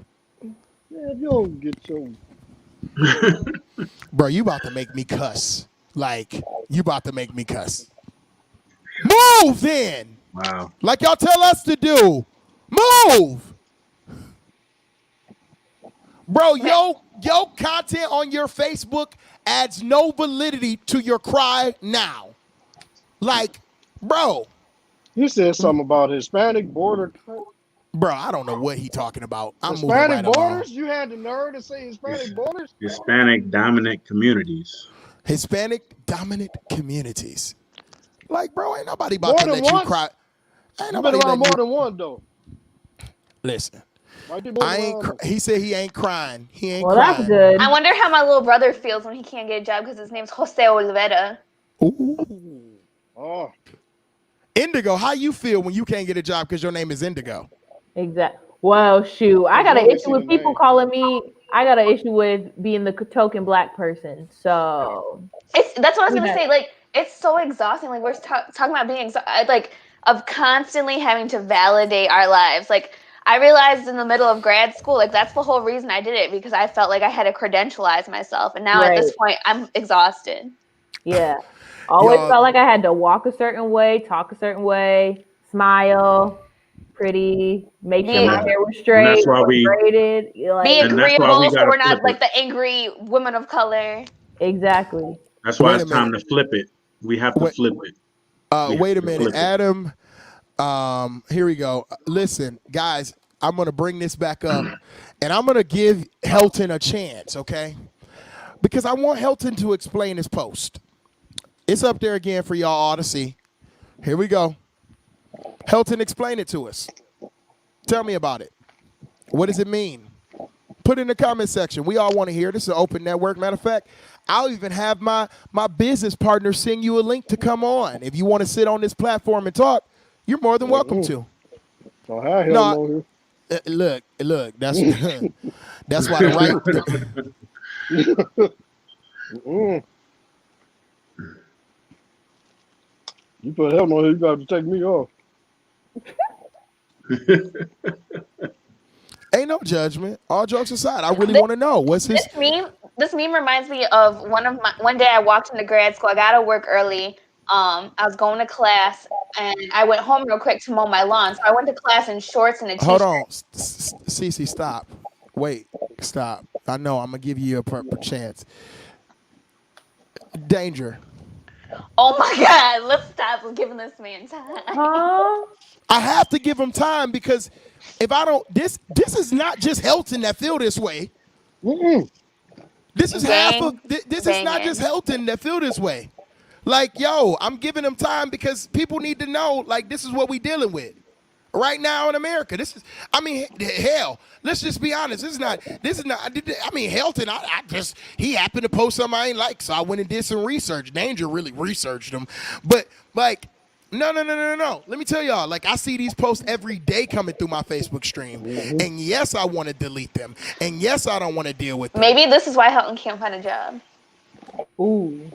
Yeah, you don't get your. Bro, you about to make me cuss. Like, you about to make me cuss. Move then. Wow. Like y'all tell us to do. Move. Bro, yo content on your Facebook adds no validity to your cry now. Like, bro. You said something about Hispanic border. Bro, I don't know what he talking about. I'm Hispanic moving right borders? along. You had the nerve to say Hispanic borders? Hispanic dominant communities. Hispanic dominant communities. Like, bro, ain't nobody about More to than let once? you cry. Ain't You've nobody been around letting more you. than one, though. Listen, Might be more I than ain't. one. He said he ain't crying. He ain't Well, crying. that's good. I wonder how my little brother feels when he can't get a job because his name's Jose Olivera. Ooh. Oh, Indigo, how you feel when you can't get a job because your name is Indigo? Exactly. Well, shoot, I got an Let me issue see with the people name. calling me. I got an issue with being the token black person. So That's what I was gonna Yeah. say. Like, it's so exhausting. Like, we're talking about being like of constantly having to validate our lives. Like, I realized in the middle of grad school, like that's the whole reason I did it, because I felt like I had to credentialize myself, and now at this point, I'm exhausted. yeah, always Y'all- felt like I had to walk a certain way, talk a certain way, smile, pretty, make sure my Yeah. hair was straight, that's why we- braided. Be Like And that's why we agreeable, so gotta we're not flip like it. the angry women of color. exactly. That's why Wait it's a time to flip it. We have to Wait. flip it. We Wait a have to minute, flip it. Adam. Here we go. Listen, guys, I'm gonna bring this back up, and I'm gonna give Helton a chance, okay? because I want Helton to explain his post. It's up there again for y'all all to see. Here we go. Helton, explain it to us. Tell me about it. What does it mean? Put it in the comment section. We all want to hear. This is an open network. Matter of fact, I'll even have my business partner send you a link to come on. If you want to sit on this platform and talk, you're more than welcome to. Oh, how hell No, no here. look. That's that's why the right. You put hell no here, you got to take me off. Ain't no judgment. All jokes aside, I really want to know what's his. This meme reminds me of one day I walked into grad school. I got to work early. I was going to class and I went home real quick to mow my lawn. So I went to class in shorts and a t-shirt. Hold on, Cece, stop. Wait, stop. I know I'm gonna give you a proper chance. Danger. Oh my God! Let's stop giving this man time. Huh? I have to give him time because if I don't, this is not just Helton that feel this way. This is half of this is not just Helton that feel this way. Like, yo, I'm giving him time because people need to know, like, this is what we dealing with right now in America. This is, I mean, hell, let's just be honest. This is not, I mean, Helton, he happened to post something I ain't like, so I went and did some research. Danger really researched him. But, like, no. Let me tell y'all, like, I see these posts every day coming through my Facebook stream. And yes, I want to delete them. And yes, I don't want to deal with them. Maybe this is why Helton can't find a job. Ooh.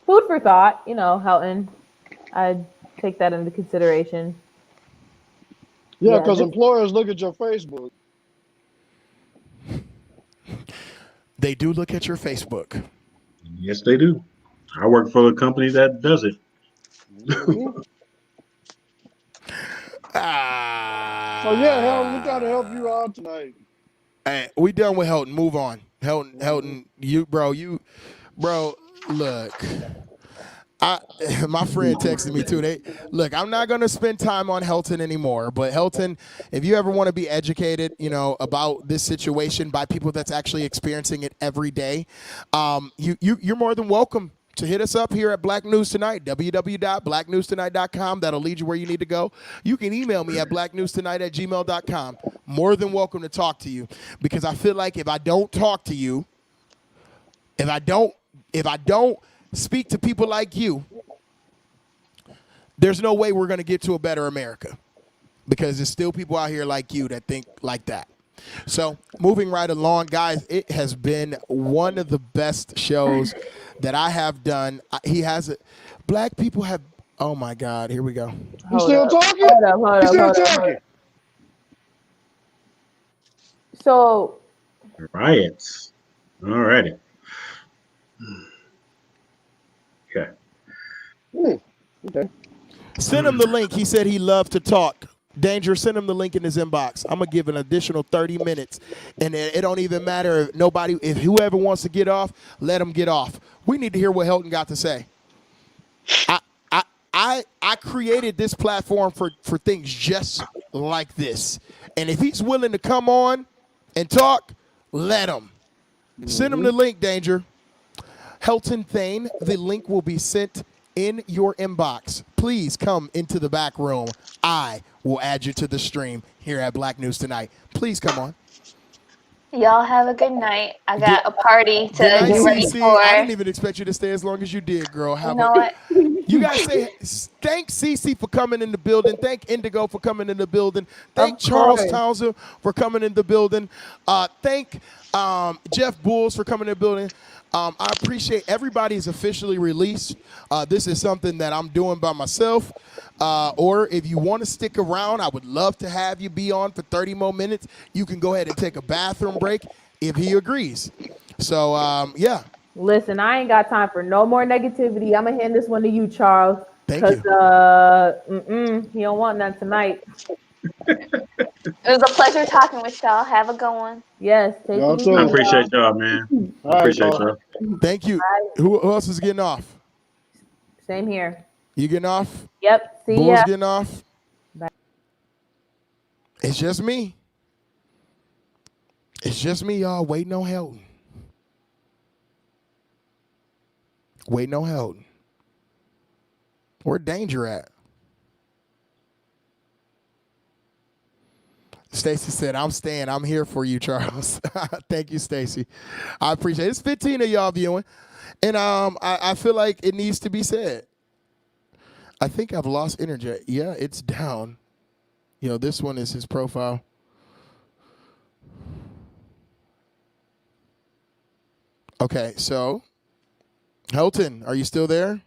Food for thought, Helton. I'd take that into consideration. Yeah, because employers look at your Facebook. They do look at your Facebook. Yes, they do. I work for a company that does it. So yeah, Helton, we gotta help you out tonight. Hey, we done with Helton. Move on. Helton, look. My friend texted me too. I'm not gonna spend time on Helton anymore. But Helton, if you ever want to be educated, about this situation by people that's actually experiencing it every day, you're more than welcome to hit us up here at Black News Tonight, www.blacknewstonight.com. That'll lead you where you need to go. You can email me at blacknewstonight@gmail.com. More than welcome to talk to you, because I feel like if I don't talk to you, if I don't speak to people like you, there's no way we're going to get to a better America, because there's still people out here like you that think like that. So moving right along, guys, it has been one of the best shows that I have done. Black people have, oh my God, here we go. You still talking? Hold up. Still talking? So. Riots. All righty. Okay. Okay. Send him the link. He said he loved to talk. Danger, send him the link in his inbox. I'm going to give an additional 30 minutes. And it don't even matter if whoever wants to get off, let them get off. We need to hear what Helton got to say. I created this platform for things just like this. And if he's willing to come on and talk, let him. Send him the link, Danger. Helton Thane, the link will be sent in your inbox. Please come into the back room. I will add you to the stream here at Black News Tonight. Please come on. Y'all have a good night. I got a party to Good night, get ready CC. for. I didn't even expect you to stay as long as you did, girl. You know what? You guys say thank Cece for coming in the building. Thank Indigo for coming in the building. Thank Charles Townsend for coming in the building. Thank Jeff Bulls for coming in the building. I appreciate everybody's officially released. This is something that I'm doing by myself. Or if you want to stick around, I would love to have you be on for 30 more minutes. You can go ahead and take a bathroom break if he agrees. So, yeah. Listen, I ain't got time for no more negativity. I'm going to hand this one to you, Charles. Thank you. He don't want none tonight. It was a pleasure talking with y'all. Have a good one. Yes, take it easy. I appreciate y'all, man. I appreciate y'all. Thank you. Who else is getting off? Same here. You getting off? Yep. See Bulls ya. getting off? Bye. It's just me. It's just me, y'all, waiting on Helton. Wait, no Helton. Where Danger at? Stacy said, I'm staying. I'm here for you, Charles. Thank you, Stacy. I appreciate it. It's 15 of y'all viewing. And I feel like it needs to be said. I think I've lost internet. Yeah, it's down. This one is his profile. Okay, so Helton, are you still there?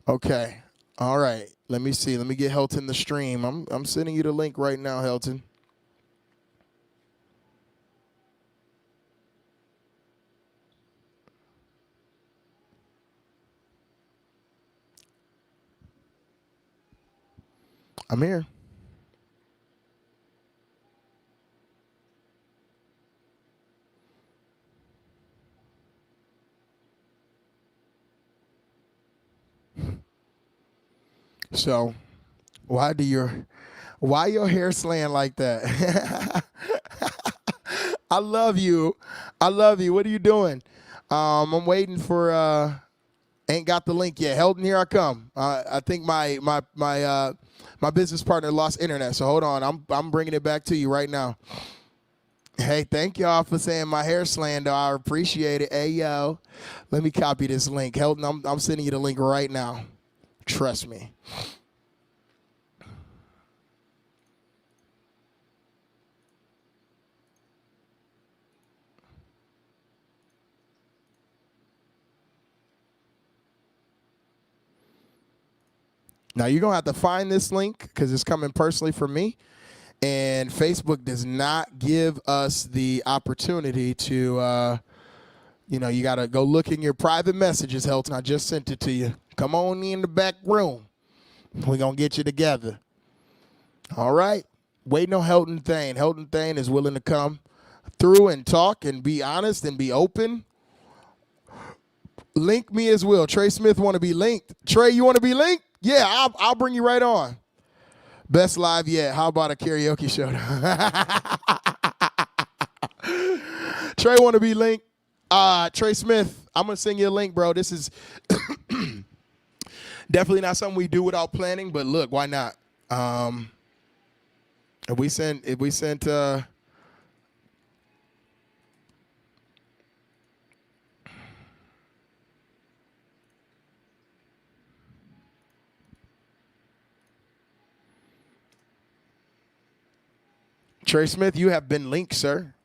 Okay. All right. Let me see. Let me get Helton the stream. I'm sending you the link right now, Helton. I'm here. So, why your hair slaying like that? I love you. I love you. What are you doing? I'm waiting for ain't got the link yet. Helton, here I come. I think my business partner lost internet. So hold on. I'm bringing it back to you right now. Hey, thank y'all for saying my hair slaying though. I appreciate it. Hey yo. Let me copy this link. Helton, I'm sending you the link right now. Trust me. Now, you're going to have to find this link because it's coming personally from me. And Facebook does not give us the opportunity to, you got to go look in your private messages, Helton. I just sent it to you. Come on in the back room. We're going to get you together. All right. Waiting on Helton Thane. Helton Thane is willing to come through and talk and be honest and be open. Link me as well. Trey Smith want to be linked. Trey, you want to be linked? Yeah, I'll bring you right on. Best live yet. How about a karaoke show? Trey want to be linked. Trey Smith, I'm going to send you a link, bro. This is definitely not something we do without planning, but look, why not? If we sent Trey Smith, you have been linked, sir.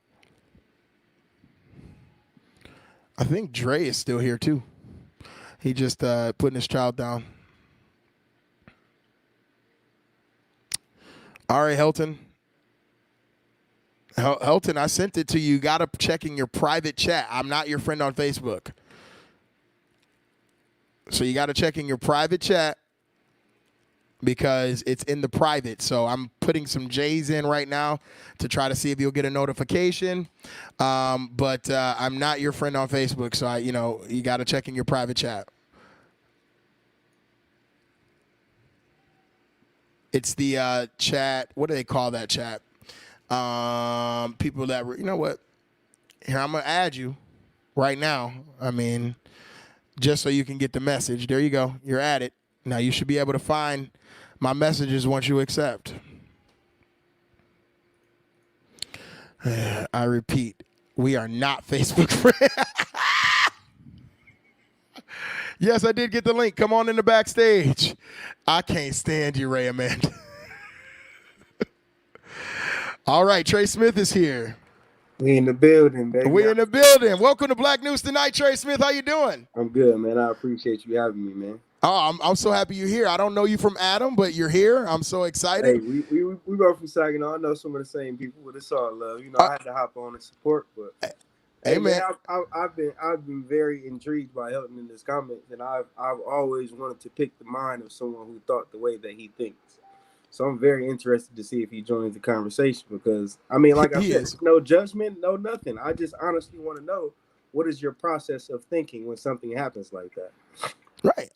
I think Dre is still here, too. He just putting his child down. All right, Helton. Helton, I sent it to you. You got to check in your private chat. I'm not your friend on Facebook. So you got to check in your private chat because it's in the private. So I'm putting some J's in right now to try to see if you'll get a notification. But I'm not your friend on Facebook. So, you got to check in your private chat. It's the chat. What do they call that chat? People that, you know what? Here, I'm going to add you right now. I mean, just so you can get the message. There you go. You're at it. Now you should be able to find my messages once you accept. I repeat, we are not Facebook friends. Yes, I did get the link. Come on in the backstage. I can't stand you, Ray Amanda. All right, Trey Smith is here. We in the building, baby. We in the building. Welcome to Black News Tonight, Trey Smith. How you doing? I'm good, man. I appreciate you having me, man. Oh, I'm so happy you're here. I don't know you from Adam, but you're here. I'm so excited. Hey, we both from Saginaw. I know some of the same people, but it's all love. I had to hop on and support, but hey, man. I've been very intrigued by Helton in his comments, and I've always wanted to pick the mind of someone who thought the way that he thinks. So I'm very interested to see if he joins the conversation because, like I said, no judgment, no nothing. I just honestly want to know, what is your process of thinking when something happens like that? Right.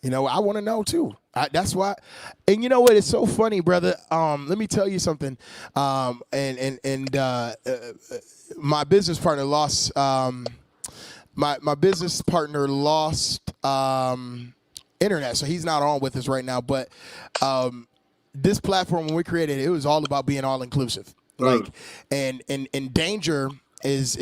You know, I want to know too. That's why, and you know what? It's so funny, brother. Let me tell you something. My business partner lost. My business partner lost internet, so he's not on with us right now. But this platform, when we created it, it was all about being all inclusive. Like, and Danger is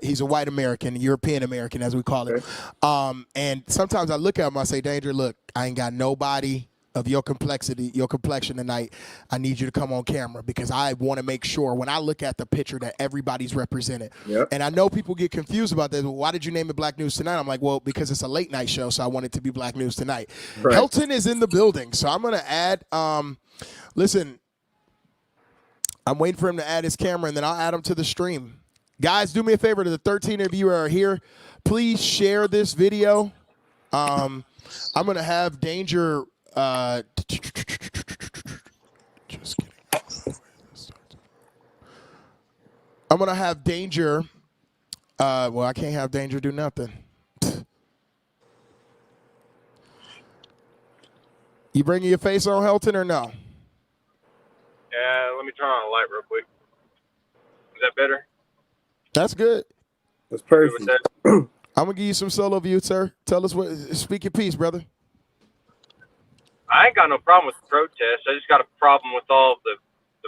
he's a white American, European American, as we call it. And sometimes I look at him, I say, Danger, look, I ain't got nobody of your complexion tonight. I need you to come on camera because I want to make sure when I look at the picture that everybody's represented. Yep. And I know people get confused about that. Well, why did you name it Black News Tonight? I'm like, well, because it's a late night show, so I want it to be Black News Tonight. Right. Helton is in the building, so I'm gonna add. Listen, I'm waiting for him to add his camera, and then I'll add him to the stream. Guys, do me a favor. To the 13 of you who are here, please share this video. I'm gonna have Danger. Just kidding. I'm gonna have Danger. Well, I can't have Danger do nothing. You bringing your face on, Helton, or no? Yeah, let me turn on a light real quick. Is that better? That's good. That's perfect. I'm gonna give you some solo view, sir. Tell us what. Speak your piece, brother. I ain't got no problem with the protest. I just got a problem with all the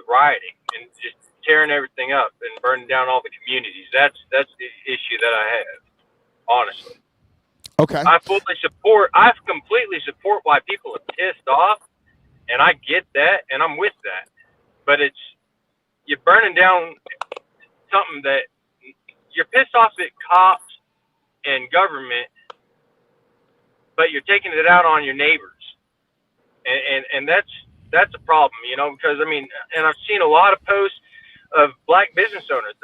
rioting and just tearing everything up and burning down all the communities. That's the issue that I have, honestly. Okay. I completely support why people are pissed off, and I get that, and I'm with that. But you're burning down something that you're pissed off at cops and government, but you're taking it out on your neighbors. And that's a problem, you know, because, I mean, and I've seen a lot of posts of black business owners.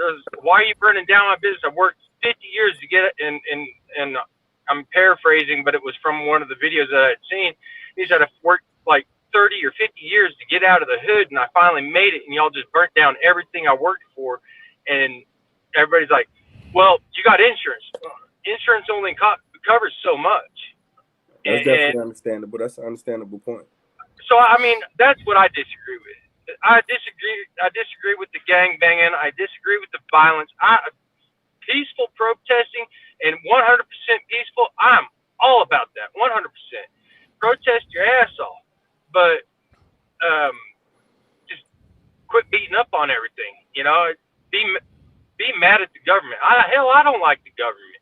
Why are you burning down my business? I've worked 50 years to get it, and I'm paraphrasing, but it was from one of the videos that I'd seen. He said, I've worked like 30 or 50 years to get out of the hood, and I finally made it, and y'all just burnt down everything I worked for. And everybody's like, well, you got insurance. Insurance only covers so much. That's definitely understandable. That's an understandable point. So, I mean, that's what I disagree with. I disagree with the gang banging. I disagree with the violence. Peaceful protesting and 100% peaceful, I'm all about that. 100%. Protest your ass off. But just quit beating up on everything. You know, be mad at the government. I don't like the government.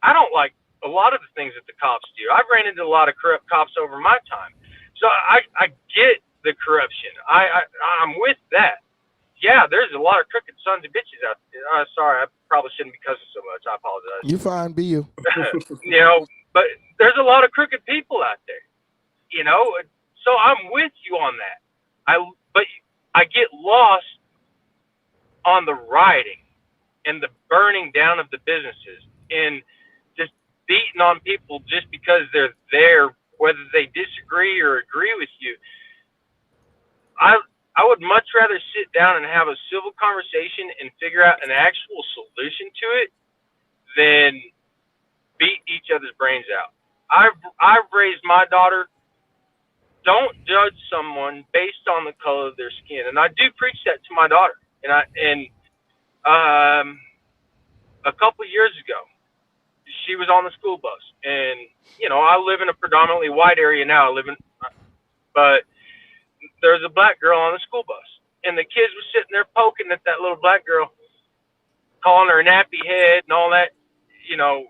I don't like a lot of the things that the cops do. I've ran into a lot of corrupt cops over my time. So I get the corruption. I'm with that. Yeah, there's a lot of crooked sons of bitches out there. Sorry, I probably shouldn't be cussing so much. I apologize. You fine, be you. You know, but there's a lot of crooked people out there. You know, so I'm with you on that. But I get lost on the rioting and the burning down of the businesses and just beating on people just because they're there, whether they disagree or agree with you. I would much rather sit down and have a civil conversation and figure out an actual solution to it than beat each other's brains out. I've raised my daughter. Don't judge someone based on the color of their skin, and I do preach that to my daughter. And a couple of years ago, she was on the school bus, and you know, I live in a predominantly white area now. But there's a black girl on the school bus, and the kids were sitting there poking at that little black girl, calling her a nappy head and all that. You know,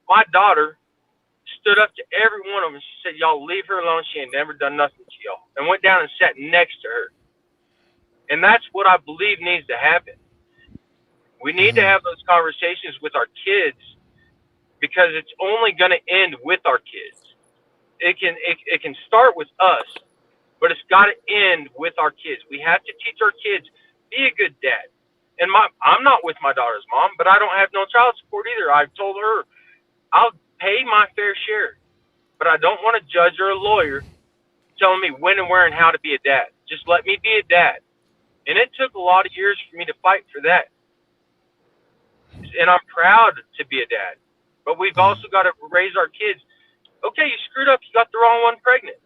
my daughter stood up to every one of them. She said, y'all leave her alone. She ain't never done nothing to y'all. And went down and sat next to her. And that's what I believe needs to happen. We need to have those conversations with our kids because it's only going to end with our kids. It can start with us, but it's got to end with our kids. We have to teach our kids, be a good dad. And I'm not with my daughter's mom, but I don't have no child support either. I've told her I'll pay my fair share, but I don't want a judge or a lawyer telling me when and where and how to be a dad. Just let me be a dad. And it took a lot of years for me to fight for that. And I'm proud to be a dad. But we've also got to raise our kids Okay, you screwed up. You got the wrong one pregnant.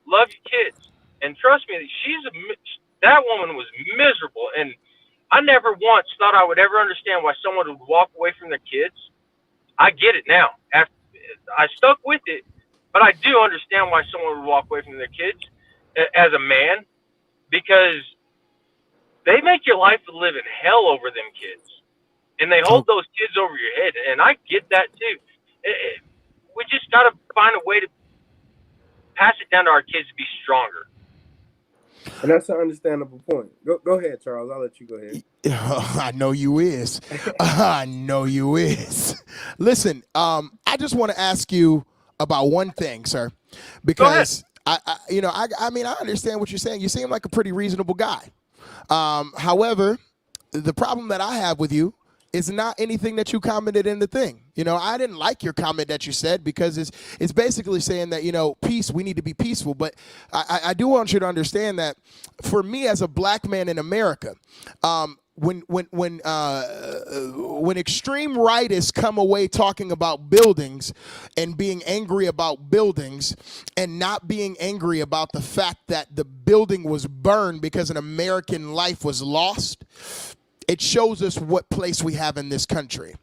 Love your kids. And trust me, that woman was miserable. And I never once thought I would ever understand why someone would walk away from their kids. I get it now. I stuck with it, but I do understand why someone would walk away from their kids as a man, because they make your life a living hell over them kids, and they hold those kids over your head. And I get that too. We just got to find a way to pass it down to our kids to be stronger. And that's an understandable point. Go ahead, Charles. I'll let you go ahead. I know you is. I know you is. Listen, I just want to ask you about one thing, sir, because I mean, I understand what you're saying. You seem like a pretty reasonable guy. However, the problem that I have with you is not anything that you commented in the thing. You know, I didn't like your comment that you said, because it's basically saying that, you know, peace, we need to be peaceful. But I do want you to understand that for me as a black man in America, when extreme rightists come away talking about buildings and being angry about buildings and not being angry about the fact that the building was burned because an American life was lost, it shows us what place we have in this country.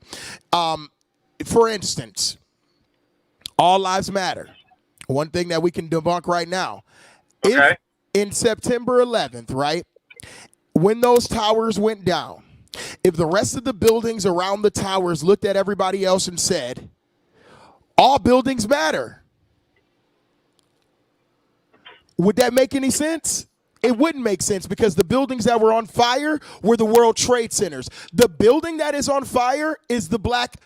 For instance, all lives matter. One thing that we can debunk right now. Okay. If in September 11th, right, when those towers went down, if the rest of the buildings around the towers looked at everybody else and said, all buildings matter, would that make any sense? It wouldn't make sense, because the buildings that were on fire were the World Trade Centers. The building that is on fire is the black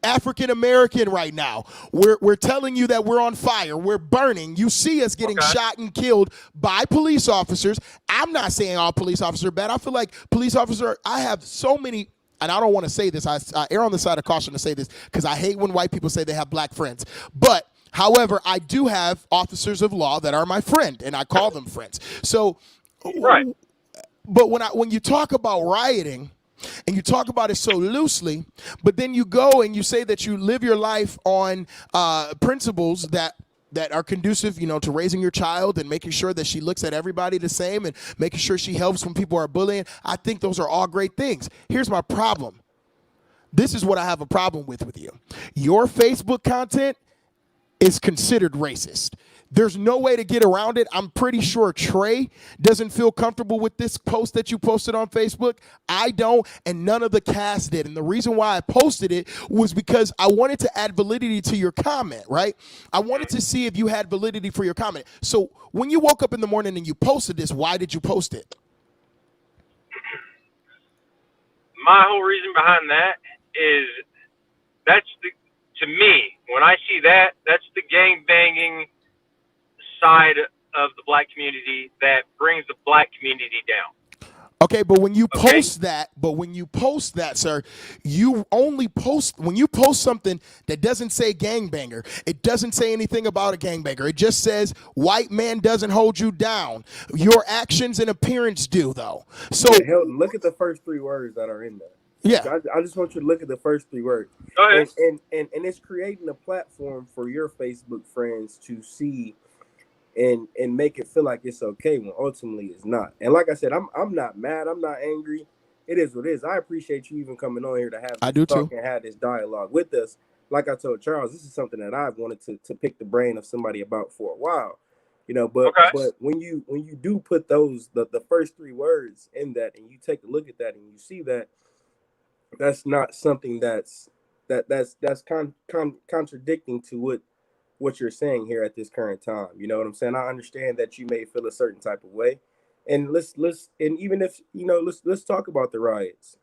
African American right now. We're telling you that we're on fire. We're burning. You see us getting shot and killed by police officers. I'm not saying all police officers are bad. I feel like police officers, I have so many, and I don't want to say this. I err on the side of caution to say this, because I hate when white people say they have black friends. But however, I do have officers of law that are my friend, and I call them friends. So, right. But when you talk about rioting, and you talk about it so loosely, but then you go and you say that you live your life on principles that are conducive, you know, to raising your child and making sure that she looks at everybody the same and making sure she helps when people are bullying. I think those are all great things. Here's my problem. This is what I have a problem with you. Your Facebook content is considered racist. There's no way to get around it. I'm pretty sure Trey doesn't feel comfortable with this post that you posted on Facebook. I don't, and none of the cast did. And the reason why I posted it was because I wanted to add validity to your comment, right? I wanted to see if you had validity for your comment. So when you woke up in the morning and you posted this, why did you post it? My whole reason behind that is to me, when I see that, that's the gang banging side of the black community that brings the black community down. Okay, but when you post that, sir, you only post when you post something that doesn't say gangbanger. It doesn't say anything about a gangbanger. It just says white man doesn't hold you down. Your actions and appearance do, though. So Hilton, look at the first three words that are in there. Yeah, I just want you to look at the first three words. Go ahead. And it's creating a platform for your Facebook friends to see and make it feel like it's okay when ultimately it's not. And like I said, I'm not mad. I'm not angry. It is what it is. I appreciate you even coming on here to have this talk and have this dialogue with us. Like I told Charles, this is something that I've wanted to pick the brain of somebody about for a while. You know, but when you do put those the first three words in that, and you take a look at that and you see that that's not something that's contradicting to what you're saying here at this current time. You know what I'm saying? I understand that you may feel a certain type of way, and let's and even if let's talk about the riots.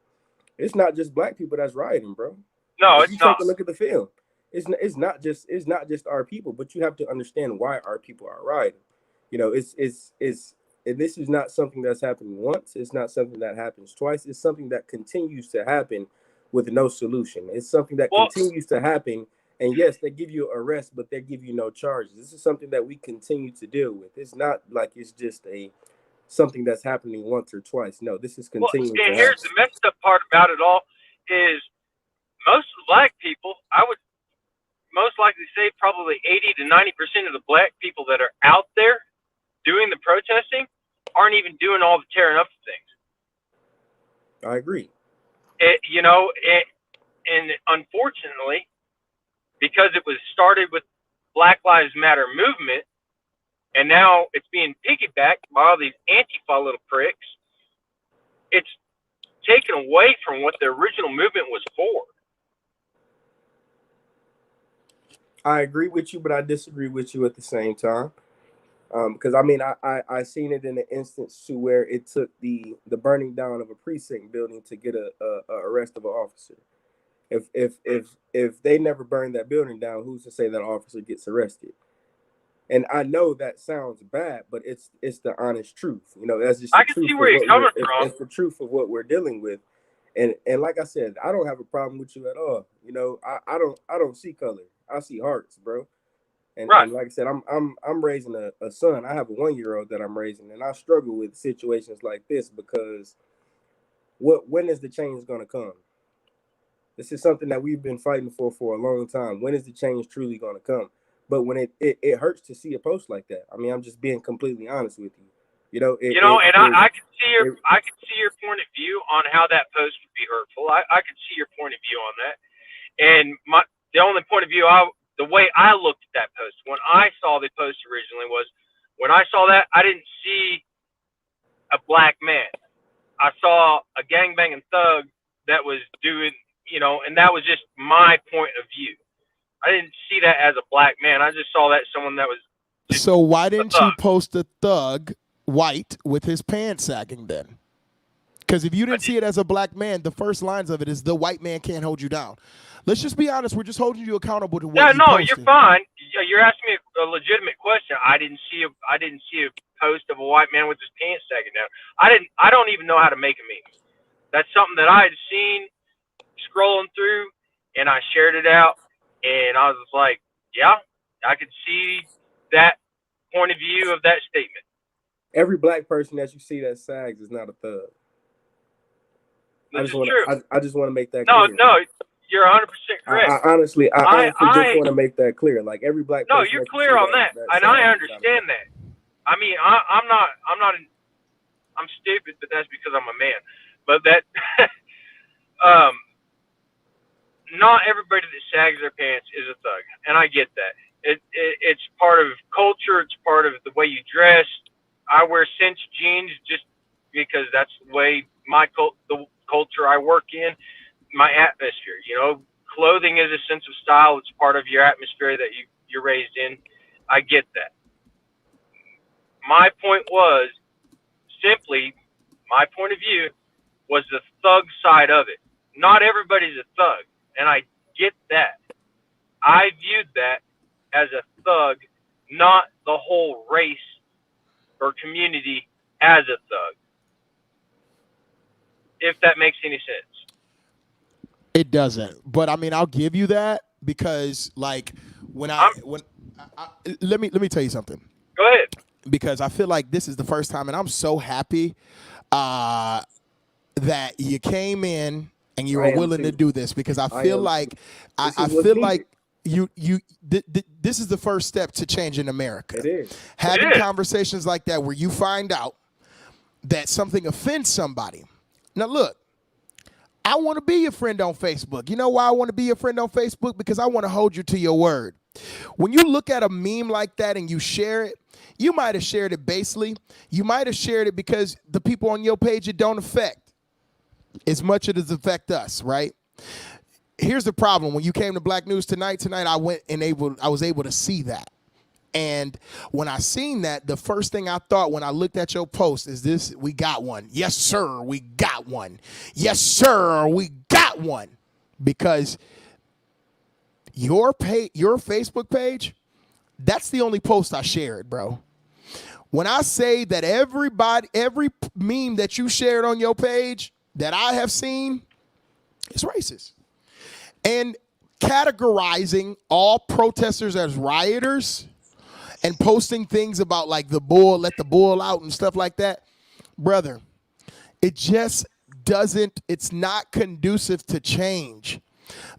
It's not just black people that's rioting, bro. No, if it's you not. take a look at the film, it's not just our people, but you have to understand why our people are rioting. You know, it's and this is not something that's happening once. It's not something that happens twice. It's something that continues to happen with no solution. It's something that continues to happen. And yes, they give you arrest, but they give you no charges. This is something that we continue to deal with. It's not like it's just something that's happening once or twice. No, this is continuing to happen. Here's the messed up part about it all is most of the black people, most likely say probably 80 to 90% of the black people that are out there doing the protesting aren't even doing all the tearing up things. I agree. And unfortunately, because it was started with Black Lives Matter movement, and now it's being piggybacked by all these Antifa little pricks, it's taken away from what the original movement was for. I agree with you, but I disagree with you at the same time. Because I mean, I seen it in an instance to where it took the burning down of a precinct building to get a arrest of an officer. If they never burned that building down, who's to say that officer gets arrested? And I know that sounds bad, but it's the honest truth. You know, that's just I can see where you're coming from. It's the truth of what we're dealing with. And like I said, I don't have a problem with you at all. You know, I don't see color. I see hearts, bro. And, right. And like I said, I'm raising a son. I have a 1-year-old that I'm raising, and I struggle with situations like this because when is the change going to come? This is something that we've been fighting for a long time. When is the change truly going to come? But when it hurts to see a post like that. I mean, I'm just being completely honest with you. You know, I can see your point of view on how that post would be hurtful. I can see your point of view on that. And the only point of view the way I looked at that post when I saw the post originally was when I saw that I didn't see a black man. I saw a gangbanging thug that was doing, and that was just my point of view. I didn't see that as a black man. I just saw that someone that was. So why didn't you post a thug white with his pants sagging then? Because if you didn't see it as a black man, the first lines of it is the white man can't hold you down. Let's just be honest. We're just holding you accountable to what you posted. You're fine. You're asking me a legitimate question. I didn't see a post of a white man with his pants sagging down. I don't even know how to make a meme. That's something that I had seen scrolling through, and I shared it out, and I was like, yeah, I could see that point of view of that statement. Every black person that you see that sags is not a thug. This is true. I just want to make that clear. No, you're 100% correct. I honestly just want to make that clear. Like every black person. No, you're clear on that, and I understand that. I mean, I'm stupid, but that's because I'm a man. But that, not everybody that sags their pants is a thug, and I get that. It's part of culture. It's part of the way you dress. I wear cinch jeans just because that's the way the culture I work in, my atmosphere. Clothing is a sense of style. It's part of your atmosphere that you're raised in. I get that. My point was simply, my point of view was the thug side of it. Not everybody's a thug, and I get that. I viewed that as a thug, not the whole race or community as a thug. If that makes any sense. It doesn't. But I mean, I'll give you that because like let me tell you something. Go ahead. Because I feel like this is the first time, and I'm so happy that you came in and you were willing to do this, because I feel like this is the first step to changing America. It is. Having conversations like that where you find out that something offends somebody. Now look, I want to be your friend on Facebook. You know why I want to be your friend on Facebook? Because I want to hold you to your word. When you look at a meme like that and you share it, you might have shared it basely. You might have shared it because the people on your page it don't affect as much as it affect us, right? Here's the problem. When you came to Black News Tonight, I was able to see that. And when I seen that, the first thing I thought when I looked at your post is this: we got one. Yes, sir, we got one. Yes, sir, we got one. Because your Facebook page, that's the only post I shared, bro. When I say that every meme that you shared on your page that I have seen is racist. And categorizing all protesters as rioters and posting things about like the bull, let the bull out and stuff like that, brother, it just doesn't, it's not conducive to change.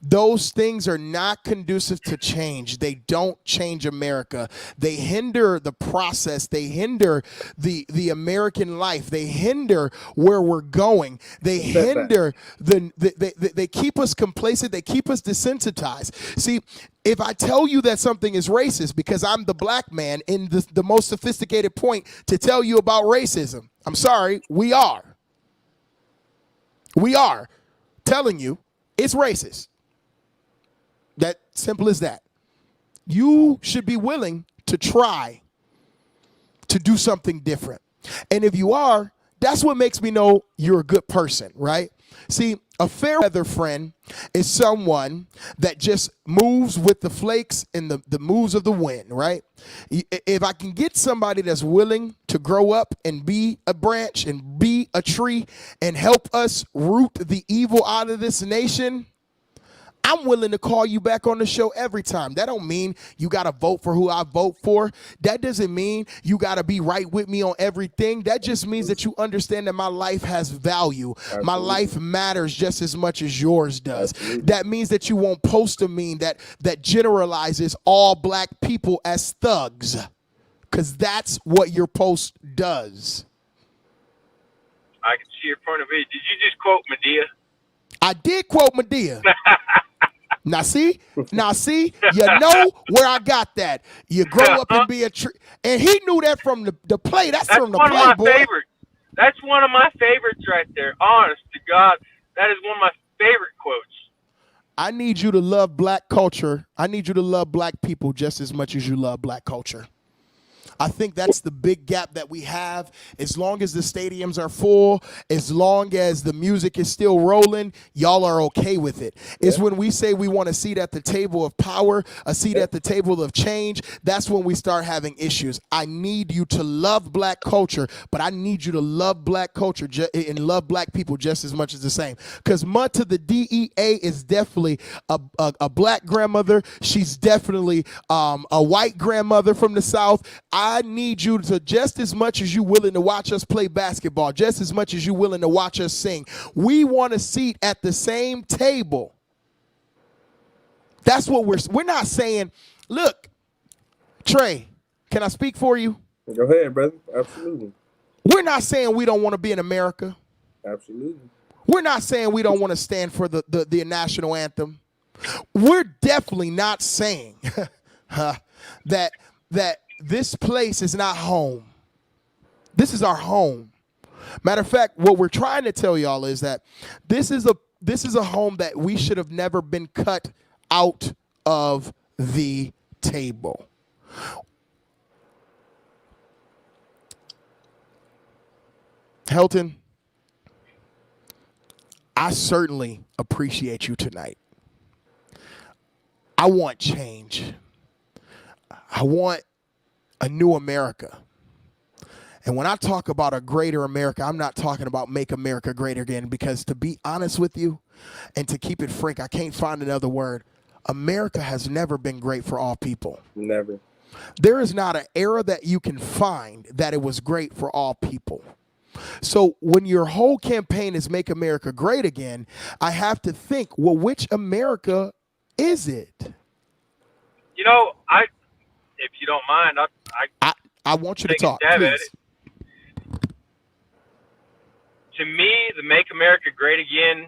Those things are not conducive to change. They don't change America. They hinder the process. They hinder the American life. They hinder where we're going. They hinder they keep us complacent. They keep us desensitized. See, if I tell you that something is racist because I'm the black man in the most sophisticated point to tell you about racism, I'm sorry, we are. We are telling you it's racist. That simple as that. You should be willing to try to do something different. And if you are, that's what makes me know you're a good person, right? See, a fair weather friend is someone that just moves with the flakes and the moves of the wind, right? If I can get somebody that's willing to grow up and be a branch and be a tree and help us root the evil out of this nation, I'm willing to call you back on the show every time. That don't mean you got to vote for who I vote for. That doesn't mean you got to be right with me on everything. That just means that you understand that my life has value. Absolutely. My life matters just as much as yours does. Absolutely. That means that you won't post a meme that generalizes all black people as thugs, because that's what your post does. I can see your point of view. Did you just quote Medea? I did quote Medea. Now see, you know where I got that. You grow up and be a tree, and he knew that from the play. That's from the play, boy. That's one of my favorites. That's one of my favorites right there. Honest to God, that is one of my favorite quotes. I need you to love black culture. I need you to love black people just as much as you love black culture. I think that's the big gap that we have. As long as the stadiums are full, as long as the music is still rolling, y'all are okay with it. Yeah. It's when we say we want a seat at the table of power, a seat at the table of change, that's when we start having issues. I need you to love black culture, but I need you to love black culture and love black people just as much as the same. Because much of the DEA is definitely a black grandmother. She's definitely a white grandmother from the South. I need you to, just as much as you're willing to watch us play basketball, just as much as you're willing to watch us sing, we want a seat at the same table. That's what we're not saying. Look, Trey, can I speak for you? Go ahead, brother. Absolutely. We're not saying we don't want to be in America. Absolutely. We're not saying we don't want to stand for the national anthem. We're definitely not saying that this place is not home. This is our home. Matter of fact, what we're trying to tell y'all is that this is a home that we should have never been cut out of the table. Helton, I certainly appreciate you tonight. I want change. I want a new America. And when I talk about a greater America, I'm not talking about make America great again, because to be honest with you and to keep it frank, I can't find another word. America has never been great for all people. Never. There is not an era that you can find that it was great for all people. So when your whole campaign is make America great again, I have to think, well, which America is it? You know, if you don't mind, I want you to talk, please. To me, the Make America Great Again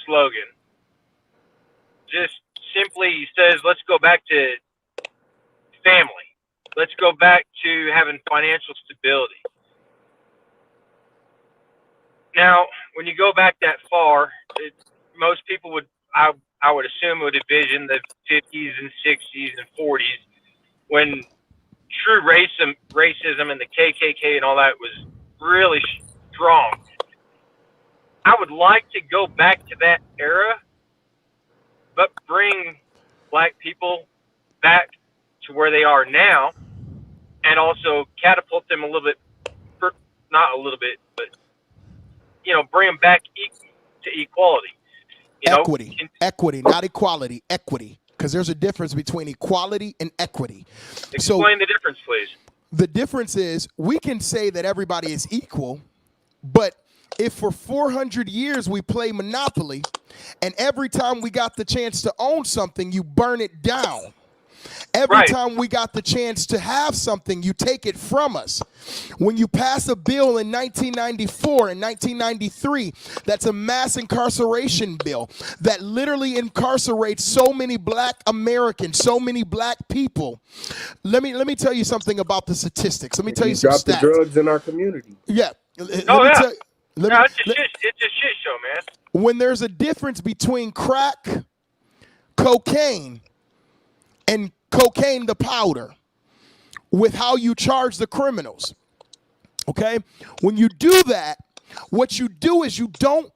slogan just simply says, let's go back to family. Let's go back to having financial stability. Now, when you go back that far, most people would, I would assume, would envision the 50s and 60s and 40s when true racism and the KKK and all that was really strong. I would like to go back to that era, but bring black people back to where they are now, and also catapult them a little bit, not a little bit, but, bring them back to equality. Equity, not equality, equity. Because there's a difference between equality and equity. Explain the difference, please. The difference is we can say that everybody is equal, but if for 400 years we play Monopoly And every time we got the chance to own something, you burn it down. Every Right. time we got the chance to have something, you take it from us. When you pass a bill in 1994 and 1993, that's a mass incarceration bill that literally incarcerates so many black Americans, so many black people. Let me tell you something about the statistics. Let me tell you some Drop the stats. drugs in our community. Yeah. Oh, Let yeah. me tell Yeah, it's a shit show, man. when there's a difference between crack, cocaine, and cocaine the powder with how you charge the criminals. Okay? When you do that, what you do is you don't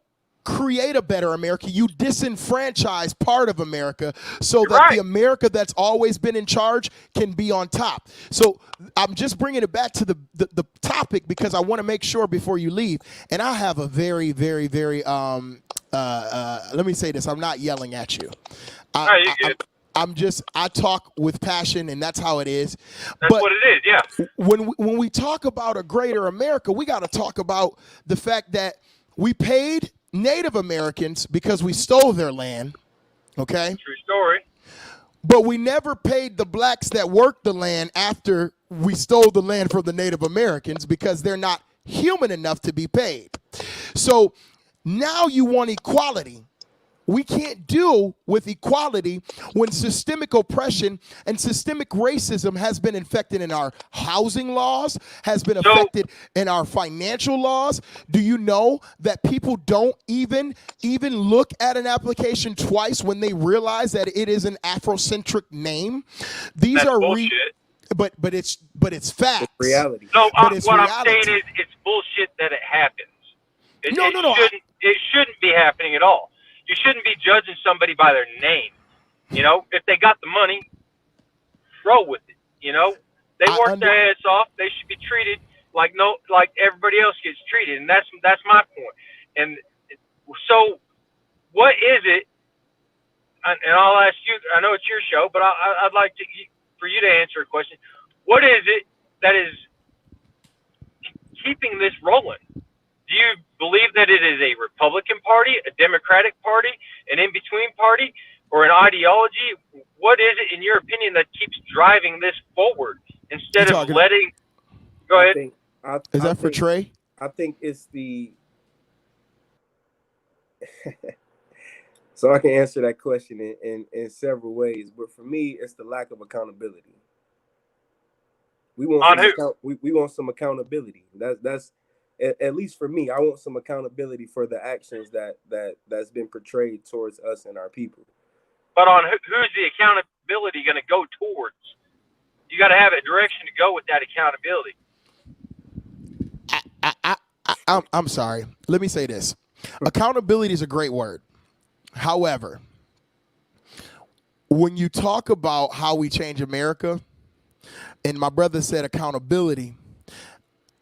create a better America. You disenfranchise part of America so that Right. the America that's always been in charge can be on top. So I'm just bringing it back to the topic because I want to make sure before you leave. And I have a very, very, very, let me say this. I'm not yelling at you. No, you're good. I talk with passion, and that's how it is. That's what it is, yeah. When we talk about a greater America, we got to talk about the fact that we paid Native Americans because we stole their land, okay? True story. But we never paid the blacks that worked the land after we stole the land from the Native Americans because they're not human enough to be paid. So now you want equality. We can't deal with equality when systemic oppression and systemic racism has been infected in our housing laws, has been affected in our financial laws. Do you know that people don't even look at an application twice when they realize that it is an Afrocentric name? These That's are bullshit. but it's facts. It's reality. No, But it's what I'm reality. saying is it's bullshit that it happens. No. It shouldn't be happening at all. You shouldn't be judging somebody by their name. You know, if they got the money, roll with it. You know, they work their ass off. They should be treated like everybody else gets treated, and that's my point. And so, what is it? And I'll ask you. I know it's your show, but I'd like for you to answer a question. What is it that is keeping this rolling? Do you believe that it is a Republican Party, a Democratic Party, an in-between party, or an ideology? What is it, in your opinion, that keeps driving this forward instead of letting? Go ahead. Is that for Trey? I think it's the. So I can answer that question in several ways, but for me, it's the lack of accountability. We want some accountability. That's at least for me. I want some accountability for the actions that's been portrayed towards us and our people. But on who's the accountability going to go towards? You got to have a direction to go with that accountability. I'm sorry. Let me say this. Accountability is a great word. However, when you talk about how we change America, and my brother said accountability,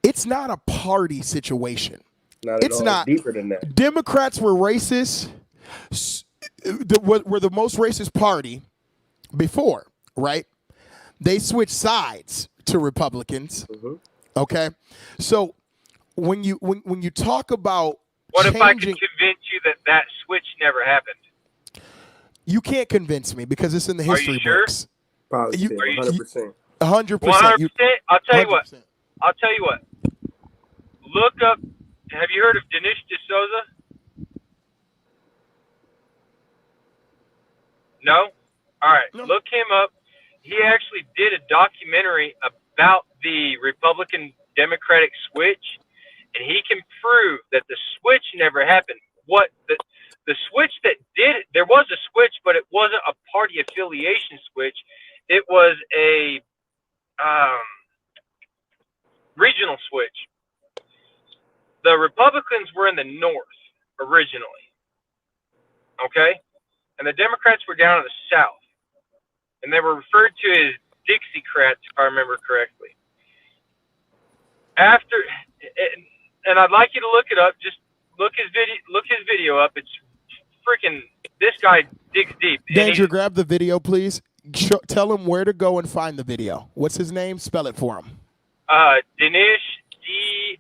it's not a party situation. It's not deeper than that. Democrats were racist. Were the most racist party before, right? They switched sides to Republicans. Mm-hmm. Okay, so when you talk about what if I could convince you that switch never happened? You can't convince me because it's in the history books. Probably 100%. 100%. 100%. I'll tell you what. I'll tell you what. Look up. Have you heard of Dinesh D'Souza? No? All right. No. Look him up. He actually did a documentary about the Republican Democratic switch, and he can prove that the switch never happened. What the switch that did, there was a switch, but it wasn't a party affiliation switch. It was a regional switch. The Republicans were in the north originally, okay? And the Democrats were down in the south. And they were referred to as Dixiecrats, if I remember correctly. And I'd like you to look it up. Just look his video up. It's freaking, this guy digs deep. Danger, grab the video, please. Tell him where to go and find the video. What's his name? Spell it for him. Dinesh, Dinish,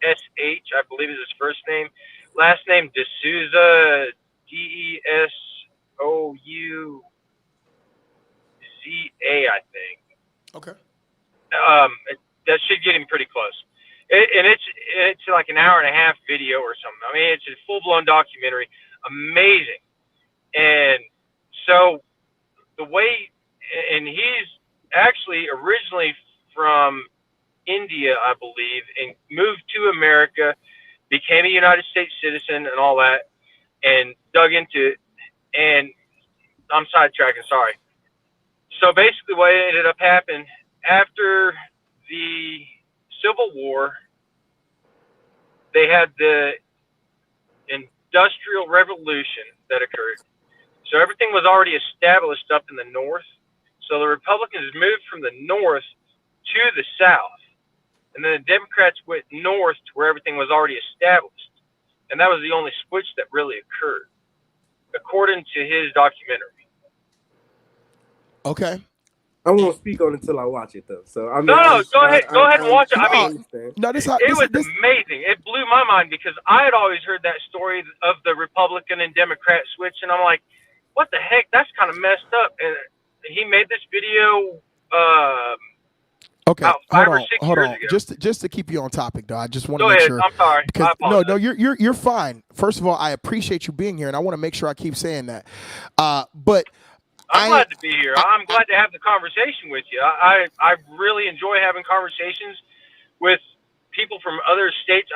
I believe is his first name. last name D'Souza, Desouzza, I think. Okay. That should get him pretty close. And it's like an hour and a half video or something. I mean, it's a full blown documentary, amazing. And so the way, and he's actually originally from India, I believe, and moved to America, became a United States citizen and all that, and dug into it. And I'm sidetracking, sorry. So basically what ended up happening after the Civil War, they had the Industrial Revolution that occurred. So everything was already established up in the north. So the Republicans moved from the north to the south. And then the Democrats went north to where everything was already established. And that was the only switch that really occurred, according to his documentary. Okay. I won't speak on it until I watch it though. So I mean, No, go ahead and watch it. I mean, no, this it was amazing. It blew my mind because I had always heard that story of the Republican and Democrat switch, and I'm like, what the heck? That's kind of messed up. And he made this video. Okay, about 5 or 6 hold years on. ago. Just to keep you on topic, though, I just want to Go make ahead. sure. I'm sorry. Because, I apologize. no, you're fine. First of all, I appreciate you being here, and I want to make sure I keep saying that. But I'm glad to be here. I'm glad to have the conversation with you. I really enjoy having conversations with people from other states.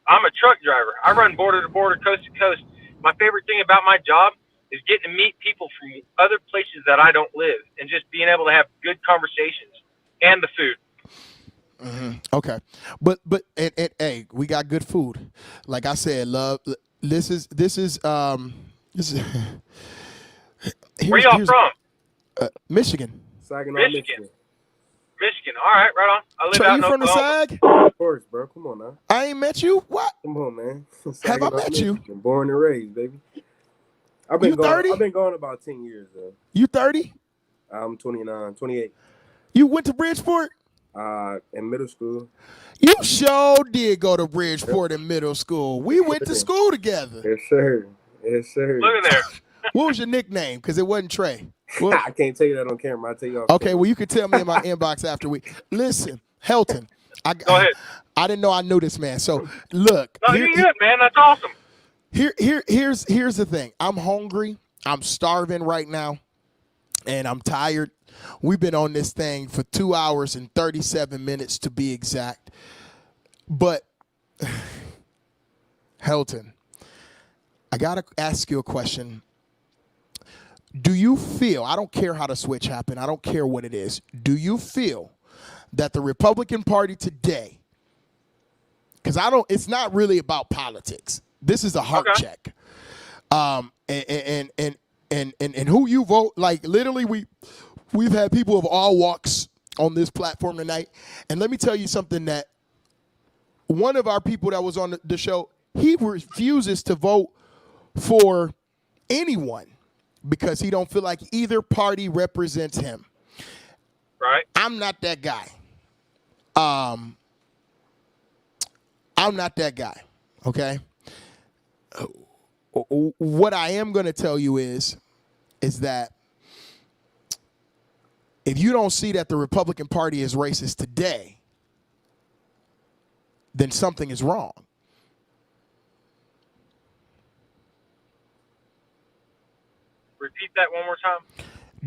I'm a truck driver. I run border to border, coast to coast. My favorite thing about my job is getting to meet people from other places that I don't live and just being able to have good conversations and the food. Mm-hmm. Okay, but hey, we got good food. Like I said, love. This is. Where y'all from? Michigan. Saginaw, Michigan. Michigan. All right, right on. I live Trey, out you in from the Oklahoma. Sag? Of course, bro. Come on now. I ain't met you. What? Come on, man. Have I met you? Born and raised, baby. I've You 30? been going about 10 years though. You 30? I'm 29, 28. You went to Bridgeport? In middle school. You sure did go to Bridgeport in middle school. We went to school together. Yes, sir. Yes, sir. Look at there. What was your nickname? Because it wasn't Trey. I can't tell you that on camera. I'll tell you off. Okay, well, you can tell me in my inbox after we listen. Helton, Go ahead. I didn't know I knew this man. So look, No, you're good, man. That's awesome. Here's the thing. I'm hungry. I'm starving right now, and I'm tired. We've been on this thing for 2 hours and 37 minutes to be exact. But Helton, I gotta ask you a question. Do you feel, I don't care how the switch happened, I don't care what it is, do you feel that the Republican Party today, because it's not really about politics. This is a heart check. And who you vote, like literally we've had people of all walks on this platform tonight. And let me tell you something, that one of our people that was on the show, he refuses to vote for anyone because he don't feel like either party represents him. Right. I'm not that guy. I'm not that guy, okay? What I am going to tell you is that if you don't see that the Republican Party is racist today, then something is wrong. Repeat that one more time.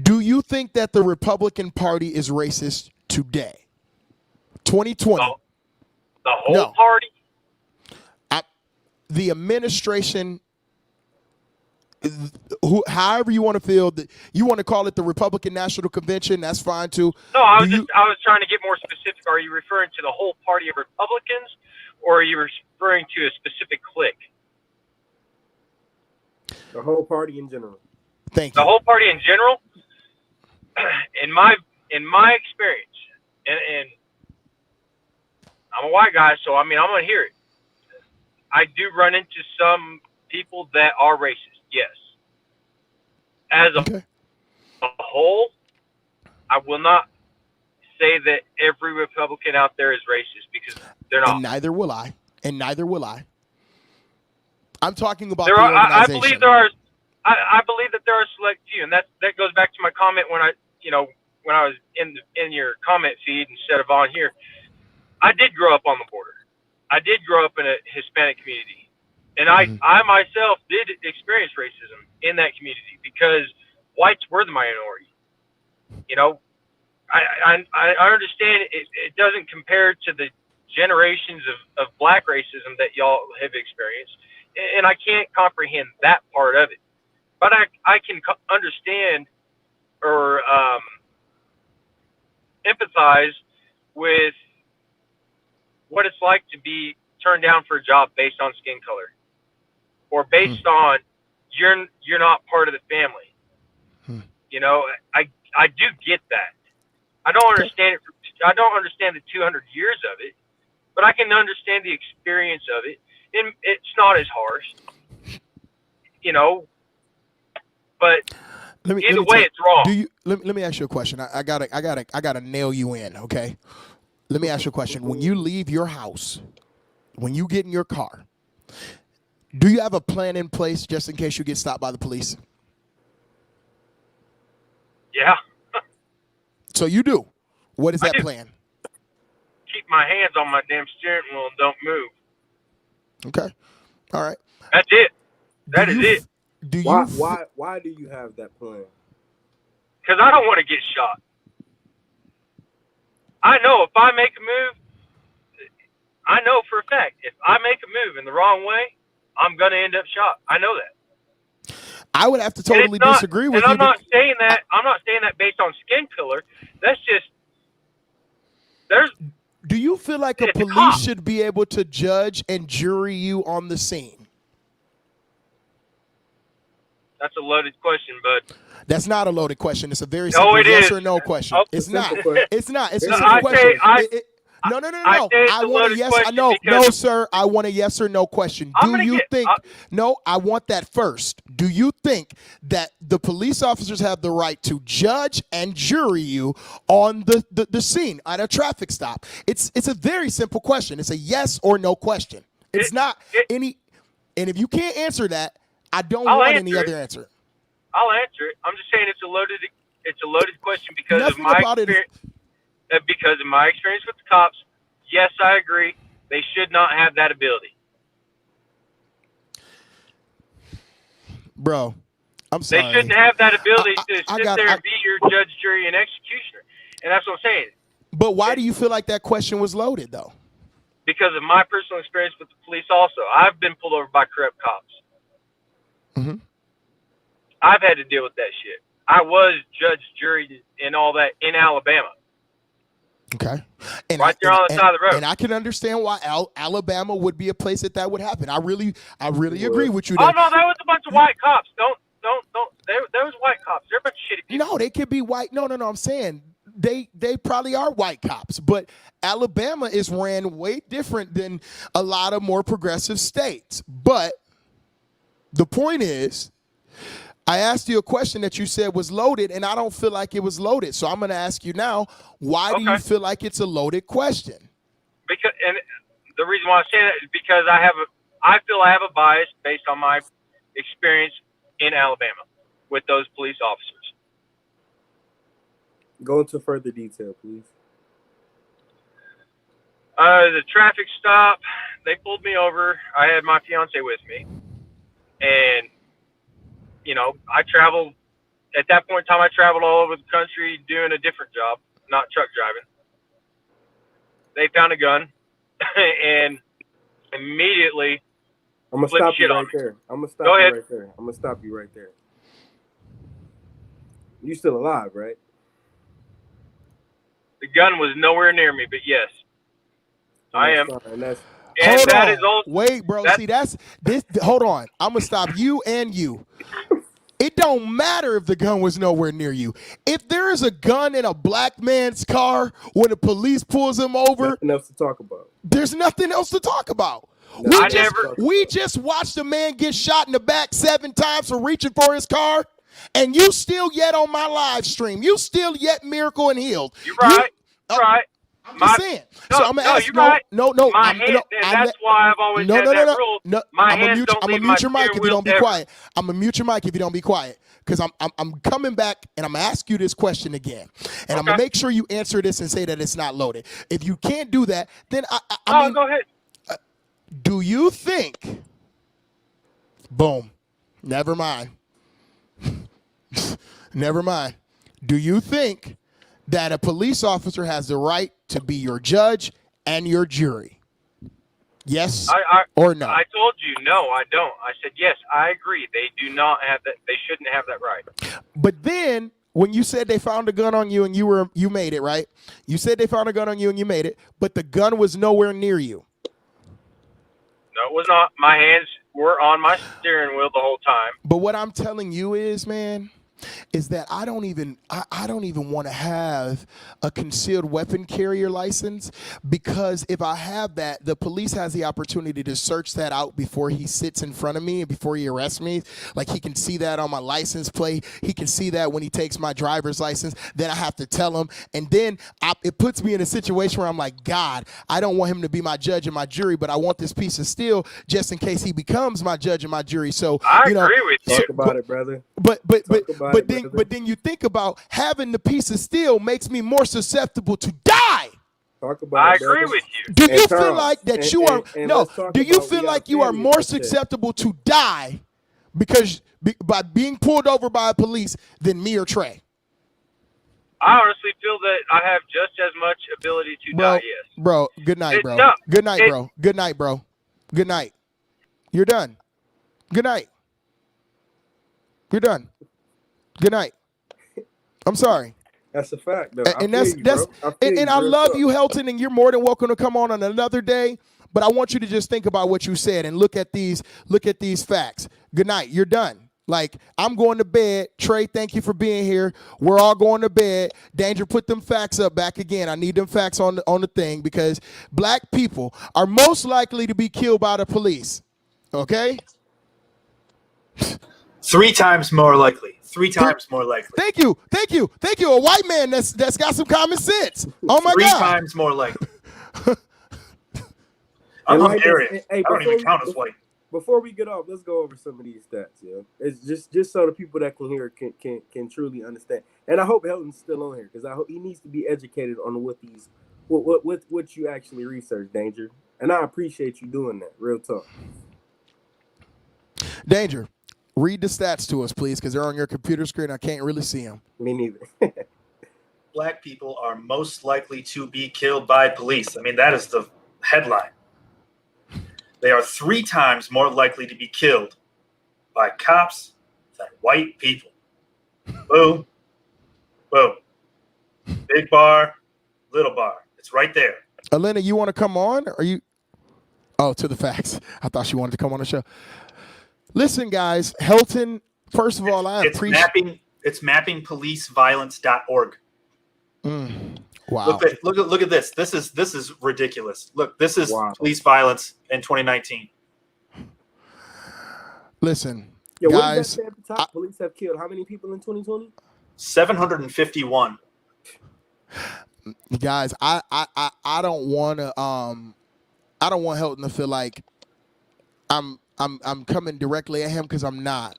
Do you think that the Republican Party is racist today? 2020. The whole party? The administration, however you want to feel, that you want to call it the Republican National Convention, that's fine too. No, I was trying to get more specific. Are you referring to the whole party of Republicans, or are you referring to a specific clique? The whole party in general. Thank you. The whole party in general. In my experience, and I'm a white guy, so I mean I'm gonna hear it. I do run into some people that are racist. Yes. As a whole, I will not say that every Republican out there is racist because they're not. And neither will I. I'm talking about There the are, I organization. believe there are. I believe that there are select few, and that goes back to my comment when I was in your comment feed instead of on here. I did grow up on the border. I did grow up in a Hispanic community, and I myself did experience racism in that community because whites were the minority. You know, I understand it doesn't compare to the generations of black racism that y'all have experienced, and I can't comprehend that part of it. But I can understand or empathize with what it's like to be turned down for a job based on skin color or based on you're not part of the family. You know, I do get that. I don't understand it. I don't understand the 200 years of it, but I can understand the experience of it. And it's not as harsh, you know. But either way, it's wrong. Let me ask you a question. I gotta nail you in. Okay. Let me ask you a question. When you leave your house, when you get in your car, do you have a plan in place just in case you get stopped by the police? Yeah. So you do. What is that plan? Keep my hands on my damn steering wheel and don't move. Okay. All right. That's it. That is it. Why do you have that plan? Because I don't want to get shot. I know if I make a move, I know for a fact, if I make a move in the wrong way, I'm going to end up shot. I know that. I would have to totally disagree with you. And I'm not saying that based on skin color. That's just, do you feel like a police should be able to judge and jury you on the scene? That's a loaded question, bud. That's not a loaded question. It's a very simple yes or no question. Oh, it's not. It's not. It's a No, simple question. No. I want a yes. No, sir. I want a yes or no question. Do you think? No, I want that first. Do you think that the police officers have the right to judge and jury you on the scene at a traffic stop? It's a very simple question. It's a yes or no question. It's not any. And if you can't answer that, I don't want any other answer. I'll answer it. I'm just saying it's a loaded question because of my experience. Because of my experience with the cops, yes, I agree. They should not have that ability. Bro, I'm sorry. They shouldn't have that ability to sit there and be your judge, jury, and executioner. And that's what I'm saying. But why do you feel like that question was loaded, though? Because of my personal experience with the police also. I've been pulled over by corrupt cops. Mm-hmm. I've had to deal with that shit. I was judge, jury, and all that in Alabama. Okay. And right there on the side of the road. And I can understand why Alabama would be a place that would happen. I really agree with you there. Oh, no, that was a bunch of white cops. Don't. There was white cops. They're a bunch of shitty people. No, they could be white. No. I'm saying they probably are white cops. But Alabama is ran way different than a lot of more progressive states. But the point is, I asked you a question that you said was loaded, and I don't feel like it was loaded. So I'm going to ask you now, why do you feel like it's a loaded question? Because, and the reason why I say that is because I feel I have a bias based on my experience in Alabama with those police officers. Go into further detail, please. The traffic stop, they pulled me over. I had my fiance with me, and you know, at that point in time, I traveled all over the country doing a different job, not truck driving. They found a gun and immediately I'm going to stop you right there. I'm going to stop you right there. You still alive, right? The gun was nowhere near me, but yes, I am. Wait, bro. See, that's this. Hold on. I'm going to stop you and you. It don't matter if the gun was nowhere near you. If there is a gun in a black man's car when the police pulls him over, nothing else to talk about. There's nothing else to talk about. We just watched a man get shot in the back 7 times for reaching for his car, and you still yet on my live stream. You still yet miracle and healed. You're right. Right. I'm just saying. No, So I'm gonna no, ask. you're right. No. My hand, and that's why I've always had that rule. No, My I'm hands don't leave my mute your mic steering if you wheel don't be ever. quiet. I'm gonna mute your mic if you don't be quiet, because I'm coming back and I'm gonna ask you this question again, and I'm gonna make sure you answer this and say that it's not loaded. If you can't do that, then I mean, go ahead. Do you think? Boom. Never mind. Never mind. Do you think that a police officer has the right to be your judge and your jury? Yes or no? I told you no, I don't. I said yes, I agree. They do not have that. They shouldn't have that right. But then when you said they found a gun on you and you made it, right? You said they found a gun on you and you made it, but the gun was nowhere near you. No, it was not. My hands were on my steering wheel the whole time. But what I'm telling you is, man, is that I don't even want to have a concealed weapon carrier license, because if I have that, the police has the opportunity to search that out before he sits in front of me and before he arrests me. Like, he can see that on my license plate. He can see that when he takes my driver's license. Then I have to tell him. And then it puts me in a situation where I'm like, God, I don't want him to be my judge and my jury, but I want this piece of steel just in case he becomes my judge and my jury. So I agree with you. Talk about it, brother. But then you think about having the piece of steel makes me more susceptible to die. Talk about I it, agree brother. with you. Do you And feel Charles, like that and- you are and no? let's talk Do you about feel we got like you are family more to protect. susceptible to die because by being pulled over by a police than me or Trey? I honestly feel that I have just as much ability to die. Yes. Bro, good night, bro. No, Good night, bro. Good night, bro. Good night. You're done. Good night. You're done. Good night. I'm sorry. That's a fact, though. And I love you, Helton, and you're more than welcome to come on another day. But I want you to just think about what you said and look at these facts. Good night. You're done. Like, I'm going to bed. Trey, thank you for being here. We're all going to bed. Danger, put them facts up back again. I need them facts on the thing, because black people are most likely to be killed by the police. Okay? 3 times more likely. 3 times more likely. Thank you. A white man that's got some common sense. Oh my 3 God. times more likely. I'm like Hungarian. this, hey, I don't even count as white. Before we get off, let's go over some of these stats. Yeah, it's just so the people that can hear can truly understand. And I hope Helton's still on here, because I hope he needs to be educated on what you actually research, Danger. And I appreciate you doing that. Real talk. Danger, read the stats to us, please, because they're on your computer screen. I can't really see them. Me neither. Black people are most likely to be killed by police. I mean, that is the headline. They are 3 times more likely to be killed by cops than white people. Boom. Boom. Big bar, little bar. It's right there. Elena, you want to come on? Are you? Oh, to the facts. I thought she wanted to come on the show. Listen, guys, Helton, first of all, I appreciate it's mappingpoliceviolence.org. Wow. Look at this. This is ridiculous. Look, this is police violence in 2019. Listen, Yeah, guys, what does that say at the top? Police have killed how many people in 2020? 751. Guys, I don't want to Helton to feel like I'm coming directly at him, because I'm not.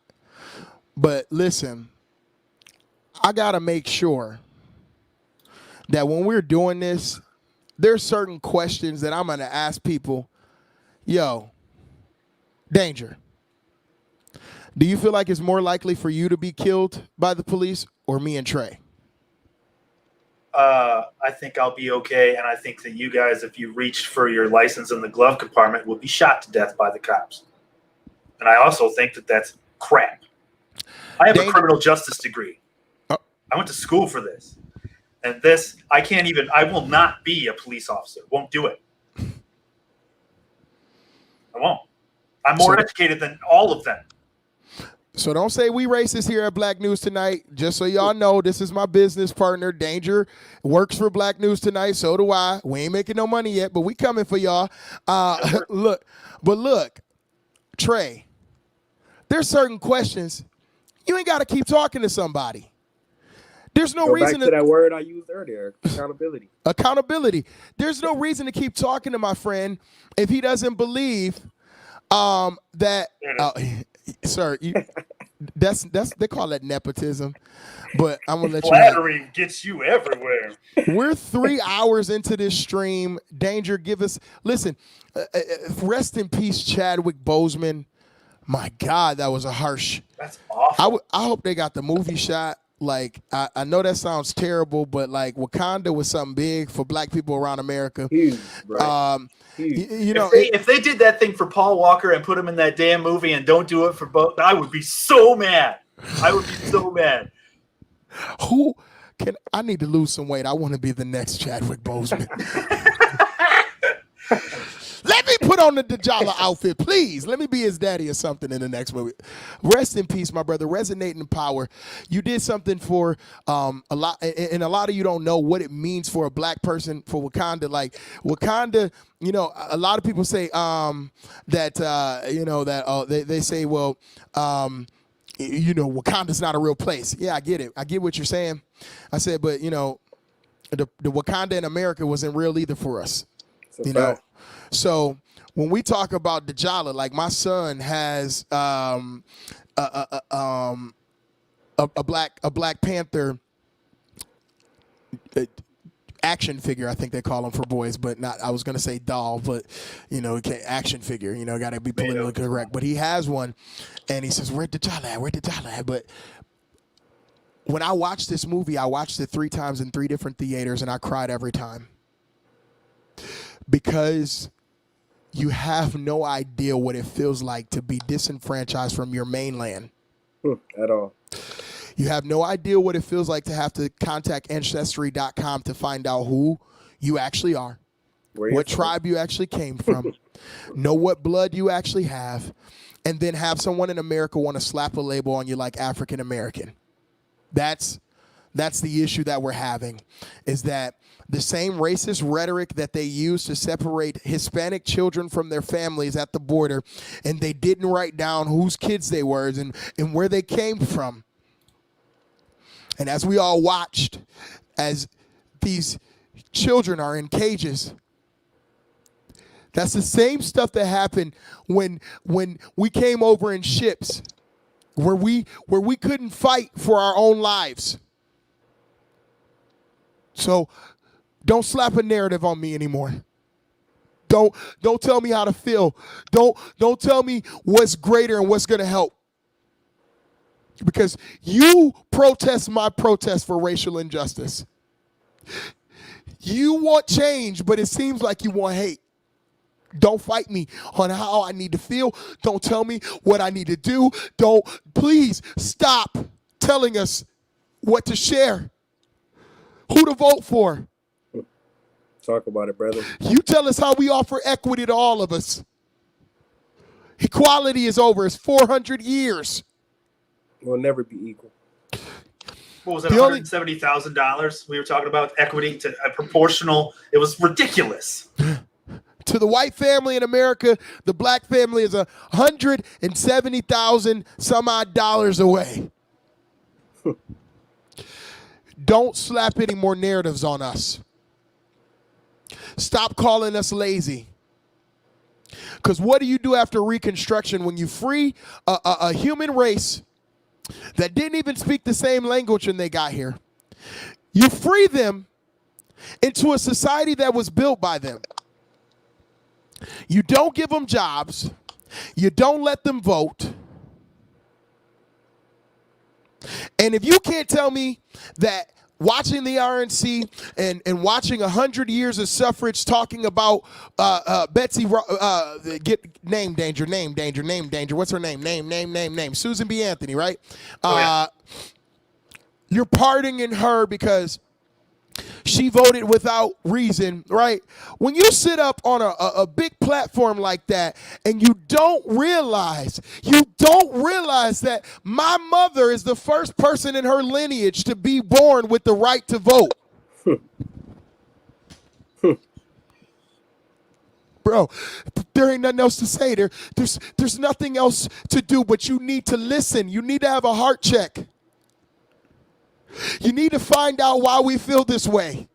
But listen, I gotta make sure that when we're doing this, there's certain questions that I'm gonna ask people. Yo, Danger, do you feel like it's more likely for you to be killed by the police or me and Trey? I think I'll be okay, and I think that you guys, if you reached for your license in the glove compartment, will be shot to death by the cops. And I also think that that's crap. I have a criminal justice degree. I went to school for this. And this, I will not be a police officer. Won't do it. I won't. I'm more educated than all of them. So don't say we racist here at Black News Tonight. Just so y'all know, this is my business partner. Danger works for Black News Tonight. So do I. We ain't making no money yet, but we coming for y'all. Look, Trey, there's certain questions you ain't got to keep talking to somebody. There's no Go reason back to that word I used earlier, accountability. Accountability. There's no reason to keep talking to my friend if he doesn't believe that. Sir, that's they call that nepotism, but I'm gonna let you. Flattery gets you everywhere. We're 3 hours into this stream. Danger, give us. Listen, rest in peace, Chadwick Boseman. My God, that was a harsh. That's awful. I hope they got the movie shot. Like, I know that sounds terrible, but like Wakanda was something big for black people around America. Huge, right? You know, if they did that thing for Paul Walker and put him in that damn movie and don't do it for both, I would be so mad. I would be so mad. I need to lose some weight. I want to be the next Chadwick Boseman. Let me put on the T'Challa outfit, please. Let me be his daddy or something in the next movie. Rest in peace, my brother. Resonating in power. You did something for a lot, and a lot of you don't know what it means for a black person, for Wakanda. Like Wakanda, you know, a lot of people say that you know that they say, well, you know, Wakanda's not a real place. Yeah, I get it. I get what you're saying. I said, but you know, the Wakanda in America wasn't real either for us. You know. So when we talk about T'Challa, like my son has a Black Panther action figure, I think they call them for boys, but not. I was gonna say doll, but you know, action figure. You know, got to be politically correct. But he has one, and he says, "Where'd T'Challa at? Where'd T'Challa at?" But when I watched this movie, I watched it 3 times in 3 different theaters, and I cried every time because you have no idea what it feels like to be disenfranchised from your mainland. At all. You have no idea what it feels like to have to contact Ancestry.com to find out who you actually are, what tribe you actually came from, know what blood you actually have, and then have someone in America want to slap a label on you like African American. That's the issue that we're having, is that the same racist rhetoric that they use to separate Hispanic children from their families at the border, and they didn't write down whose kids they were and where they came from. And as we all watched, as these children are in cages, that's the same stuff that happened when we came over in ships, where we couldn't fight for our own lives. So don't slap a narrative on me anymore. Don't tell me how to feel. Don't tell me what's greater and what's going to help. Because you protest my protest for racial injustice. You want change, but it seems like you want hate. Don't fight me on how I need to feel. Don't tell me what I need to do. Please stop telling us what to share, who to vote for. Talk about it, brother. You tell us how we offer equity to all of us. Equality is over. It's 400 years. We'll never be equal. What was it, $170,000 we were talking about equity to a proportional? It was ridiculous. To the white family in America, the black family is $170,000 some odd dollars away. Don't slap any more narratives on us. Stop calling us lazy. Because what do you do after Reconstruction when you free a human race that didn't even speak the same language when they got here? You free them into a society that was built by them. You don't give them jobs. You don't let them vote. And if you can't tell me that watching the RNC and watching 100 years of suffrage talking about Betsy, name danger. What's her name? Name. Susan B. Anthony, right? You're pardoning her because she voted without reason, right? When you sit up on a big platform like that and you don't realize that my mother is the first person in her lineage to be born with the right to vote. Bro, there ain't nothing else to say. There's nothing else to do, but you need to listen. You need to have a heart check. You need to find out why we feel this way.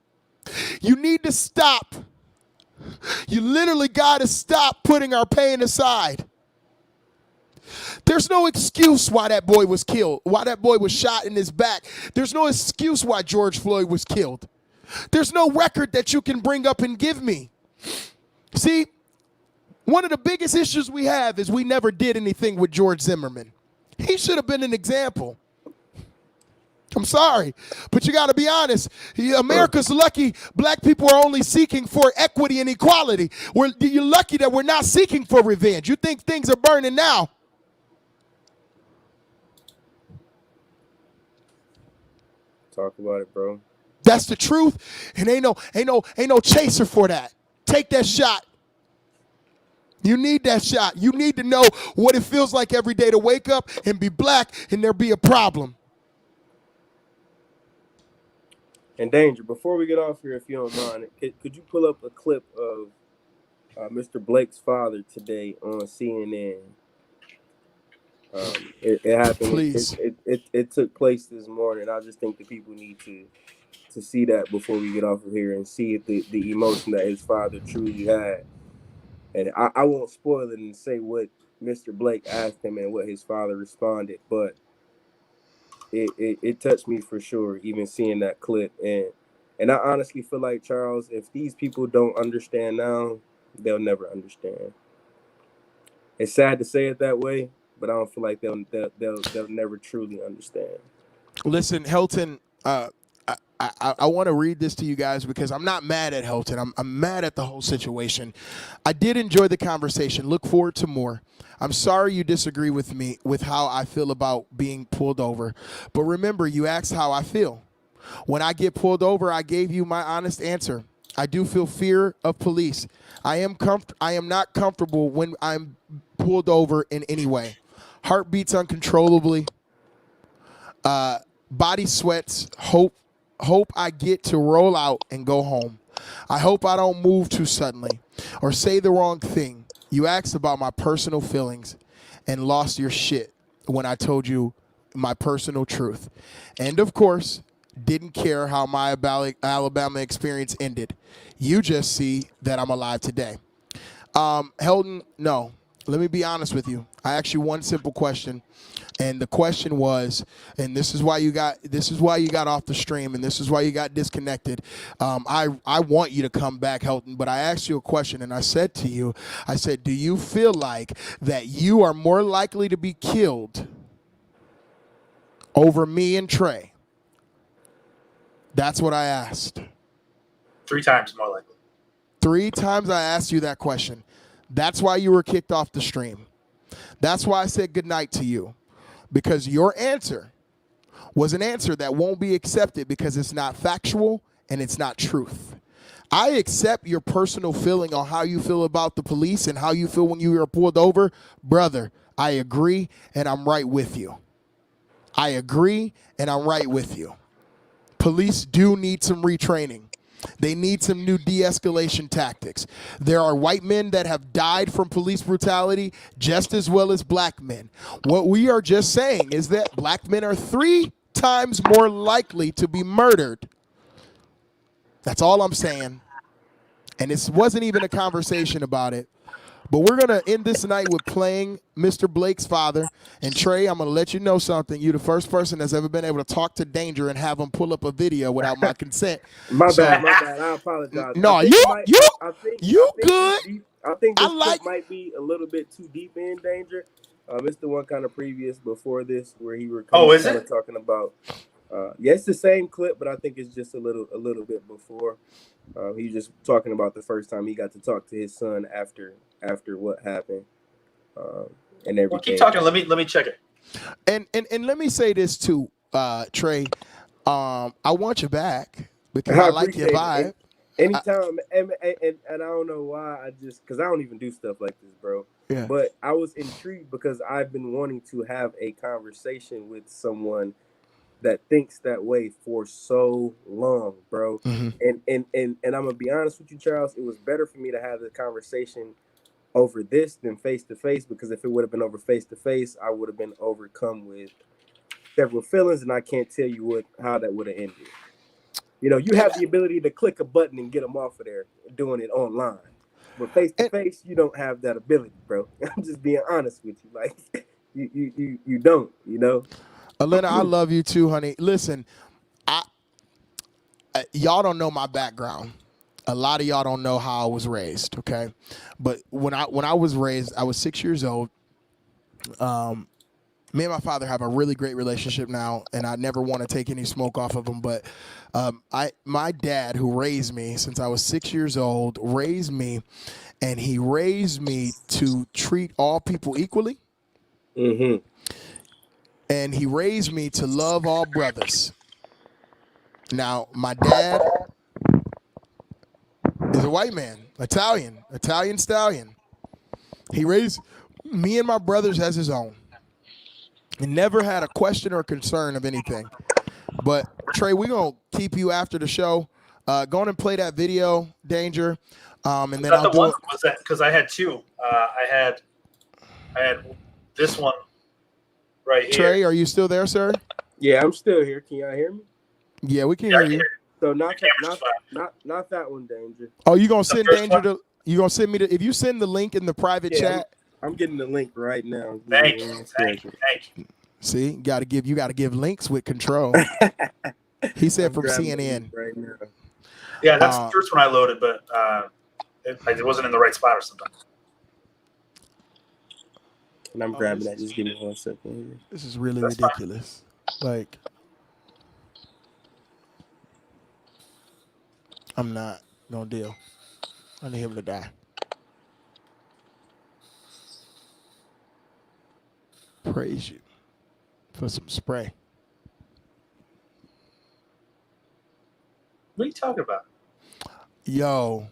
You need to stop. You literally got to stop putting our pain aside. There's no excuse why that boy was killed, why that boy was shot in his back. There's no excuse why George Floyd was killed. There's no record that you can bring up and give me. See, one of the biggest issues we have is we never did anything with George Zimmerman. He should have been an example. I'm sorry, but you got to be honest. America's lucky black people are only seeking for equity and equality. You're lucky that we're not seeking for revenge. You think things are burning now. Talk about it, bro. That's the truth, and ain't no chaser for that. Take that shot. You need that shot. You need to know what it feels like every day to wake up and be black and there be a problem. And Danger, before we get off here, if you don't mind, could you pull up a clip of Mr. Blake's father today on CNN? It happened. Please. It took place this morning. I just think that people need to see that before we get off of here and see the emotion that his father truly had. And I won't spoil it and say what Mr. Blake asked him and what his father responded, but it touched me for sure, even seeing that clip. And I honestly feel like, Charles, if these people don't understand now, they'll never understand. It's sad to say it that way, but I don't feel like they'll never truly understand. Listen, Helton, I want to read this to you guys because I'm not mad at Helton. I'm mad at the whole situation. I did enjoy the conversation. Look forward to more. I'm sorry you disagree with me with how I feel about being pulled over. But remember, you asked how I feel. When I get pulled over, I gave you my honest answer. I do feel fear of police. I am not comfortable when I'm pulled over in any way. Heart beats uncontrollably. Body sweats. Hope I get to roll out and go home. I hope I don't move too suddenly or say the wrong thing. You asked about my personal feelings and lost your shit when I told you my personal truth. And of course, didn't care how my Alabama experience ended. You just see that I'm alive today. Helton, no. Let me be honest with you. I asked you one simple question. And the question was, and this is why you got off the stream, and this is why you got disconnected. I want you to come back, Helton, but I asked you a question, and I said to you, do you feel like that you are more likely to be killed over me and Trey? That's what I asked. 3 times more likely. 3 times I asked you that question. That's why you were kicked off the stream. That's why I said goodnight to you. Because your answer was an answer that won't be accepted because it's not factual and it's not truth. I accept your personal feeling on how you feel about the police and how you feel when you are pulled over. Brother, I agree and I'm right with you. I agree and I'm right with you. Police do need some retraining. They need some new de-escalation tactics. There are white men that have died from police brutality just as well as black men. What we are just saying is that black men are 3 times more likely to be murdered. That's all I'm saying. And this wasn't even a conversation about it. But we're going to end this night with playing Mr. Blake's father. And Trey, I'm going to let you know something. You're the first person that's ever been able to talk to Danger and have him pull up a video without my consent. My bad. I apologize. No, I think good. I think this clip might be a little bit too deep in Danger. It's the one kind of previous before this where he were kind of talking about. Yeah, it's the same clip, but I think it's just a little bit before. He's just talking about the first time he got to talk to his son after what happened, and everything. Well, keep talking. Let me check it. And let me say this too, Trey. I want you back because I like your vibe. Anytime, and I don't know why. Because I don't even do stuff like this, bro. Yeah. But I was intrigued because I've been wanting to have a conversation with someone that thinks that way for so long, bro. Mm-hmm. And I'm gonna be honest with you, Charles. It was better for me to have the conversation over this than face to face, because if it would have been over face to face, I would have been overcome with several feelings, and I can't tell you how that would have ended. You know, you have the ability to click a button and get them off of there doing it online. But face to face, you don't have that ability, bro. I'm just being honest with you. Like you don't, you know. Elena, I love you too, honey. Listen, y'all don't know my background. A lot of y'all don't know how I was raised, okay? But when I was raised, I was 6 years old. Me and my father have a really great relationship now, and I never want to take any smoke off of him. But my dad, who raised me since I was 6 years old, raised me, and he raised me to treat all people equally. Mm-hmm. And he raised me to love all brothers. Now, my dad is a white man, Italian stallion. He raised me and my brothers as his own. He never had a question or concern of anything. But Trey, we're gonna keep you after the show. Go on and play that video, Danger, and then I'll do it. Was that because I had two? I had this one right here. Trey, are you still there, sir? Yeah, I'm still here. Can y'all hear me? Yeah, we can hear you. So not that one, Danger. Oh, you gonna send Danger to? You gonna send me if you send the link in the private chat? I'm getting the link right now. Thank you. See, you gotta give links with control. He said from CNN. Right now. Yeah, that's the first one I loaded, but it wasn't in the right spot or something. And I'm grabbing that. Just give me 1 second. This is really ridiculous. Like, I'm not gonna deal. I need him to die. Praise you for some spray. What are you talking about? Yo,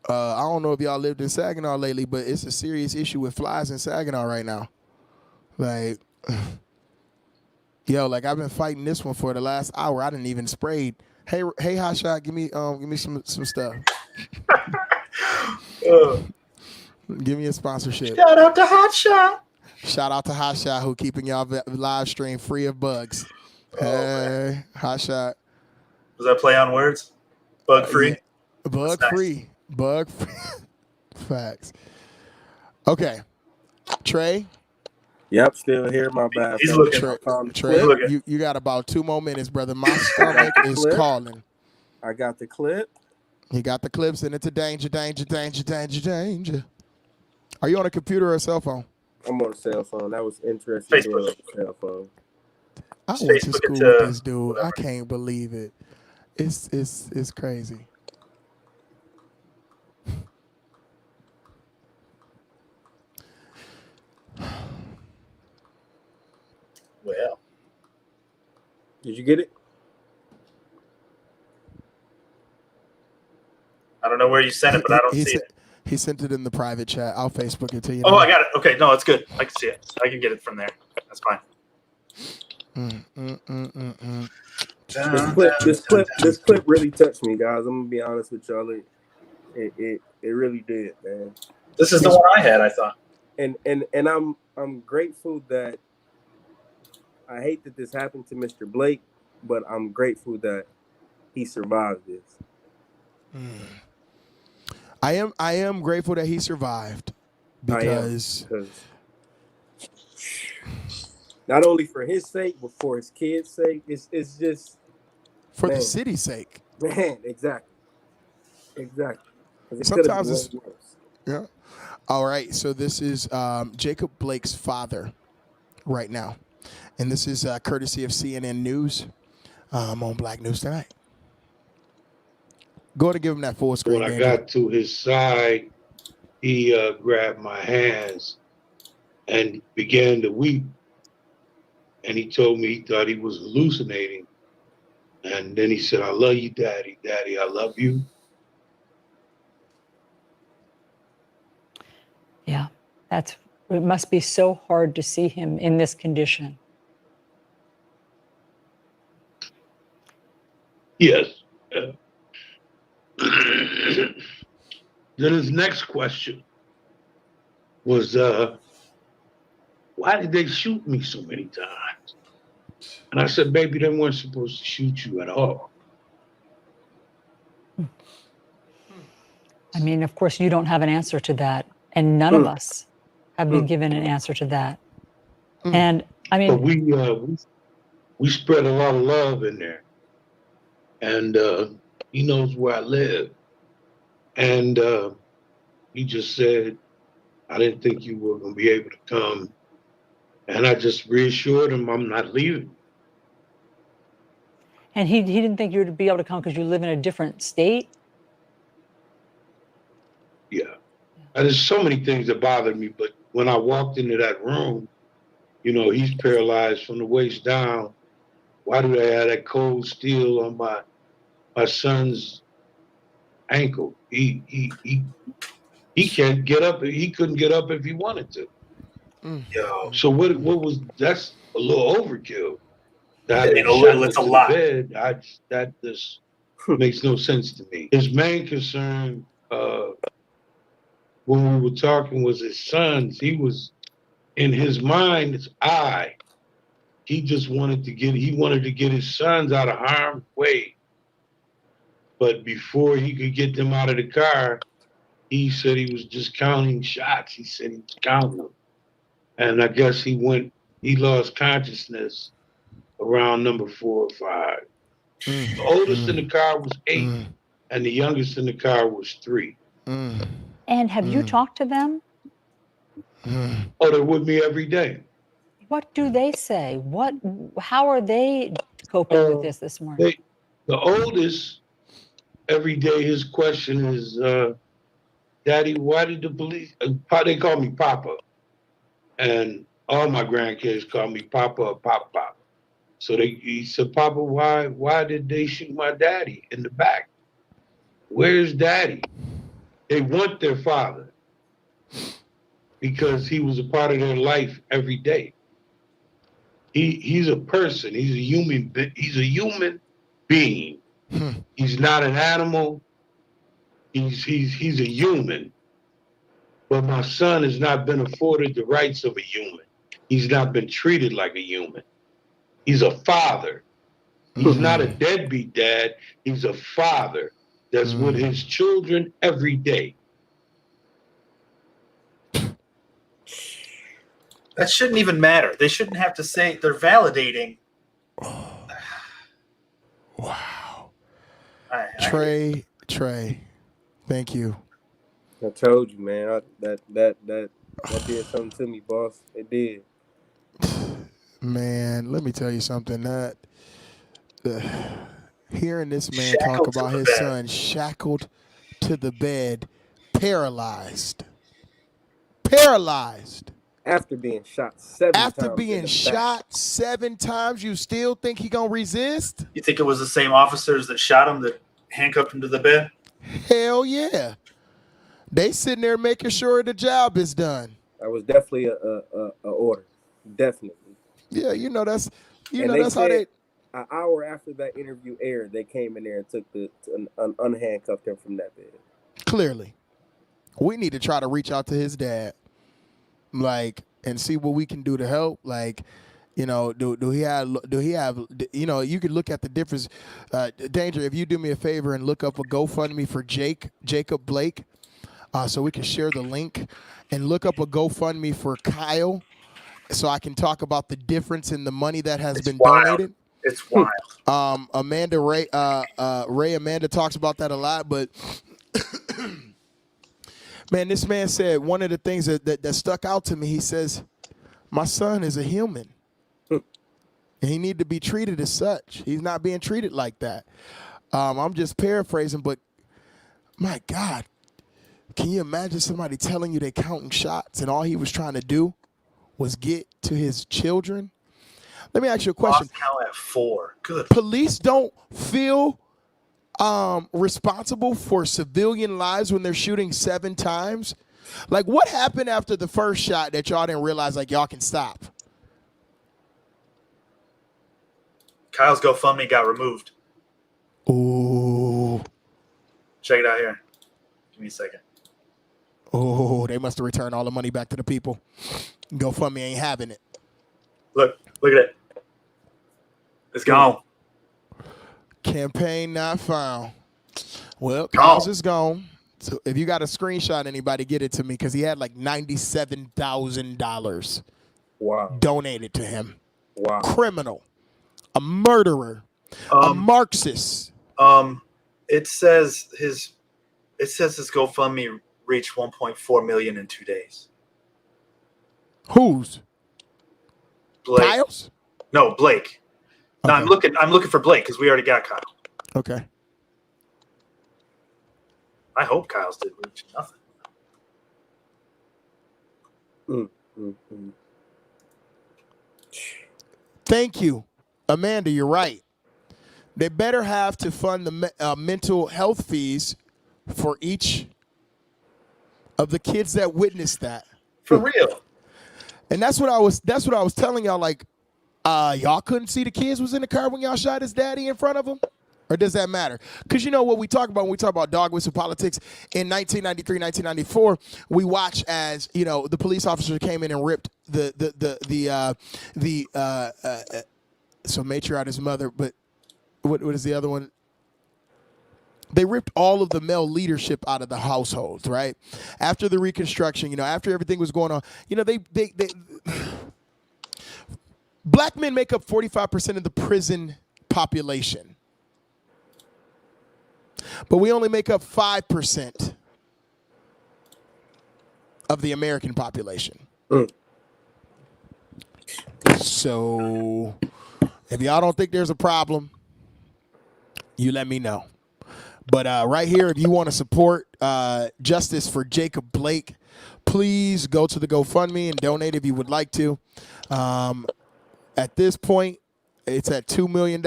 I don't know if y'all lived in Saginaw lately, but it's a serious issue with flies in Saginaw right now. Like, yo, like I've been fighting this one for the last hour. I didn't even sprayed. Hey, Hot Shot, give me some stuff. Give me a sponsorship. Shout out to Hot Shot. Shout out to Hot Shot, who keeping y'all live stream free of bugs. Hey, Hot Shot. Was that play on words? Bug free? Yeah. Bug free. Bug free. Facts. Okay. Trey? Yep, still here. My bad. He's looking. Trey, you got about 2 more minutes, brother. My stomach is calling. I got the clip. You got the clips, and it's a danger. Are you on a computer or a cell phone? I'm on a cell phone. That was interesting. Facebook. Cell phone. I went to school with this dude. I can't believe it. It's crazy. Well, did you get it? I don't know where you sent it, but I don't see it. He sent it in the private chat. I'll Facebook it to you. Oh, I got it. Okay, no, it's good. I can see it. I can get it from there. That's fine. This clip really touched me, guys. I'm gonna be honest with y'all. It really did, man. This is the one I had, I thought. And I'm grateful that I hate that this happened to Mr. Blake, but I'm grateful that he survived this. I am grateful that he survived because not only for his sake, but for his kids' sake. It's just for the city's sake. Man, exactly. Sometimes it's yeah. All right, so this is Jacob Blake's father right now, and this is courtesy of CNN News on Black News Tonight. Go ahead and give him that full screen. When I got to his side, he grabbed my hands and began to weep. And he told me he thought he was hallucinating. And then he said, "I love you, Daddy. Daddy, I love you." Yeah, it must be so hard to see him in this condition. Yes. Then his next question was, why did they shoot me so many times? And I said, baby, they weren't supposed to shoot you at all. I mean, of course, you don't have an answer to that, and none of us have been given an answer to that. And I But mean, we spread a lot of love in there. And he knows where I live. And he just said, I didn't think you were going to be able to come. And I just reassured him I'm not leaving. and he didn't think you would be able to come because you live in a different state. Yeah. And there's so many things that bothered me. But when I walked into that room, you know, he's paralyzed from the waist down. Why do they have that cold steel on my son's ankle? He can't get up. He couldn't get up if he wanted to. Yo, So what was that's a little overkill. That I mean, a little, it's a to lot. the bed, that just makes no sense to me. His main concern when we were talking was his sons. He was in his mind's eye. He just wanted to get his sons out of harm's way. But before he could get them out of the car, he said he was just counting shots. He said he was counting them. And I guess he lost consciousness around number 4 or 5. The oldest in the car was 8, and the youngest in the car was 3. And have you talked to them? Oh, they're with me every day. What do they say? How are they coping with this morning? The oldest, every day, his question is, Daddy, why did the police, they call me Papa. And all my grandkids call me Papa or Pop Pop. So he said, Papa, why did they shoot my daddy in the back? Where's Daddy? They want their father because he was a part of their life every day. He's a person. He's a human being. He's not an animal. He's a human. But my son has not been afforded the rights of a human. He's not been treated like a human. He's a father. He's not a deadbeat dad. He's a father that's with his children every day. That shouldn't even matter. They shouldn't have to say they're validating. Wow. I Trey, thank you. I told you, man. That did something to me, boss. It did. Man, let me tell you something. That hearing this man Shackled talk to about the his bed. son shackled to the bed, paralyzed. After being shot 7 times. After being in the shot back. 7 times, you still think he gonna resist? You think it was the same officers that shot him that handcuffed him to the bed? Hell yeah. They sitting there making sure the job is done. That was definitely a order. Definitely. Yeah, that's And that's how they. An hour after that interview aired, they came in there and took unhandcuffed him from that bed. Clearly, we need to try to reach out to his dad, and see what we can do to help. Do he have? You could look at the difference. Danger, if you do me a favor and look up a GoFundMe for Jacob Blake, so we can share the link, and look up a GoFundMe for Kyle, so I can talk about the difference in the money that has been donated. It's wild. Amanda Amanda talks about that a lot, but man, this man said one of the things that stuck out to me. He says, "My son is a human, and he need to be treated as such. He's not being treated like that." I'm just paraphrasing, but my God, can you imagine somebody telling you they're counting shots and all he was trying to do was get to his children? Let me ask you a question. Lost count at 4. Good. Police don't feel responsible for civilian lives when they're shooting 7 times? Like, what happened after the first shot that y'all didn't realize, y'all can stop? Kyle's GoFundMe got removed. Ooh. Check it out here. Give me a second. Oh, they must have returned all the money back to the people. GoFundMe ain't having it. Look at it. It's gone. Campaign not found. Well, Kyle's is gone. So if you got a screenshot, anybody get it to me, because he had like $97,000 donated to him. Wow. Criminal, a murderer, a Marxist. It says his GoFundMe reached 1.4 million in 2 days. Whose? Blake. Kyle's? No, Blake. No, Okay. I'm looking for Blake because we already got Kyle. Okay. I hope Kyle's did reach nothing. Thank you, Amanda. You're right. They better have to fund the mental health fees for each of the kids that witnessed that. For real. And that's what I was telling y'all. Like, y'all couldn't see the kids was in the car when y'all shot his daddy in front of him? Or does that matter? Because you know what we talk about when we talk about dog whistle politics in 1993, 1994, we watch as, you know, the police officer came in and ripped so Matriarch out his mother, but what is the other one? They ripped all of the male leadership out of the households, right? After the Reconstruction, you know, after everything was going on, you know, they black men make up 45% of the prison population. But we only make up 5% of the American population. So if y'all don't think there's a problem, you let me know. But right here, if you want to support justice for Jacob Blake, please go to the GoFundMe and donate if you would like to. At this point, it's at $2 million.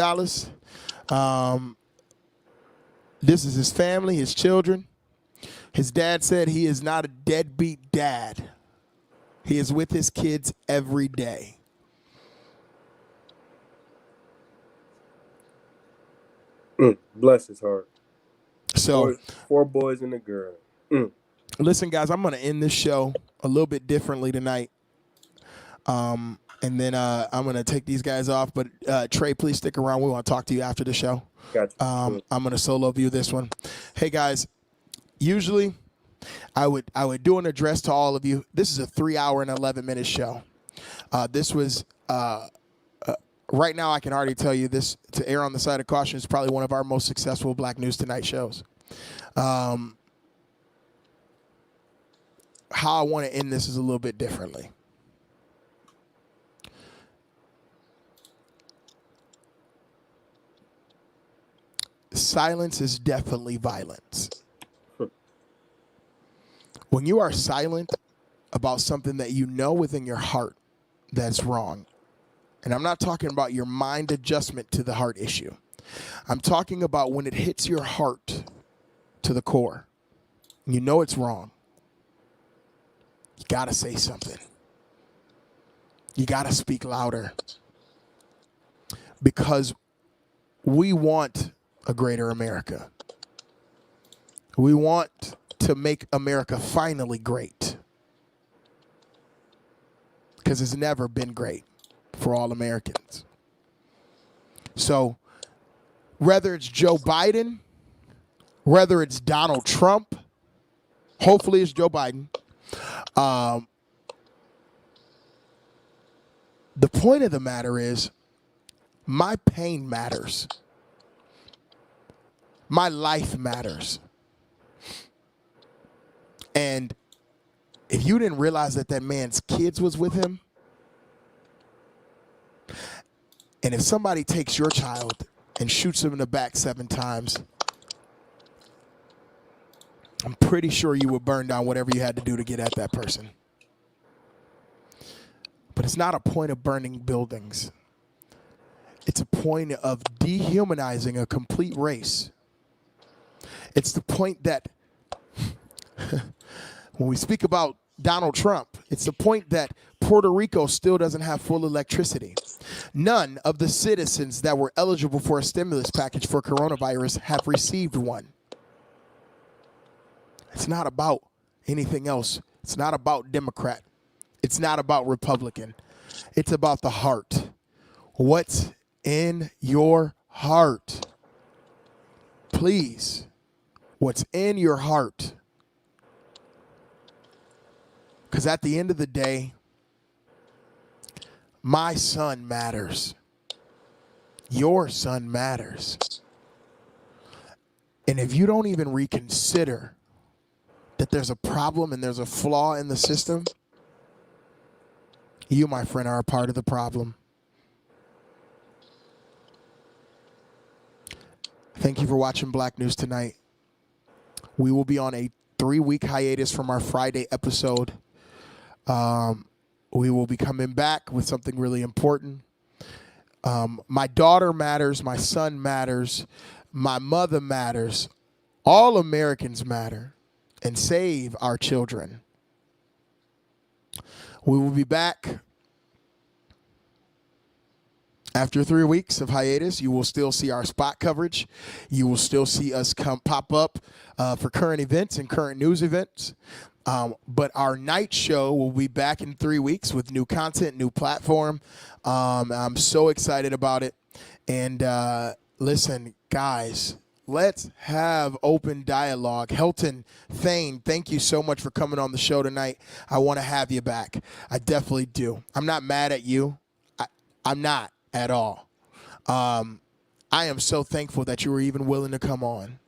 This is his family, his children. His dad said he is not a deadbeat dad. He is with his kids every day. Bless his heart. So, four boys and a girl. Listen, guys, I'm going to end this show a little bit differently tonight. And then I'm going to take these guys off. But Trey, please stick around. We want to talk to you after the show. Gotcha. I'm going to solo view this one. Hey, guys, usually I would do an address to all of you. This is a 3-hour and 11-minute show. This was right now I can already tell you this, to err on the side of caution, is probably one of our most successful Black News Tonight shows. How I want to end this is a little bit differently. Silence is definitely violence. When you are silent about something that you know within your heart that's wrong, and I'm not talking about your mind adjustment to the heart issue. I'm talking about when it hits your heart to the core. You know it's wrong. You got to say something. You got to speak louder. Because we want a greater America. We want to make America finally great. Because it's never been great for all Americans. So whether it's Joe Biden, whether it's Donald Trump, hopefully it's Joe Biden. The point of the matter is, my pain matters. My life matters. And if you didn't realize that that man's kids was with him, and if somebody takes your child and shoots him in the back 7 times, I'm pretty sure you would burn down whatever you had to do to get at that person. But it's not a point of burning buildings. It's a point of dehumanizing a complete race. It's the point that when we speak about Donald Trump, it's the point that Puerto Rico still doesn't have full electricity. None of the citizens that were eligible for a stimulus package for coronavirus have received one. It's not about anything else. It's not about Democrat. It's not about Republican. It's about the heart. What's in your heart. Please, what's in your heart. Because at the end of the day, my son matters. Your son matters. And if you don't even reconsider that there's a problem and there's a flaw in the system, you, my friend, are a part of the problem. Thank you for watching Black News Tonight. We will be on a 3-week hiatus from our Friday episode. We will be coming back with something really important. My daughter matters. My son matters. My mother matters. All Americans matter. And save our children. We will be back after 3 weeks of hiatus. You will still see our spot coverage. You will still see us pop up for current events and current news events. But our night show will be back in 3 weeks with new content, new platform. I'm so excited about it. And listen, guys, let's have open dialogue. Helton Thane, thank you so much for coming on the show tonight. I want to have you back. I definitely do. I'm not mad at you. I'm not at all. I am so thankful that you were even willing to come on.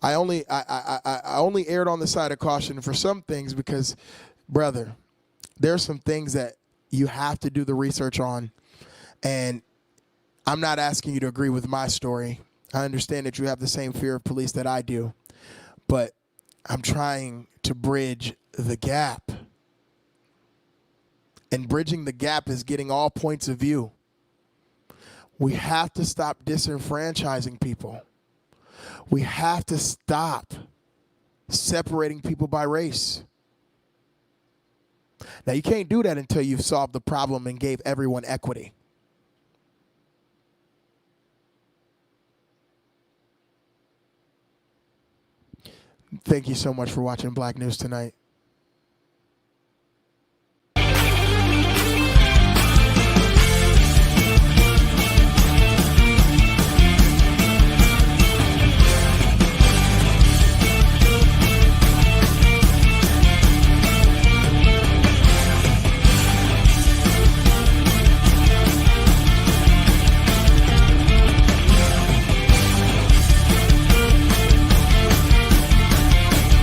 I only aired on the side of caution for some things because, brother, there's some things that you have to do the research on. And I'm not asking you to agree with my story. I understand that you have the same fear of police that I do. But I'm trying to bridge the gap. And bridging the gap is getting all points of view. We have to stop disenfranchising people. We have to stop separating people by race. Now, you can't do that until you've solved the problem and gave everyone equity. Thank you so much for watching Black News Tonight.